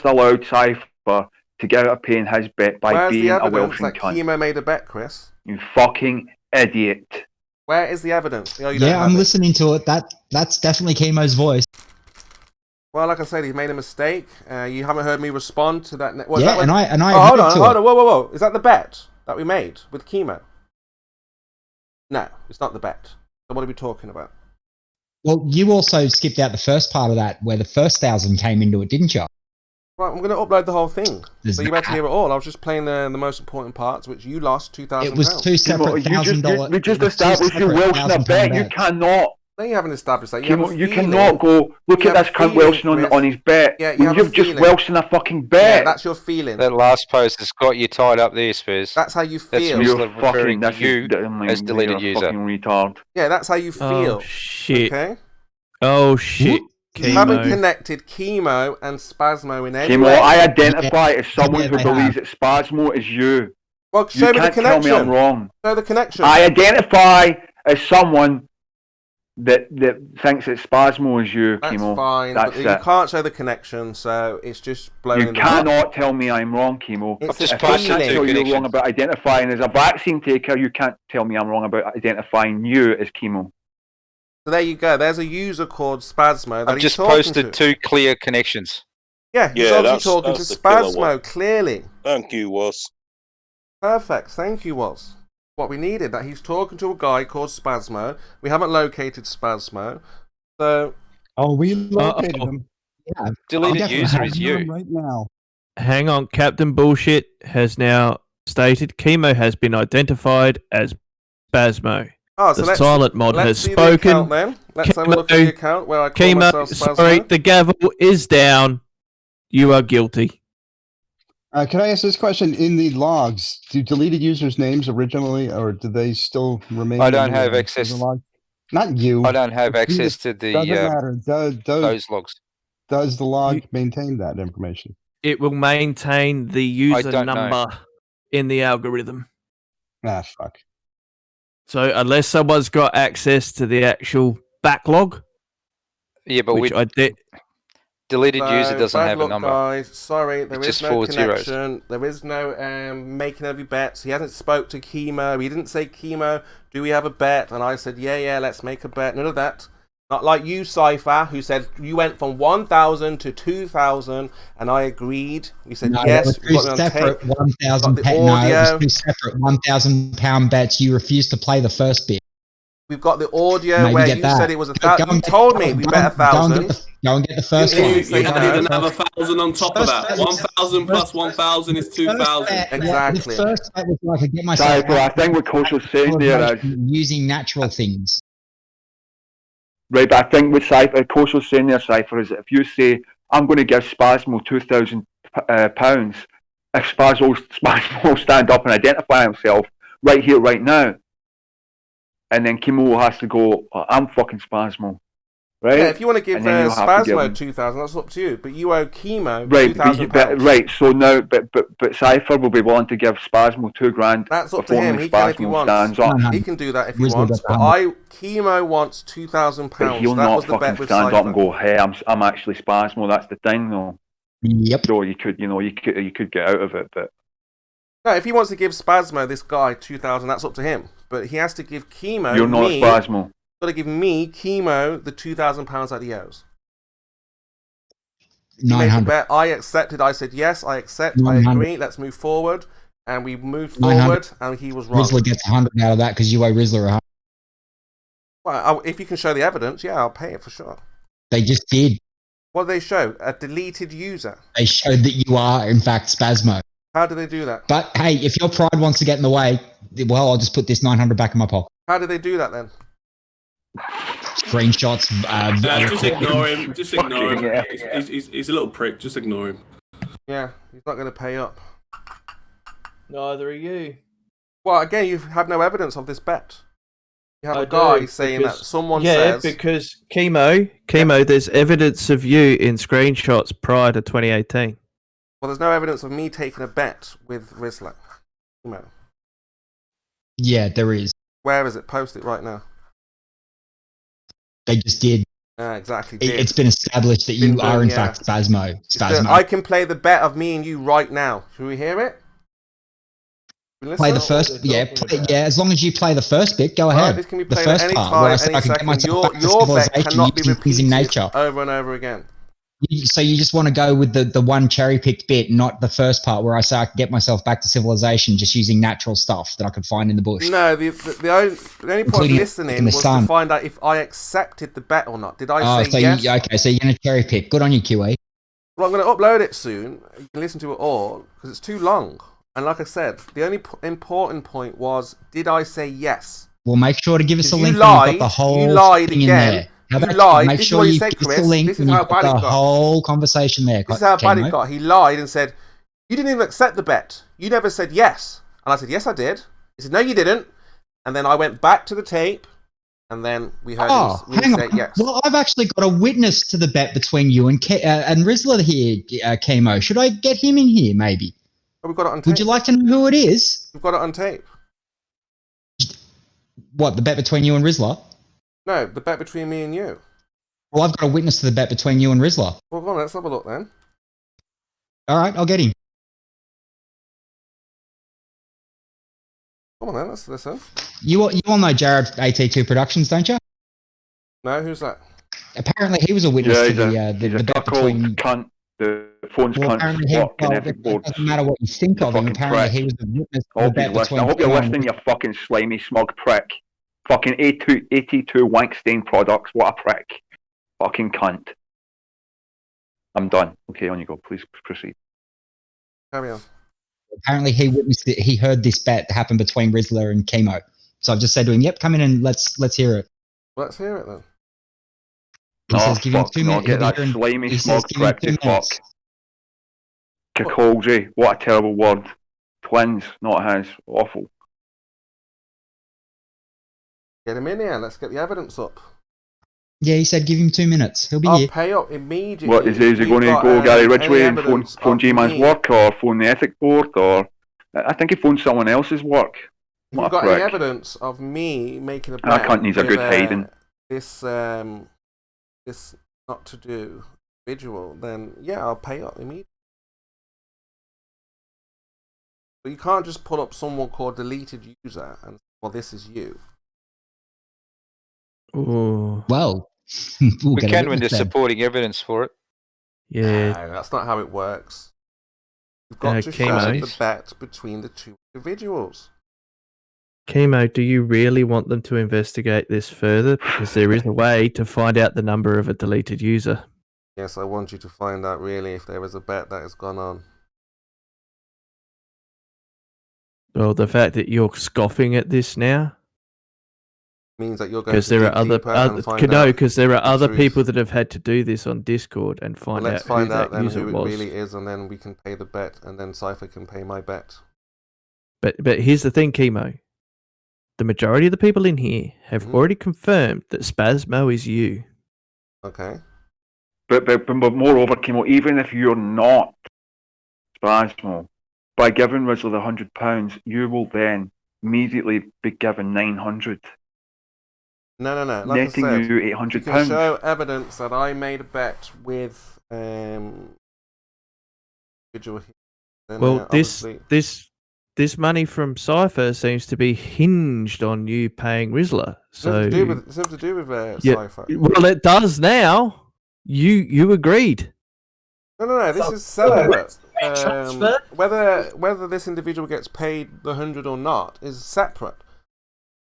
allowed Cypher to get out of paying his bet by being a Welshing cunt. Chemo made a bet, Chris. You fucking idiot. Where is the evidence? I'm listening to it. That's definitely Chemo's voice. Well, like I said, he made a mistake. You haven't heard me respond to that. Hold on. Whoa. Is that the bet that we made with Chemo? No, it's not the bet. So what are we talking about? Well, you also skipped out the first part of that, where the first 1,000 came into it, didn't you? Right, I'm going to upload the whole thing. So you're about to hear it all. I was just playing the most important parts, which you lost £2,000. It was two separate $1,000. We just established you Welsh in a bet. You cannot. No, you haven't established that. You cannot go, look at this cunt Welshing on his bet. Yeah, you've just Welsh in a fucking bet. Yeah, that's your feeling. That last post has got you tied up there, Spurs. That's how you feel. That's referring to you as deleted user. Fucking retard. Yeah, that's how you feel. Oh, shit. Okay? Oh, shit. You haven't connected Chemo and Spasmo in any Chemo, way. I identify as someone who believes that Spasmo is you. Well, show me the connection. You can't tell me I'm wrong. Show the connection. I identify as someone that thinks that Spasmo is you, Chemo. That's fine, but you can't show the connection, so it's just blowing in the wind. You cannot tell me I'm wrong, Chemo. If I can't tell you wrong about identifying as a vaccine taker, you can't tell me I'm wrong about identifying you as Chemo. So there you go. There's a user called Spasmo that I've just posted two clear connections. Yeah, he's obviously talking to Spasmo, clearly. Thank you, Was. Perfect. Thank you, Was. What we needed, that he's talking to a guy called Spasmo. We haven't located Spasmo. So... Oh, we located him. Yeah. Deleted user is you. Right now. Hang on. Captain Bullshit has now stated Chemo has been identified as Spasmo. Oh, so the silent mod has spoken. Let's have a look at the account where I call Chemo, myself Spasmo. sorry, the gavel is down. You are guilty. Can I ask this question? In the logs, do deleted users' names originally, or do they still remain? I don't have access. Not you. I don't have access to the doesn't matter. those logs. Does the log maintain that information? It will maintain the user number in the algorithm. Ah, fuck. So unless someone's got access to the actual backlog, yeah, but which I did. Deleted user doesn't have a number. Guys, sorry, there is no connection. Zeros. There is no making any bets. He hasn't spoke to Chemo. He didn't say, Chemo, do we have a bet? And I said, yeah, let's make a bet. None of that. Not like you, Cypher, who said you went from 1,000 to 2,000, and I agreed. You said yes. It was two separate 1,000. No, it was two separate £1,000 bets. You refused to play the first bit. We've got the audio where you said it was 1,000. You told me we bet 1,000. Go and get the first one. You had even have 1,000 on top of that. 1,000 plus 1,000 is 2,000. Exactly. The first bet was like I get myself. Sorry, bro, I think what Coach was saying there is using natural things. Right, but I think what Coach was saying there, Cypher, is that if you say I'm going to give Spasmo £2,000, if Spasmo will stand up and identify himself right here, right now, and then Chemo has to go, I'm fucking Spasmo. Right? Yeah, if you want to give And then you'll have to give Spasmo him- 2,000, that's up to you. But you owe Chemo Right, £2,000. right. So now, but Cypher will be willing to give Spasmo $2,000. That's up if to him. only He can if he Spasmo stands up. wants. He can do that if he Rizzler wants. gets But Chemo wants £2,000. But he'll That not was the bet fucking with stand up and Cypher. go, "Hey, I'm actually Spasmo." That's the thing, though. Yep. So you could get out of it, but No, if he wants to give Spasmo, this guy, 2,000, that's up to him. But he has to give Chemo. you're not me, Spasmo. Got to give me Chemo the £2,000 that he owes. He made the 900. bet. I accepted. I said yes. I accept. I 900. agree. Let's move forward. And we moved 900. forward, and he was wrong. Rizzler gets 100 out of that because you owe Rizzler 100. Well, if you can show the evidence, yeah, I'll pay it for sure. They just did. What did they show? A deleted user. They showed that you are, in fact, Spasmo. How do they do that? But hey, if your pride wants to get in the way, well, I'll just put this 900 back in my pocket. How do they do that then? Screenshots. Just ignore him. Just ignore him. Yeah. He's a little prick. Just ignore him. Yeah, he's not going to pay up. Neither are you. Well, again, you have no evidence of this bet. You have I a guy do, saying because- that someone yeah, says... because Chemo, there's evidence of you in screenshots prior to 2018. Well, there's no evidence of me taking a bet with Rizzler. No. Yeah, there is. Where is it? Post it right now. They just did. Exactly. It's been established that you are, in fact, Spasmo. I can play the bet of me and you right now. Should we hear it? Play the first, as long as you play the first bit, go ahead. This can be The played first at any part, where I time, said any I could get second. myself back to Your bet civilization cannot be using nature. over and over again. So you just want to go with the one cherry-picked bit, not the first part where I say I can get myself back to civilization just using natural stuff that I could find in the bush. No, the only point of Including listening in the was sun. to find out if I accepted the bet or not. Did I say so yes? so you're going to cherry-pick. Good on you, QE. Well, I'm going to upload it soon. You can listen to it all because it's too long. And like I said, the only important point was, did I say yes? Well, make sure to give us a link. You when lied. You've got the whole You lied thing again. in there. How You about lied. Make This is sure what you you said, give us Chris. the link This is and how you've bad got it the got. whole conversation there. This is how bad Kamo. it got. He lied and said, you didn't even accept the bet. You never said yes. And I said, yes, I did. He said, no, you didn't. And then I went back to the tape, and then we heard him say yes. Well, I've actually got a witness to the bet between you and Rizzler here, Chemo. Should I get him in here, maybe? Oh, we've got it on tape. Would you like to know who it is? We've got it on tape. What, the bet between you and Rizzler? No, the bet between me and you. Well, I've got a witness to the bet between you and Rizzler. Well, go on, let's have a look then. All right, I'll get him. Come on then, let's listen. You all know Jared AT2 Productions, don't you? No, who's that? Apparently, he was a witness Yeah, to the bet between. Cunt. The phone's Well, cunt. apparently he, Fucking it ethic boards. doesn't matter what you think of him. Fucking Apparently, prick. he was a witness to I the hope, bet he's listening. between. I hope you're Chemo and listening, you fucking slimy smug prick. Fucking AT2 wank stain products. What a prick. Fucking cunt. I'm done. Okay, on you go. Please proceed. Carry on. Apparently, he witnessed it. He heard this bet happen between Rizzler and Chemo. So I've just said to him, "Yep, come in and let's hear it." Let's hear it then. He says, "Give him 2 no, minutes." get that He'll be here in- slimy he smug says, "Give him prick, 2 you minutes." fuck. Kakolji, what a terrible word. Twins, not his. Awful. Get him in here. Let's get the evidence up. Yeah, he said, "Give him 2 minutes. He'll be I'll here." pay up immediately. What is he if going to you've go got, Gary any Ridgway and evidence phone of G-Man's me. work, or phone the ethic board, or I think he phoned someone else's work. If What you've a got prick. any evidence of me making a That bet cunt needs a with, good hiding. This not to do individual, then yeah, I'll pay up immediately. But you can't just pull up someone called deleted user and well, this is you. Ooh. Well, We can when there's supporting evidence for it. Yeah. No, that's not how it works. You've got to show Chemo. the bet between the two individuals. Chemo, do you really want them to investigate this further? Because there is a way to find out the number of a deleted user. Yes, I want you to find out really if there is a bet that has gone on. Well, the fact that you're scoffing at this now, Means that you're going because to there dig are other, deeper and find no, out because there are the other truth. people that have had to do this on Discord and Well, find let's out find who out that then user who it was. really is, and then we can pay the bet, and then Cypher can pay my bet. But here's the thing, Chemo. the majority of the people in here have already confirmed that Spasmo is you. Okay. But moreover, Kimo, even if you're not Spasmo, by giving Rizzler the £100, you will then immediately be given 900. No. Like Netting I said, you you £800. can show evidence that I made a bet with individual here. Then, Well, obviously- this money from Cypher seems to be hinged on you paying Rizzler. So It's nothing to do with yeah, Cypher. well, it does now. You agreed. No. This is separate. Whether this individual gets paid the 100 or not is separate.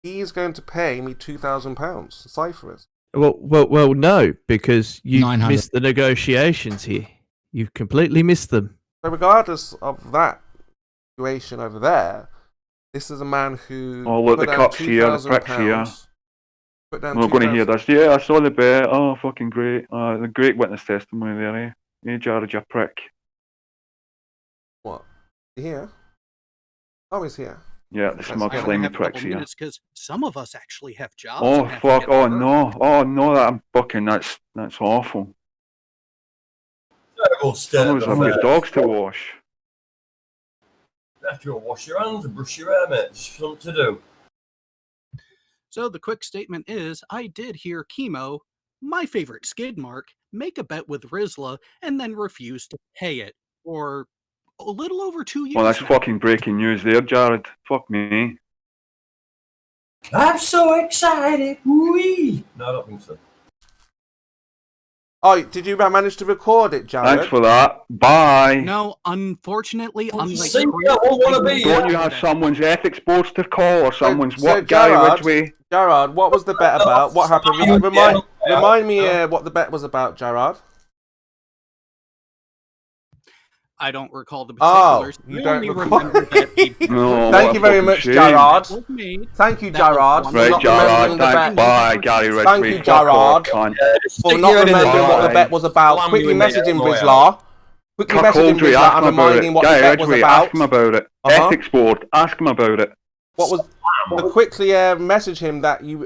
He's going to pay me £2,000. Cypher is. Well, no, because you 900. missed the negotiations here. You've completely missed them. So regardless of that situation over there, this is a man who. Oh, look, put the down cups here, the pricks here. Put down We're going to hear £2,000. this. Yeah, I saw the bet. Oh, fucking great. The great witness testimony there, eh? Hey, Jared, you prick. What? Here? Oh, he's here. Yeah, the smug, slimy pricks here. Because some of us actually have jobs. Oh, and have fuck. to get Oh, to work. no. Oh, no, I'm fucking. That's awful. Terrible state Some of of us have got affairs. dogs to wash. You have to go wash your hands and brush your hair, mate. It's something to do. So the quick statement is, I did hear Chemo, my favorite skid mark, make a bet with Rizla and then refuse to pay it for a little over 2 years. Well, that's now. fucking breaking news there, Jared. Fuck me. I'm so excited. Wee. No, I don't think so. Oh, did you manage to record it, Jared? Thanks for that. Bye. No, unfortunately, unlike see, I won't want to be Don't you have someone's ethics boards to call or someone's what Gerard, Gary Ridgway? Gerard, what was the bet about? What happened? Remind me what the bet was about, Gerard. I don't recall the Oh, particulars. you I don't only recall. remember that the- No, Thank what you a very fucking much, shame. Gerard. That was me. Thank you, That was Gerard. one. for Right, not Gerard, remembering the thanks. bet. Bye, Gary Ridgway. Thank you, Fuck off, Gerard, cunt. for not remembering what the bet was about. Slam Quickly you in the message him, elbow. Rizla. Quickly message him, Cuckoldry, Rizla, ask and him about remind it. him what the Gary bet was Ridgway, about. ask him about it. Uh-huh. Ethics board, ask him about it. What was? Quickly message him that you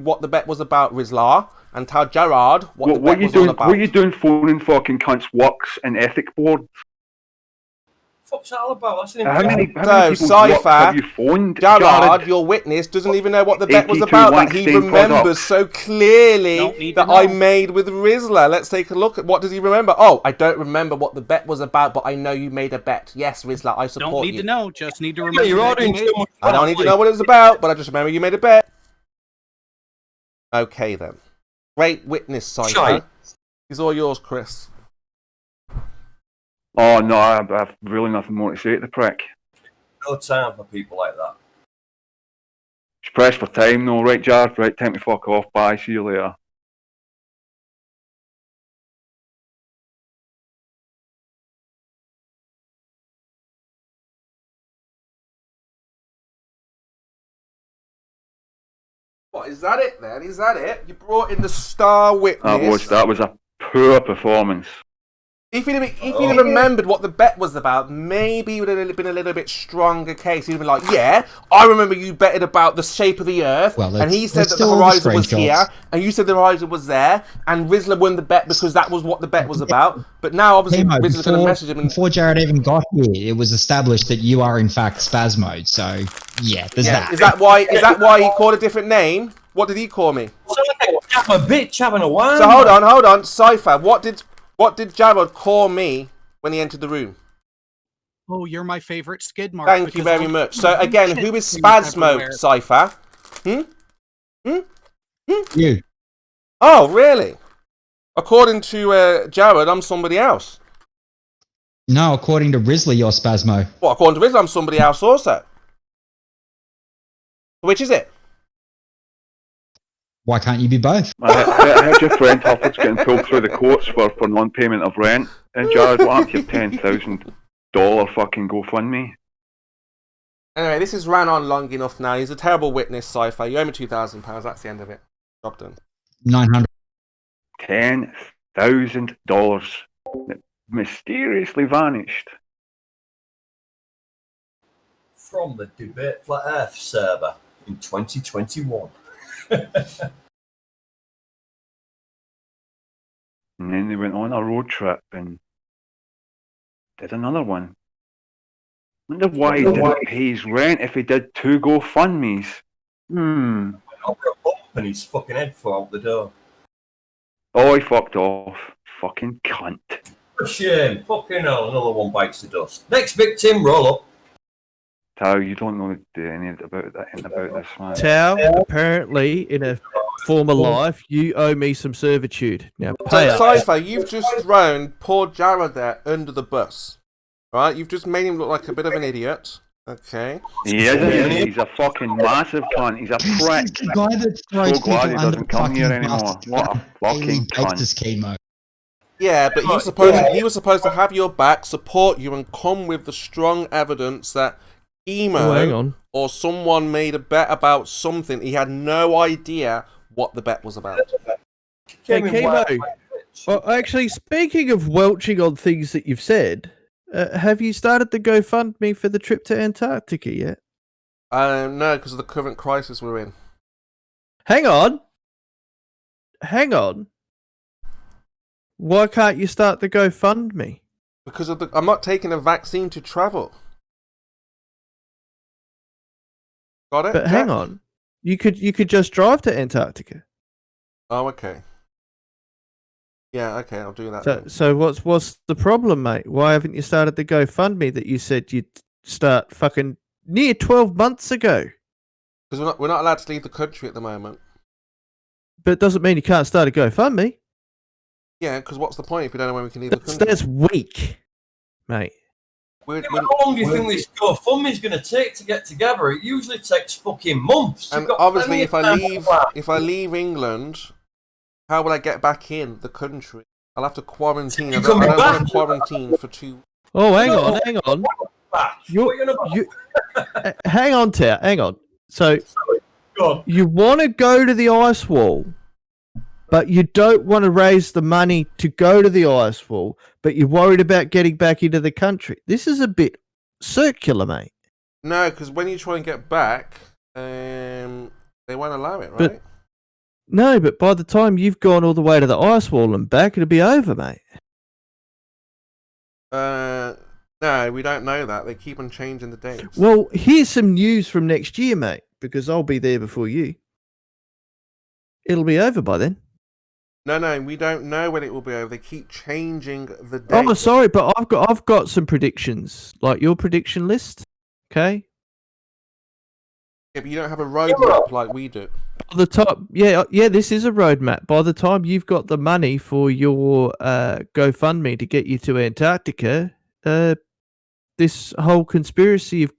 what the bet was about, Rizla, and tell Gerard what the bet you was all doing? about. What you doing phoning fucking cunts works in ethic board? What's that all about? That's an How many important- people's work have you phoned, Gerard, Jared? your witness, doesn't even know what the bet was 82 about. That wank he stained remembers products. so clearly Don't need that to I know. made with Rizla. Let's take a look at what does he remember. Oh, I don't remember what the bet was about, but I know you made a bet. Yes, Rizla, I support Don't need you. to know, just need to remember. you're that ordering you too made- much. I don't need to know what it was about, but I just remember you made a bet. Okay then. Great witness, Cypher. Shite. It's all yours, Chris. Oh no, I've really nothing more to say to the prick. No time for people like that. Just press for time, no, right, Jared? Right, time to fuck off. Bye, see you later. What, is that it then? Is that it? You brought in the star witness. That was a poor performance. If he'd have remembered what the bet was about, maybe it would have been a little bit stronger case. He'd have been like, yeah, I remember you betted about the shape of the Earth, Well, and he said let's that the do all the horizon was screenshots. here, and you said the horizon was there, and Rizla won the bet because that was what the bet was about. But now, obviously, Timo, Rizla's going to message him and... before Jared even got here, it was established that you are in fact Spasmo. So yeah, there's Yeah, that. is that why he called a different name? What did he call me? I'm a bitch having a wine. So hold on, Cypher, what did Jared call me when he entered the room? Oh, you're my favorite skid mark. Thank you very much. So again, who is Spasmo, Cypher? You. Oh, really? According to Jared, I'm somebody else. No, according to Risley, you're Spasmo. Well, according to Rizla, I'm somebody else also. Which is it? Why can't you be both? I heard your friend Hufford's getting pulled through the courts for non-payment of rent. And Jared, what happened to your $10,000 fucking GoFundMe? Anyway, this has ran on long enough now. He's a terrible witness, Cypher. You owe me £2,000. That's the end of it. Job done. 900. $10,000 that mysteriously vanished. From the Debate Flat Earth server. in 2021. And then they went on a road trip and did another one. Wonder why he didn't pay his rent if he did 2 GoFundMes. And his fucking head flew out the door. Oh, he fucked off. Fucking cunt. For shame. Fucking hell, another one bites the dust. Next victim, roll up. Tao, you don't know anything about this, man. Tao, apparently, in a former life, you owe me some servitude. Now, pay up. Cypher, you've just thrown poor Jared there under the bus. Right? You've just made him look like a bit of an idiot. Okay. He isn't. He's a fucking massive cunt. He's a prick. The guy that throws So glad he people under doesn't come here fucking anymore. bus What a fucking basis cunt. chemo. Yeah, but he was supposed to have your back, support you, and come with the strong evidence that Oh, hang on. or someone made a bet about something. He had no idea what the bet was about. Hey, Chemo. Well, actually, speaking of welching on things that you've said, have you started the GoFundMe for the trip to Antarctica yet? No, because of the current crisis we're in. Hang on. Why can't you start the GoFundMe? Because of I'm not taking a vaccine to travel. Got it? But Jack? hang on. You could just drive to Antarctica. Oh, okay. Yeah, okay, I'll do that. So what's the problem, mate? Why haven't you started the GoFundMe that you said you'd start fucking near 12 months ago? Because we're not allowed to leave the country at the moment. But it doesn't mean you can't start a GoFundMe. Yeah, because what's the point if we don't know when we can leave the country? That's weak, mate. How long do you think this GoFundMe's going to take to get together? It usually takes fucking months. And obviously, if I leave England, how will I get back in the country? I'll have to quarantine. I don't want to quarantine for 2. Oh, hang on. Hang on, Tao. Hang on. So, you want to go to the ice wall, but you don't want to raise the money to go to the ice wall, but you're worried about getting back into the country. This is a bit circular, mate. No, because when you try and get back, they won't allow it, right? But by the time you've gone all the way to the ice wall and back, it'll be over, mate. No, we don't know that. They keep on changing the dates. Well, here's some news from next year, mate, because I'll be there before you. It'll be over by then. No, we don't know when it will be over. They keep changing the date. Oh, sorry, but I've got some predictions, like your prediction list. Okay. Yeah, but you don't have a roadmap like we do. By the time, yeah, this is a roadmap. By the time you've got the money for your GoFundMe to get you to Antarctica, this whole conspiracy of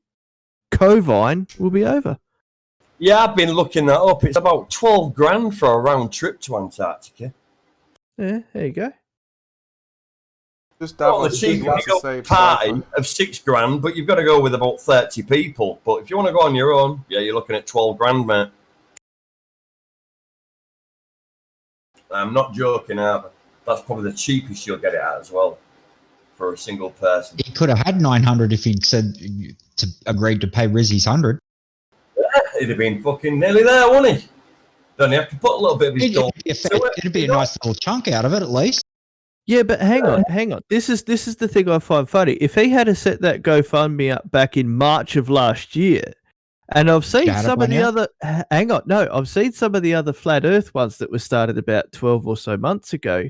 Covine will be over. Yeah, I've been looking that up. It's about 12 grand for a round trip to Antarctica. Yeah, there you go. Just the cheap party of 6 grand, but you've got to go with about 30 people. But if you want to go on your own, yeah, you're looking at 12 grand, mate. I'm not joking either. That's probably the cheapest you'll get it at as well for a single person. He could have had 900 if he'd said to agreed to pay Rizzy's 100. Yeah, he'd have been fucking nearly there, wouldn't he? Don't he have to put a little bit of his dough? It'd be a nice little chunk out of it at least. Yeah, but hang on. This is the thing I find funny. If he had set that GoFundMe up back in March of last year, and I've seen some of the other. Hang on, no, I've seen some of the other flat Earth ones that were started about 12 or so months ago.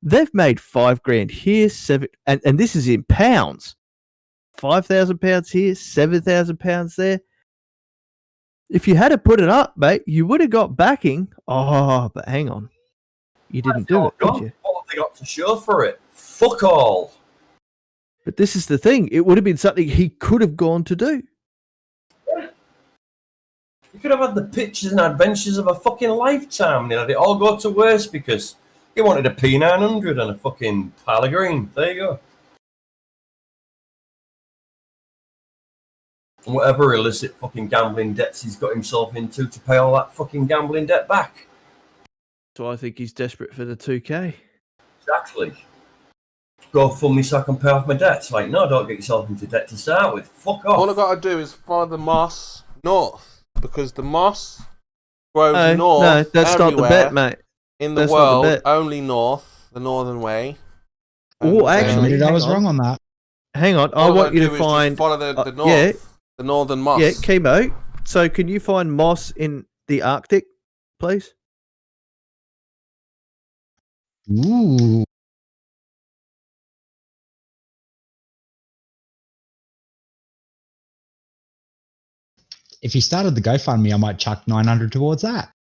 They've made $5,000 here, and this is in pounds. £5,000 here, £7,000 there. If you had to put it up, mate, you would have got backing. Oh, but hang on. You didn't do it, did you? What have they got to show for it? Fuck all. But this is the thing. It would have been something he could have gone to do. You could have had the pictures and adventures of a fucking lifetime and he had it all go to waste because he wanted a P900 and a fucking pile of green. There you go. And whatever illicit fucking gambling debts he's got himself into to pay all that fucking gambling debt back. So I think he's desperate for the 2K. Exactly. Go fund me so I can pay off my debts. Like, no, don't get yourself into debt to start with. Fuck off. All I got to do is follow the moss north. because the moss grows No, north. that's not the bet, everywhere mate. In the That's not the world, bet. only north, the northern way. Oh, actually, I hang was on. wrong on that. Hang on, I All want I you do to is just find. follow the north, yeah, the northern moss. yeah, chemo. So, can you find moss in the Arctic, please? Ooh. If you started the GoFundMe, I might chuck 900 towards that.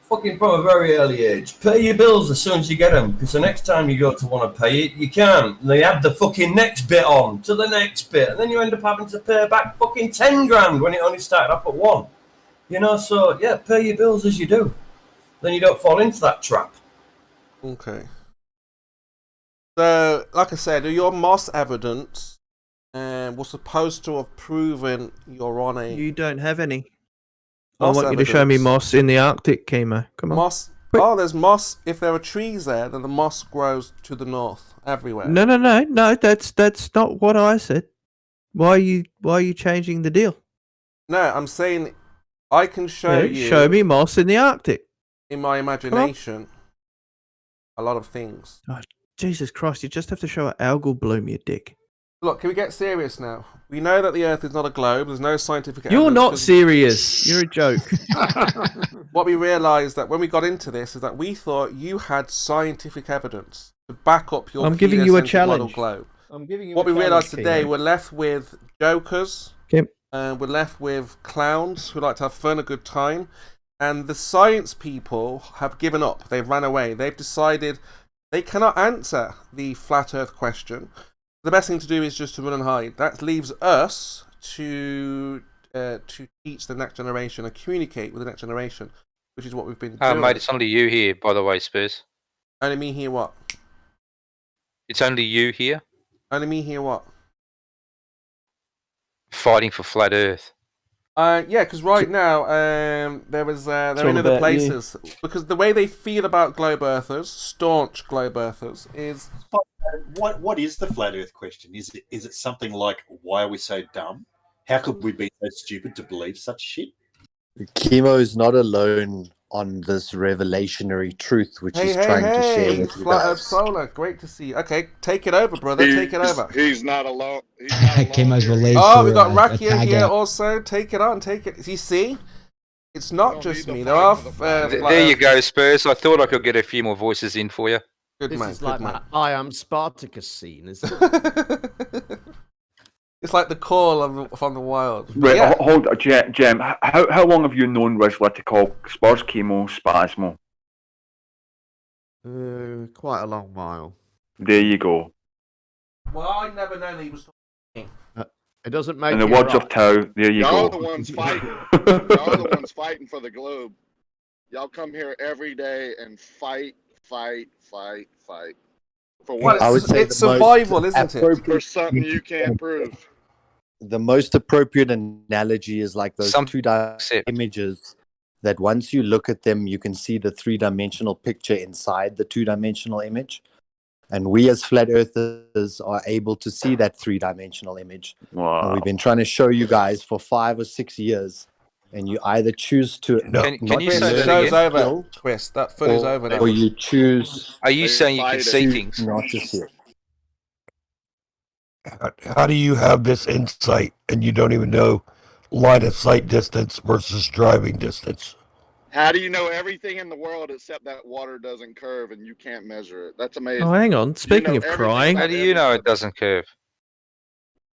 Fucking from a very early age. Pay your bills as soon as you get them, because the next time you go to want to pay it, you can't. They add the fucking next bit on to the next bit, and then you end up having to pay back fucking 10 grand when it only started off at 1. You know, so yeah, pay your bills as you do. Then you don't fall into that trap. Okay. So, like I said, your moss evidence was supposed to have proven you're on a You don't have any. moss I want you to show me evidence. moss in the Arctic, chemo. Come on. Moss. Oh, there's moss. If there are trees there, then the moss grows to the north, everywhere. No. That's not what I said. Why are you changing the deal? No, I'm saying I can show Yeah, you. show me moss in the Arctic. In my imagination, a lot of things. Oh, Jesus Christ! You just have to show an algal bloom, you dick. Look, can we get serious now? We know that the Earth is not a globe. There's no scientific evidence. You're not serious. You're a joke. What we realised that when we got into this is that we thought you had scientific evidence to back up your I'm giving you a heliocentric model challenge. globe. I'm giving you What a we realised challenge, today, Keno. we're left with jokers. Okay. We're left with clowns who like to have fun, a good time. And the science people have given up. They've ran away. They've decided they cannot answer the flat Earth question. The best thing to do is just to run and hide. That leaves us to teach the next generation and communicate with the next generation, which is what we've been doing. Mate, it's only you here, by the way, Spurs. Only me here what? It's only you here Only me here what? fighting for flat Earth. Yeah, because right now they're in other places because the way they feel about globe earthers, staunch globe earthers, is What is the flat Earth question? Is it something like, why are we so dumb? How could we be so stupid to believe such shit? Chemo is not alone on this revelationary truth which he's trying to share with you Flat Earth guys. Solar, great to see you. Okay, take it over, brother. Take it over. He's not alone. Chemo's relieved. Oh, we got a Rakia tag here out. also. Take it on, take it. You see, it's not just me. There are. There you go, Spurs. I thought I could get a few more voices in for you. Good This man. is Good like man. that I am Spartacus scene, isn't it? It's like the call from the wild. Right, Yeah. hold on, Jem. How long have you known Rizla to call Spurs Chemo Spasmo? Quite a long while. There you go. Well, I never known that he was talking. It doesn't make In the it words right. of Tao, there you Y'all go. the ones fighting. Y'all the ones fighting for the globe. Y'all come here every day and fight. For what? I would say it's the most survival, isn't it? appropriate- For something you can't prove. The most appropriate analogy is like those images that once you look at them, you can see the three-dimensional picture inside the two-dimensional image. And we as flat earthers are able to see that three-dimensional image. Wow. And we've been trying to show you guys for 5 or 6 years. And you either choose to Can you Chris, say the that show's again? over. Chris, that fun is over now. Or you choose Are you saying you can see things? not to see it. How do you have this insight and you don't even know line of sight distance versus driving distance? How do you know everything in the world except that water doesn't curve and you can't measure it? That's amazing. Oh, hang on. Speaking know of everything crying, How do you know it doesn't curve?